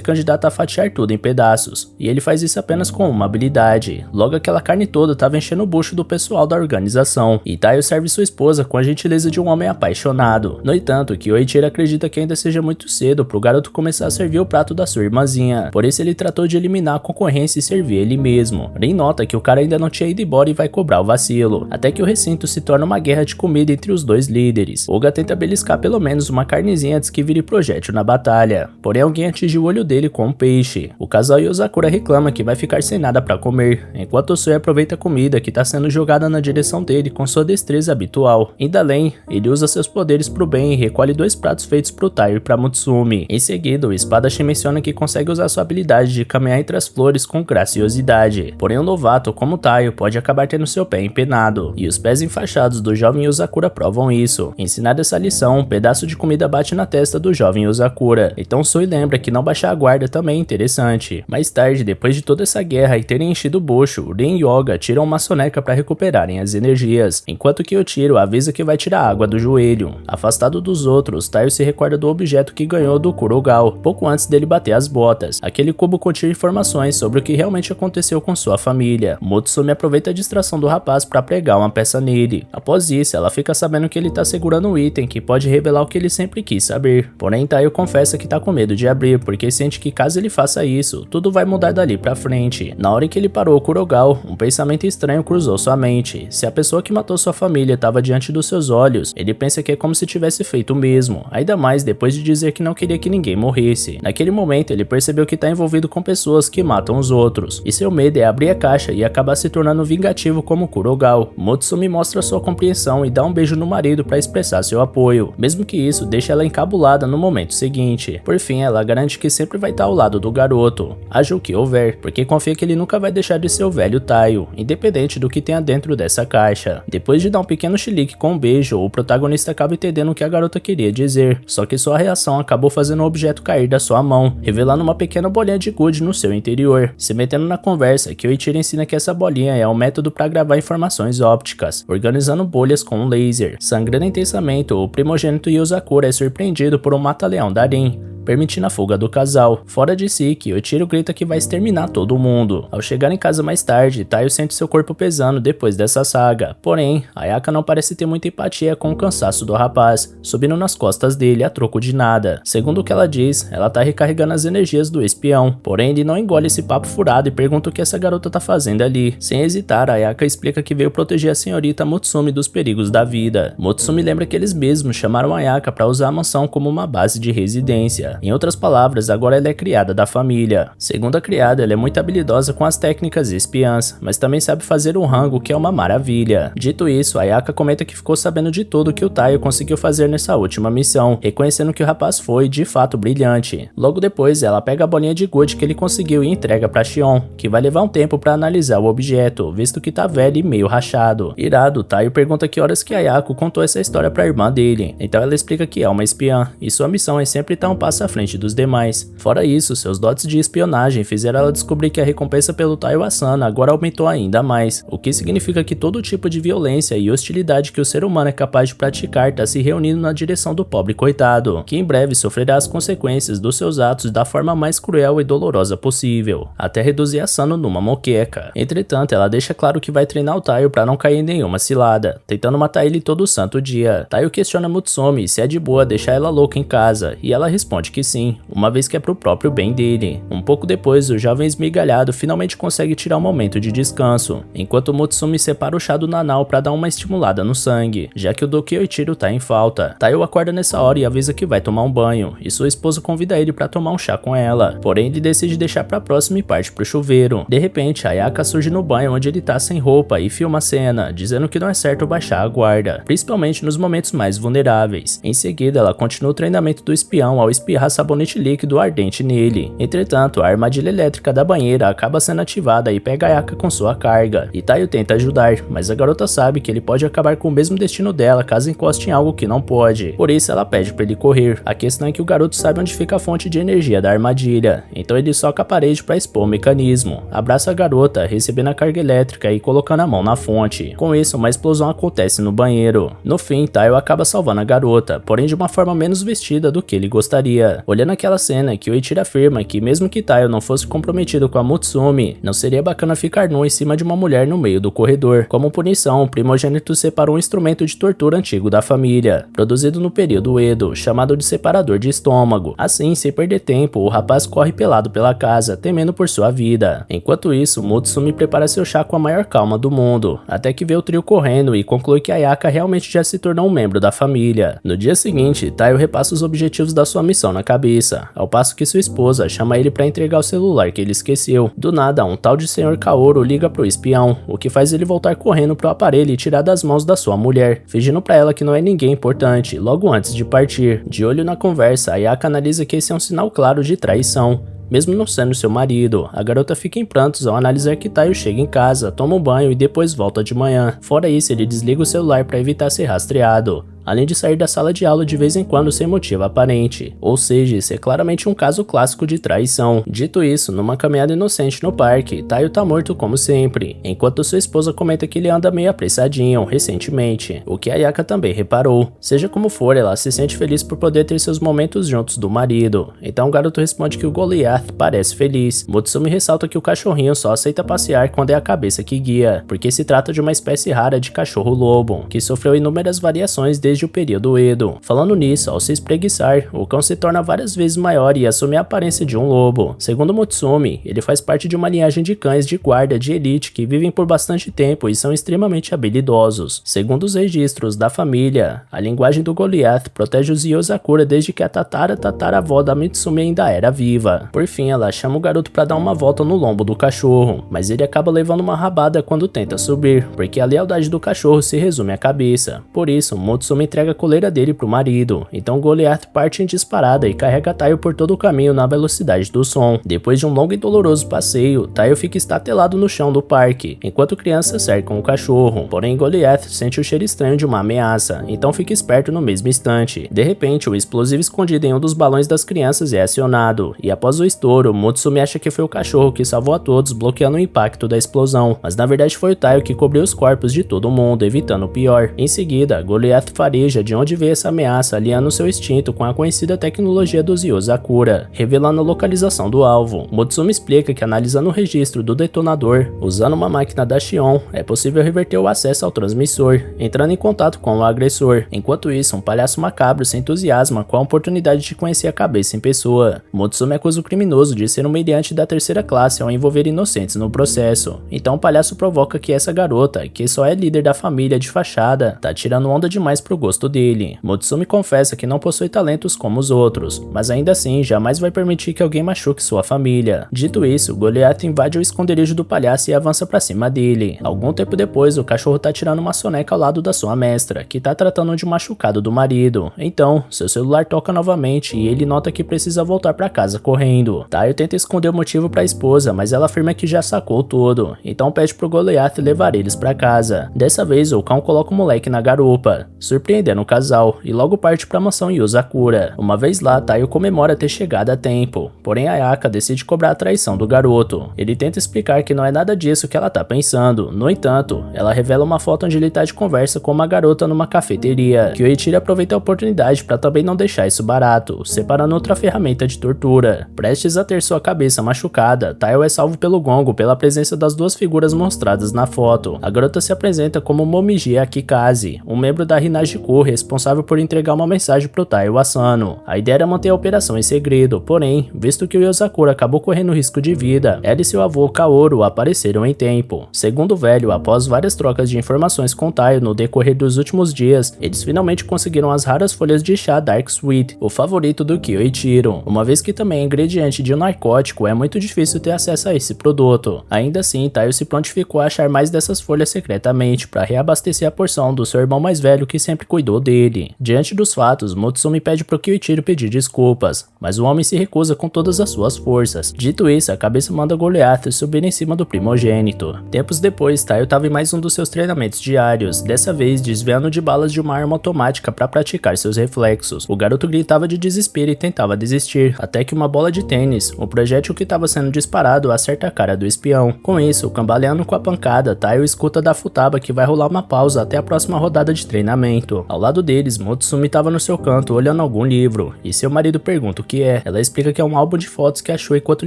candidata a fatiar tudo em pedaços, e ele faz isso apenas com uma habilidade. Logo aquela carne toda estava enchendo o bucho do pessoal da organização, e Taiyo serve sua esposa com a gentileza de um homem apaixonado. No entanto, Kyoichiro acredita que ainda seja muito cedo para o garoto começar a servir o prato da sua irmãzinha, por isso ele tratou de eliminar a concorrência e servir ele mesmo. Rin nota que o cara ainda não tinha ido embora e vai cobrar o vacilo, até que o recinto se torna uma guerra de comida entre os dois líderes. Oga tenta beliscar pelo menos uma carnezinha antes que vire projétil na batalha, porém alguém atinge o olho dele com um peixe. O casal Yozakura reclama que vai ficar sem nada para comer, enquanto Soi aproveita a comida que está sendo jogada na direção dele com sua destreza habitual. Indo além, ele usa seus poderes pro bem e recolhe 2 pratos feitos pro Taiyo e pra Mutsumi. Em seguida, o espadachim menciona que consegue usar sua habilidade de caminhar entre as flores com graciosidade, porém um novato como Taiyo pode acabar tendo seu pé empenado, e os pés enfaixados do jovem Yozakura provam isso. Ensinada essa lição, um pedaço de comida bate na testa do jovem Yozakura, então Soi lembra que não baixar a guarda também é interessante. Mais tarde, depois de toda essa guerra e terem enchido o bucho, Rin e Oga tiram uma soneca para recuperarem as energias, enquanto Kyoichiro avisa que vai tirar água do joelho. Afastado dos outros, Taiyo se recorda do objeto que ganhou do Kurogal, pouco antes dele bater as botas. Aquele cubo continha informações sobre o que realmente aconteceu com sua família. Mutsumi aproveita a distração do rapaz para pregar uma peça nele. Após isso, ela fica sabendo que ele tá segurando um item que pode revelar o que ele sempre quis saber. Porém, Taiyo confessa que tá com medo de abrir, porque sente que caso ele faça isso, tudo vai mudar dali pra frente. Na hora em que ele parou o Kurogal, um pensamento estranho cruzou sua mente. Se a pessoa que matou sua família estava diante dos seus olhos, ele pensa que é como se tivesse feito o mesmo, ainda mais depois de dizer que não queria que ninguém morresse. Naquele momento, ele percebeu que tá envolvido com pessoas que matam os outros, e seu medo é abrir a caixa e acabar se tornando vingativo como Kurogal. Mutsumi mostra sua compreensão e dá um beijo no marido para expressar seu apoio, mesmo que isso deixe ela encabulada no momento seguinte. Por fim, ela garante que sempre vai estar ao lado do garoto, haja o que houver, porque confia que ele nunca vai deixar de ser o velho Taiyo, independente do que tenha dentro dessa caixa. Depois de dar um pequeno chilique com um beijo, o protagonista acaba entendendo o que a garota queria dizer, só que sua reação acabou fazendo o objeto cair da sua mão, revelando uma pequena bolinha de gude no seu interior. Se metendo na conversa, Kyoichiro ensina que essa bolinha é um método para gravar informações ópticas, organizando bolhas com um laser. Sangrando intensamente, o primogênito Yozakura é surpreendido por um mata-leão da Rin, permitindo a fuga do casal. Fora de si, Kyoichiro grita que vai exterminar todo mundo. Ao chegar em casa mais tarde, Taiyo sente seu corpo pesando depois dessa saga. Porém, Ayaka não parece ter muita empatia com o cansaço do rapaz, subindo nas costas dele a troco de nada. Segundo o que ela diz, ela tá recarregando as energias do espião. Porém, ele não engole esse papo furado e pergunta o que essa garota tá fazendo ali. Sem hesitar, Ayaka explica que veio proteger a senhorita Mutsumi dos perigos da vida. Mutsumi lembra que eles mesmos chamaram Ayaka para usar a mansão como uma base de residência. Em outras palavras, agora ela é criada da família. Segundo a criada, ela é muito habilidosa com as técnicas espiãs, mas também sabe fazer um rango, que é uma maravilha. Dito isso, Ayaka comenta que ficou sabendo de tudo que o Taiyo conseguiu fazer nessa última missão, reconhecendo que o rapaz foi, de fato, brilhante. Logo depois, ela pega a bolinha de gude que ele conseguiu e entrega para Shion, que vai levar um tempo para analisar o objeto, visto que tá velho e meio rachado. Irado, Taiyo pergunta que horas que Ayako contou essa história para a irmã dele, então ela explica que é uma espiã, e sua missão é sempre estar um passo à frente dos demais. Fora isso, seus dotes de espionagem fizeram ela descobrir que a recompensa pelo Taiyo Asano agora aumentou ainda mais, o que significa que todo tipo de violência e hostilidade que o ser humano é capaz de praticar está se reunindo na direção do pobre coitado, que em breve sofrerá as consequências dos seus atos da forma mais cruel e dolorosa possível, até reduzir Asano numa moqueca. Entretanto, ela deixa claro que vai treinar o Taiyo para não cair em nenhuma cilada, tentando matar ele todo santo dia. Taiyo questiona Mutsumi se é de boa deixar ela louca em casa, e ela responde que sim, uma vez que é pro próprio bem dele. Um pouco depois, o jovem esmigalhado finalmente consegue tirar um momento de descanso, enquanto Mutsumi separa o chá do Nanao pra dar uma estimulada no sangue, já que o Doki Oichiro tá em falta. Taiyo acorda nessa hora e avisa que vai tomar um banho, e sua esposa convida ele pra tomar um chá com ela, porém ele decide deixar pra próxima e parte pro chuveiro. De repente, Ayaka surge no banho onde ele tá sem roupa e filma a cena, dizendo que não é certo baixar a guarda, principalmente nos momentos mais vulneráveis. Em seguida, ela continua o treinamento do espião ao espirrar sabonete líquido ardente nele. Entretanto, a armadilha elétrica da banheira acaba sendo ativada e pega Ayaka com sua carga, e Taiyo tenta ajudar, mas a garota sabe que ele pode acabar com o mesmo destino dela caso encoste em algo que não pode, por isso ela pede pra ele correr. A questão é que o garoto sabe onde fica a fonte de energia da armadilha, então ele soca a parede pra expor o mecanismo, abraça a garota, recebendo a carga elétrica e colocando a mão na fonte. Com isso, uma explosão acontece no banheiro. No fim, Taiyo acaba salvando a garota, porém de uma forma menos vestida do que ele gostaria. Olhando aquela cena, Kyoichiro afirma que mesmo que Taiyo não fosse comprometido com a Mutsumi, não seria bacana ficar nu em cima de uma mulher no meio do corredor. Como punição, o primogênito separou um instrumento de tortura antigo da família, produzido no período Edo, chamado de separador de estômago. Assim, sem perder tempo, o rapaz corre pelado pela casa, temendo por sua vida. Enquanto isso, Mutsumi prepara seu chá com a maior calma do mundo, até que vê o trio correndo e conclui que Ayaka realmente já se tornou um membro da família. No dia seguinte, Taiyo repassa os objetivos da sua missão na cabeça, ao passo que sua esposa chama ele para entregar o celular que ele esqueceu. Do nada, um tal de Sr. Kaoru liga pro espião, o que faz ele voltar correndo pro aparelho e tirar das mãos da sua mulher, fingindo pra ela que não é ninguém importante, logo antes de partir. De olho na conversa, Ayaka analisa que esse é um sinal claro de traição. Mesmo não sendo seu marido, a garota fica em prantos ao analisar que Taiyo chega em casa, toma um banho e depois volta de manhã. Fora isso, ele desliga o celular para evitar ser rastreado, além de sair da sala de aula de vez em quando sem motivo aparente. Ou seja, isso é claramente um caso clássico de traição. Dito isso, numa caminhada inocente no parque, Taiyo tá morto como sempre, enquanto sua esposa comenta que ele anda meio apressadinho recentemente, o que Ayaka também reparou. Seja como for, ela se sente feliz por poder ter seus momentos juntos do marido. Então o garoto responde que o Goliath parece feliz. Mutsumi ressalta que o cachorrinho só aceita passear quando é a cabeça que guia, porque se trata de uma espécie rara de cachorro-lobo, que sofreu inúmeras variações desde o período Edo. Falando nisso, ao se espreguiçar, o cão se torna várias vezes maior e assume a aparência de um lobo. Segundo Mutsumi, ele faz parte de uma linhagem de cães de guarda de elite que vivem por bastante tempo e são extremamente habilidosos. Segundo os registros da família, a linguagem do Goliath protege os Yozakura desde que a tataravó da Mutsumi ainda era viva. Por fim, ela chama o garoto para dar uma volta no lombo do cachorro, mas ele acaba levando uma rabada quando tenta subir, porque a lealdade do cachorro se resume à cabeça. Por isso, Mutsumi entrega a coleira dele pro marido, então Goliath parte em disparada e carrega Taiyo por todo o caminho na velocidade do som. Depois de um longo e doloroso passeio, Taiyo fica estatelado no chão do parque, enquanto crianças cercam o cachorro. Porém, Goliath sente o cheiro estranho de uma ameaça, então fica esperto no mesmo instante. De repente, o explosivo escondido em um dos balões das crianças é acionado, e após o estouro, Mutsumi acha que foi o cachorro que salvou a todos, bloqueando o impacto da explosão, mas na verdade foi o Taiyo que cobriu os corpos de todo mundo, evitando o pior. Em seguida, Goliath fareja de onde veio essa ameaça, aliando seu instinto com a conhecida tecnologia dos Yozakura, revelando a localização do alvo. Mutsumi explica que analisando o registro do detonador, usando uma máquina da Shion, é possível reverter o acesso ao transmissor, entrando em contato com o agressor. Enquanto isso, um palhaço macabro se entusiasma com a oportunidade de conhecer a cabeça em pessoa. Mutsumi acusa o criminoso de ser um meliante da terceira classe ao envolver inocentes no processo. Então o palhaço provoca que essa garota, que só é líder da família de fachada, tá tirando onda demais pro gosto dele. Mutsumi confessa que não possui talentos como os outros, mas ainda assim jamais vai permitir que alguém machuque sua família. Dito isso, Goliath invade o esconderijo do palhaço e avança pra cima dele. Algum tempo depois, o cachorro tá tirando uma soneca ao lado da sua mestra, que tá tratando de um machucado do marido. Então, seu celular toca novamente e ele nota que precisa voltar pra casa correndo. Taiyo tenta esconder o motivo pra esposa, mas ela afirma que já sacou tudo, então pede pro Goliath levar eles pra casa. Dessa vez, o cão coloca o moleque na garupa, surpreendendo o casal, e logo parte pra mansão Yozakura. Uma vez lá, Taiyo comemora ter chegado a tempo, porém Ayaka decide cobrar a traição do garoto. Ele tenta explicar que não é nada disso que ela tá pensando. No entanto, ela revela uma foto onde ele tá de conversa com uma garota numa cafeteria. Kyoichiro aproveita a oportunidade pra também não deixar isso barato, separando outra ferramenta de tortura. Prestes a ter sua cabeça machucada, Taiyo é salvo pelo gongo pela presença das duas figuras mostradas na foto. A garota se apresenta como Momiji Akikaze, um membro da Hinage Hachiku, responsável por entregar uma mensagem pro Taiyo Asano. A ideia era manter a operação em segredo, porém, visto que o Yozakura acabou correndo risco de vida, ela e seu avô Kaoru apareceram em tempo. Segundo o velho, após várias trocas de informações com Taiyo no decorrer dos últimos dias, eles finalmente conseguiram as raras folhas de chá Dark Sweet, o favorito do Kyoichiro, uma vez que também é ingrediente de um narcótico, é muito difícil ter acesso a esse produto. Ainda assim, Taiyo se prontificou a achar mais dessas folhas secretamente para reabastecer a porção do seu irmão mais velho que sempre cuidou dele. Diante dos fatos, Motsumi pede pro Kyoichiro pedir desculpas, mas o homem se recusa com todas as suas forças. Dito isso, a cabeça manda Goliath subir em cima do primogênito. Tempos depois, Taiyo estava em mais um dos seus treinamentos diários, dessa vez desviando de balas de uma arma automática para praticar seus reflexos. O garoto gritava de desespero e tentava desistir, até que uma bola de tênis, o projétil que estava sendo disparado, acerta a cara do espião. Com isso, cambaleando com a pancada, Taiyo escuta da Futaba que vai rolar uma pausa até a próxima rodada de treinamento. Ao lado deles, Motsumi estava no seu canto olhando algum livro, e seu marido pergunta o que é. Ela explica que é um álbum de fotos que achou enquanto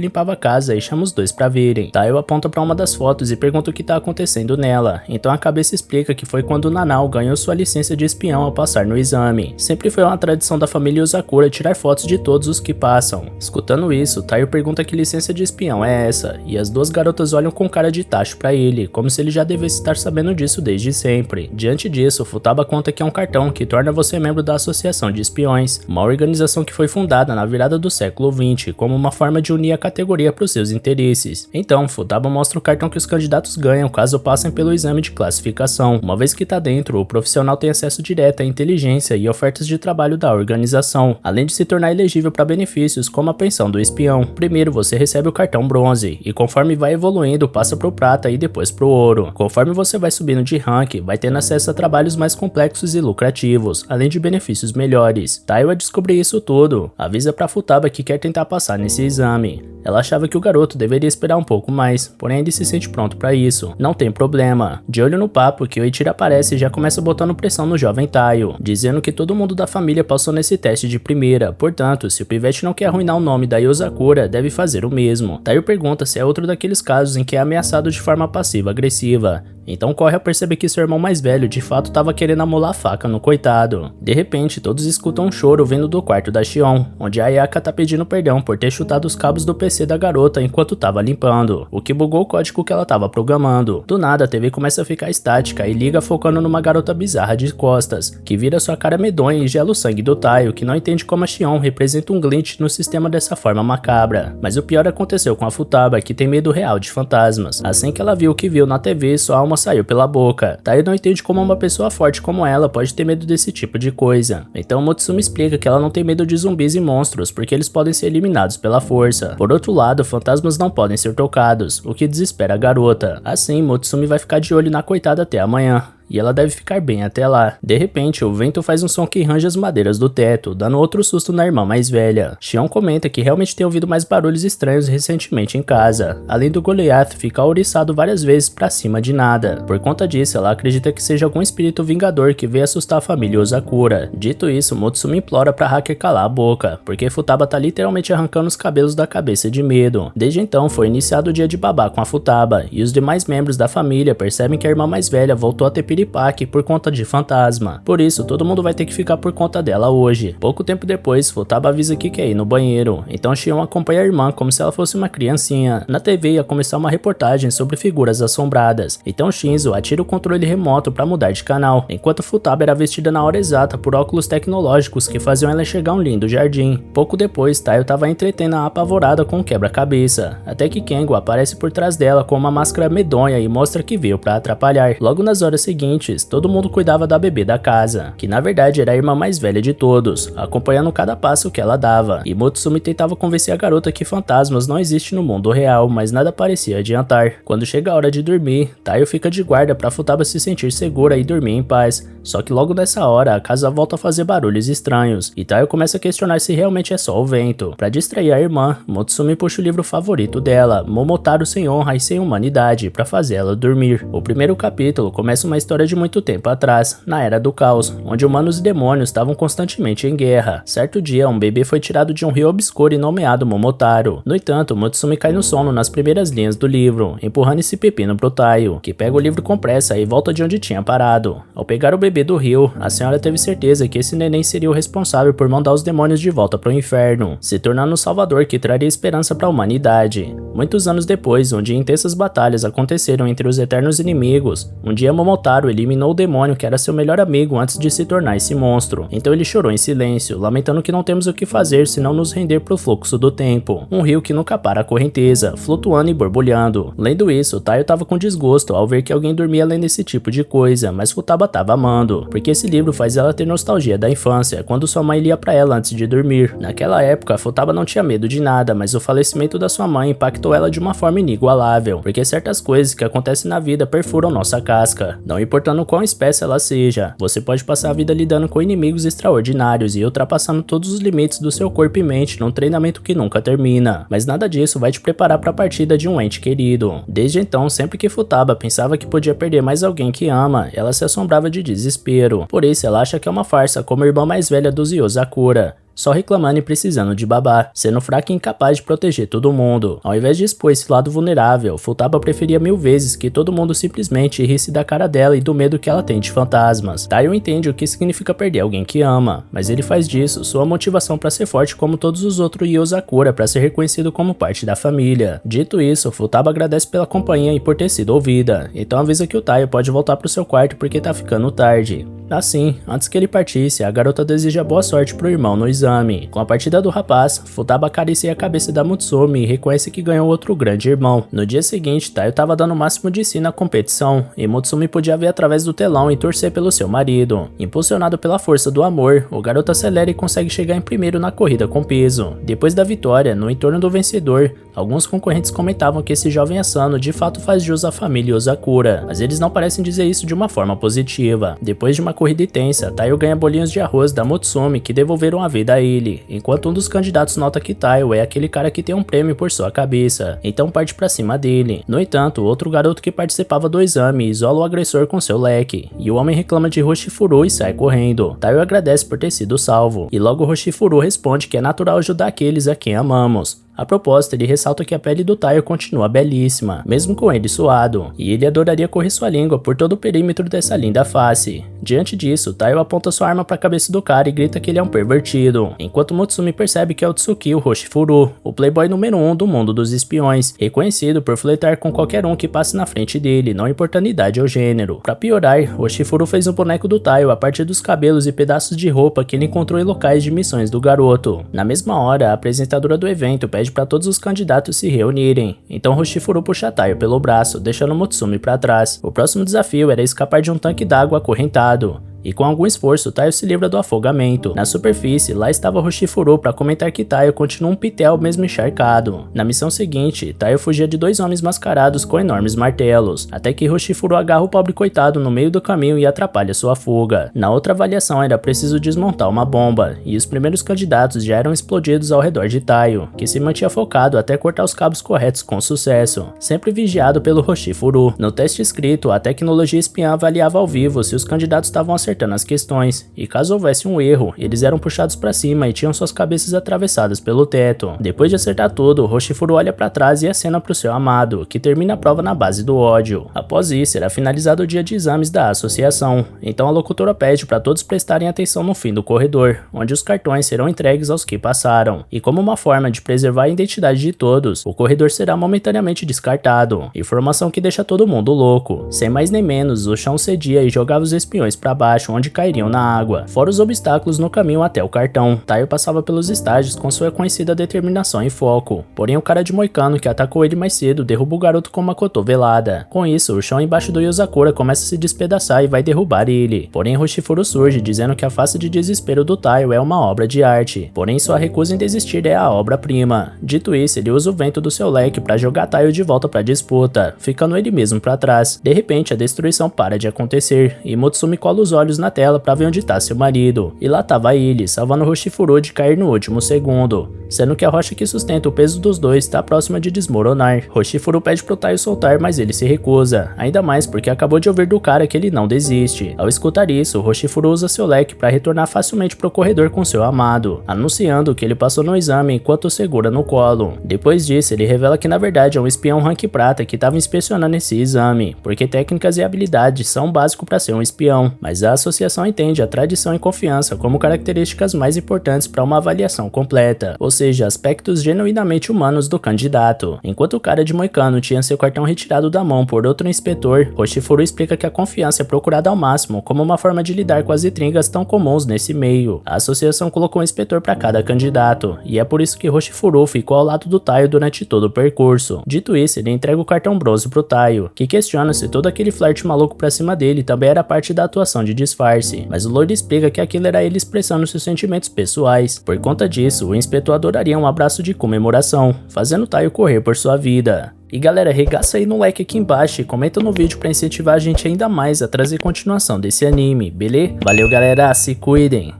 limpava a casa e chama os dois para verem. Taiyo aponta para uma das fotos e pergunta o que está acontecendo nela, então a cabeça explica que foi quando Nanao ganhou sua licença de espião ao passar no exame. Sempre foi uma tradição da família Yozakura tirar fotos de todos os que passam. Escutando isso, Taiyo pergunta que licença de espião é essa, e as duas garotas olham com cara de tacho para ele, como se ele já devesse estar sabendo disso desde sempre. Diante disso, Futaba conta que é um cartão que torna você membro da Associação de Espiões, uma organização que foi fundada na virada do século XX como uma forma de unir a categoria para os seus interesses. Então, Futaba mostra o cartão que os candidatos ganham caso passem pelo exame de classificação. Uma vez que está dentro, o profissional tem acesso direto à inteligência e ofertas de trabalho da organização, além de se tornar elegível para benefícios como a pensão do espião. Primeiro você recebe o cartão bronze, e conforme vai evoluindo, passa pro prata e depois pro ouro. Conforme você vai subindo de rank, vai tendo acesso a trabalhos mais complexos e lucrativos, além de benefícios melhores. Taiyo, a descobrir isso tudo, avisa pra Futaba que quer tentar passar nesse exame. Ela achava que o garoto deveria esperar um pouco mais, porém ele se sente pronto pra isso. Não tem problema. De olho no papo, Kyoichiro aparece e já começa botando pressão no jovem Taiyo, dizendo que todo mundo da família passou nesse teste de primeira, portanto, se o pivete não quer arruinar o nome da Yozakura, deve fazer o mesmo. Taiyo pergunta se é outro daqueles casos em que é ameaçado de forma passiva-agressiva. Então corre a perceber que seu irmão mais velho de fato estava querendo amolar a faca no coitado. De repente, todos escutam um choro vindo do quarto da Shion, onde a Ayaka tá pedindo perdão por ter chutado os cabos do PC da garota enquanto tava limpando, o que bugou o código que ela tava programando. Do nada, a TV começa a ficar estática e liga focando numa garota bizarra de costas, que vira sua cara medonha e gela o sangue do Taiyo, que não entende como a Shion representa um glitch no sistema dessa forma macabra. Mas o pior aconteceu com a Futaba, que tem medo real de fantasmas. Assim que ela viu o que viu na TV, sua alma saiu pela boca. Taiyo não entende como uma pessoa forte como ela pode ter medo desse tipo de coisa. Então Motsumi explica que ela não tem medo de zumbis e monstros, porque eles podem ser eliminados pela força. Por outro lado, fantasmas não podem ser tocados, o que desespera a garota. Assim, Motsumi vai ficar de olho na coitada até amanhã, e ela deve ficar bem até lá. De repente, o vento faz um som que range as madeiras do teto, dando outro susto na irmã mais velha. Shion comenta que realmente tem ouvido mais barulhos estranhos recentemente em casa, além do Goliath ficar ouriçado várias vezes pra cima de nada. Por conta disso, ela acredita que seja algum espírito vingador que veio assustar a família Yozakura. Dito isso, Motsumi implora pra hacker calar a boca, porque Futaba tá literalmente arrancando os cabelos da cabeça de medo. Desde então, foi iniciado o dia de babá com a Futaba, e os demais membros da família percebem que a irmã mais velha voltou a ter piripaque por conta de fantasma. Por isso, todo mundo vai ter que ficar por conta dela hoje. Pouco tempo depois, Futaba avisa que quer ir no banheiro, então Shion acompanha a irmã como se ela fosse uma criancinha. Na TV ia começar uma reportagem sobre figuras assombradas, então Shinzo atira o controle remoto para mudar de canal, enquanto Futaba era vestida na hora exata por óculos tecnológicos que faziam ela enxergar um lindo jardim. Pouco depois, Taiyo estava entretendo a apavorada com um quebra-cabeça, até que Kengo aparece por trás dela com uma máscara medonha e mostra que veio para atrapalhar. Logo nas horas seguintes, todo mundo cuidava da bebê da casa, que na verdade era a irmã mais velha de todos, acompanhando cada passo que ela dava, e Motsumi tentava convencer a garota que fantasmas não existem no mundo real, mas nada parecia adiantar. Quando chega a hora de dormir, Taiyo fica de guarda para Futaba se sentir segura e dormir em paz, só que logo nessa hora a casa volta a fazer barulhos estranhos, e Taiyo começa a questionar se realmente é só o vento. Para distrair a irmã, Motsumi puxa o livro favorito dela, Momotaro sem honra e sem humanidade, para fazer ela dormir. O primeiro capítulo começa uma história história de muito tempo atrás, na Era do Caos, onde humanos e demônios estavam constantemente em guerra. Certo dia, um bebê foi tirado de um rio obscuro e nomeado Momotaro. No entanto, Mutsumi cai no sono nas primeiras linhas do livro, empurrando esse pepino pro Taiyo, que pega o livro com pressa e volta de onde tinha parado. Ao pegar o bebê do rio, a senhora teve certeza que esse neném seria o responsável por mandar os demônios de volta pro inferno, se tornando o salvador que traria esperança para a humanidade. Muitos anos depois, onde intensas batalhas aconteceram entre os eternos inimigos, um dia Momotaro eliminou o demônio que era seu melhor amigo antes de se tornar esse monstro. Então ele chorou em silêncio, lamentando que não temos o que fazer senão nos render pro fluxo do tempo, um rio que nunca para a correnteza, flutuando e borbulhando. Lendo isso, Taiyo tava com desgosto ao ver que alguém dormia lendo esse tipo de coisa, mas Futaba tava amando, porque esse livro faz ela ter nostalgia da infância, quando sua mãe lia pra ela antes de dormir. Naquela época, Futaba não tinha medo de nada, mas o falecimento da sua mãe impactou ela de uma forma inigualável, porque certas coisas que acontecem na vida perfuram nossa casca. Não importando quão espécie ela seja, você pode passar a vida lidando com inimigos extraordinários e ultrapassando todos os limites do seu corpo e mente num treinamento que nunca termina, mas nada disso vai te preparar para a partida de um ente querido. Desde então, sempre que Futaba pensava que podia perder mais alguém que ama, ela se assombrava de desespero. Por isso, ela acha que é uma farsa como a irmã mais velha dos Yozakura, só reclamando e precisando de babá, sendo fraca e incapaz de proteger todo mundo. Ao invés de expor esse lado vulnerável, Futaba preferia 1000 vezes que todo mundo simplesmente risse da cara dela e do medo que ela tem de fantasmas. Taiyo entende o que significa perder alguém que ama, mas ele faz disso sua motivação para ser forte como todos os outros Yozakura para ser reconhecido como parte da família. Dito isso, Futaba agradece pela companhia e por ter sido ouvida, então avisa que o Taiyo pode voltar pro seu quarto porque tá ficando tarde. Assim, antes que ele partisse, a garota deseja boa sorte pro irmão no exame. Com a partida do rapaz, Futaba acaricia a cabeça da Mutsumi e reconhece que ganhou outro grande irmão. No dia seguinte, Taiyo tava dando o máximo de si na competição, e Mutsumi podia ver através do telão e torcer pelo seu marido. Impulsionado pela força do amor, o garoto acelera e consegue chegar em primeiro na corrida com peso. Depois da vitória, no entorno do vencedor, alguns concorrentes comentavam que esse jovem Asano de fato faz jus à família Yozakura, mas eles não parecem dizer isso de uma forma positiva. Depois de uma corrida intensa, Taiyo ganha bolinhos de arroz da Mutsumi que devolveram a vida a ele, enquanto um dos candidatos nota que Taiyo é aquele cara que tem um prêmio por sua cabeça, então parte pra cima dele. No entanto, outro garoto que participava do exame isola o agressor com seu leque, e o homem reclama de Hoshifuru e sai correndo. Taiyo agradece por ter sido salvo, e logo Hoshifuru responde que é natural ajudar aqueles a quem amamos. A propósito, ele ressalta que a pele do Taiyo continua belíssima, mesmo com ele suado, e ele adoraria correr sua língua por todo o perímetro dessa linda face. Diante disso, Taiyo aponta sua arma para a cabeça do cara e grita que ele é um pervertido, enquanto Mutsumi percebe que é o Tsukio Hoshifuru, o playboy número 1 do mundo dos espiões, reconhecido por flertar com qualquer um que passe na frente dele, não importando idade ou gênero. Para piorar, Hoshifuru fez um boneco do Taiyo a partir dos cabelos e pedaços de roupa que ele encontrou em locais de missões do garoto. Na mesma hora, a apresentadora do evento pede para todos os candidatos se reunirem, então Hoshifuru puxa Taiyo pelo braço, deixando Mutsumi para trás. O próximo desafio era escapar de um tanque d'água acorrentado, e com algum esforço, Taiyo se livra do afogamento. Na superfície, lá estava Hoshifuru para comentar que Taiyo continua um pitel mesmo encharcado. Na missão seguinte, Taiyo fugia de 2 homens mascarados com enormes martelos, até que Hoshifuru agarra o pobre coitado no meio do caminho e atrapalha sua fuga. Na outra avaliação era preciso desmontar uma bomba, e os primeiros candidatos já eram explodidos ao redor de Taiyo, que se mantinha focado até cortar os cabos corretos com sucesso, sempre vigiado pelo Hoshifuru. No teste escrito, a tecnologia espiã avaliava ao vivo se os candidatos estavam acertando as questões, e caso houvesse um erro, eles eram puxados para cima e tinham suas cabeças atravessadas pelo teto. Depois de acertar tudo, Hoshifuru olha para trás e acena para o seu amado, que termina a prova na base do ódio. Após isso, era finalizado o dia de exames da associação, então a locutora pede para todos prestarem atenção no fim do corredor, onde os cartões serão entregues aos que passaram, e como uma forma de preservar a identidade de todos, o corredor será momentaneamente descartado, informação que deixa todo mundo louco. Sem mais nem menos, o chão cedia e jogava os espiões para baixo, onde cairiam na água, fora os obstáculos no caminho até o cartão. Taiyo passava pelos estágios com sua conhecida determinação e foco, porém o cara de moicano que atacou ele mais cedo derruba o garoto com uma cotovelada. Com isso, o chão embaixo do Yozakura começa a se despedaçar e vai derrubar ele, porém Hoshifuru surge dizendo que a face de desespero do Taiyo é uma obra de arte, porém sua recusa em desistir é a obra-prima. Dito isso, ele usa o vento do seu leque para jogar Taiyo de volta para a disputa, ficando ele mesmo para trás. De repente, a destruição para de acontecer, e Mutsumi cola os olhos olhos na tela pra ver onde tá seu marido. E lá tava ele, salvando Hoshifuru de cair no último segundo, sendo que a rocha que sustenta o peso dos dois tá próxima de desmoronar. Hoshifuru pede pro Taiyo soltar, mas ele se recusa, ainda mais porque acabou de ouvir do cara que ele não desiste. Ao escutar isso, Hoshifuru usa seu leque para retornar facilmente pro corredor com seu amado, anunciando que ele passou no exame enquanto o segura no colo. Depois disso, ele revela que na verdade é um espião rank prata que estava inspecionando esse exame, porque técnicas e habilidades são básicos para ser um espião, mas a associação entende a tradição e confiança como características mais importantes para uma avaliação completa, ou seja, aspectos genuinamente humanos do candidato. Enquanto o cara de moicano tinha seu cartão retirado da mão por outro inspetor, Hoshifuru explica que a confiança é procurada ao máximo como uma forma de lidar com as intrigas tão comuns nesse meio. A associação colocou um inspetor para cada candidato, e é por isso que Hoshifuru ficou ao lado do Taiyo durante todo o percurso. Dito isso, ele entrega o cartão bronze pro Taiyo, que questiona se todo aquele flerte maluco pra cima dele também era parte da atuação de disfarce, mas o Lord explica que aquilo era ele expressando seus sentimentos pessoais. Por conta disso, o inspetor adoraria um abraço de comemoração, fazendo o Taiyo correr por sua vida. E galera, regaça aí no like aqui embaixo e comenta no vídeo pra incentivar a gente ainda mais a trazer continuação desse anime, beleza? Valeu galera, se cuidem!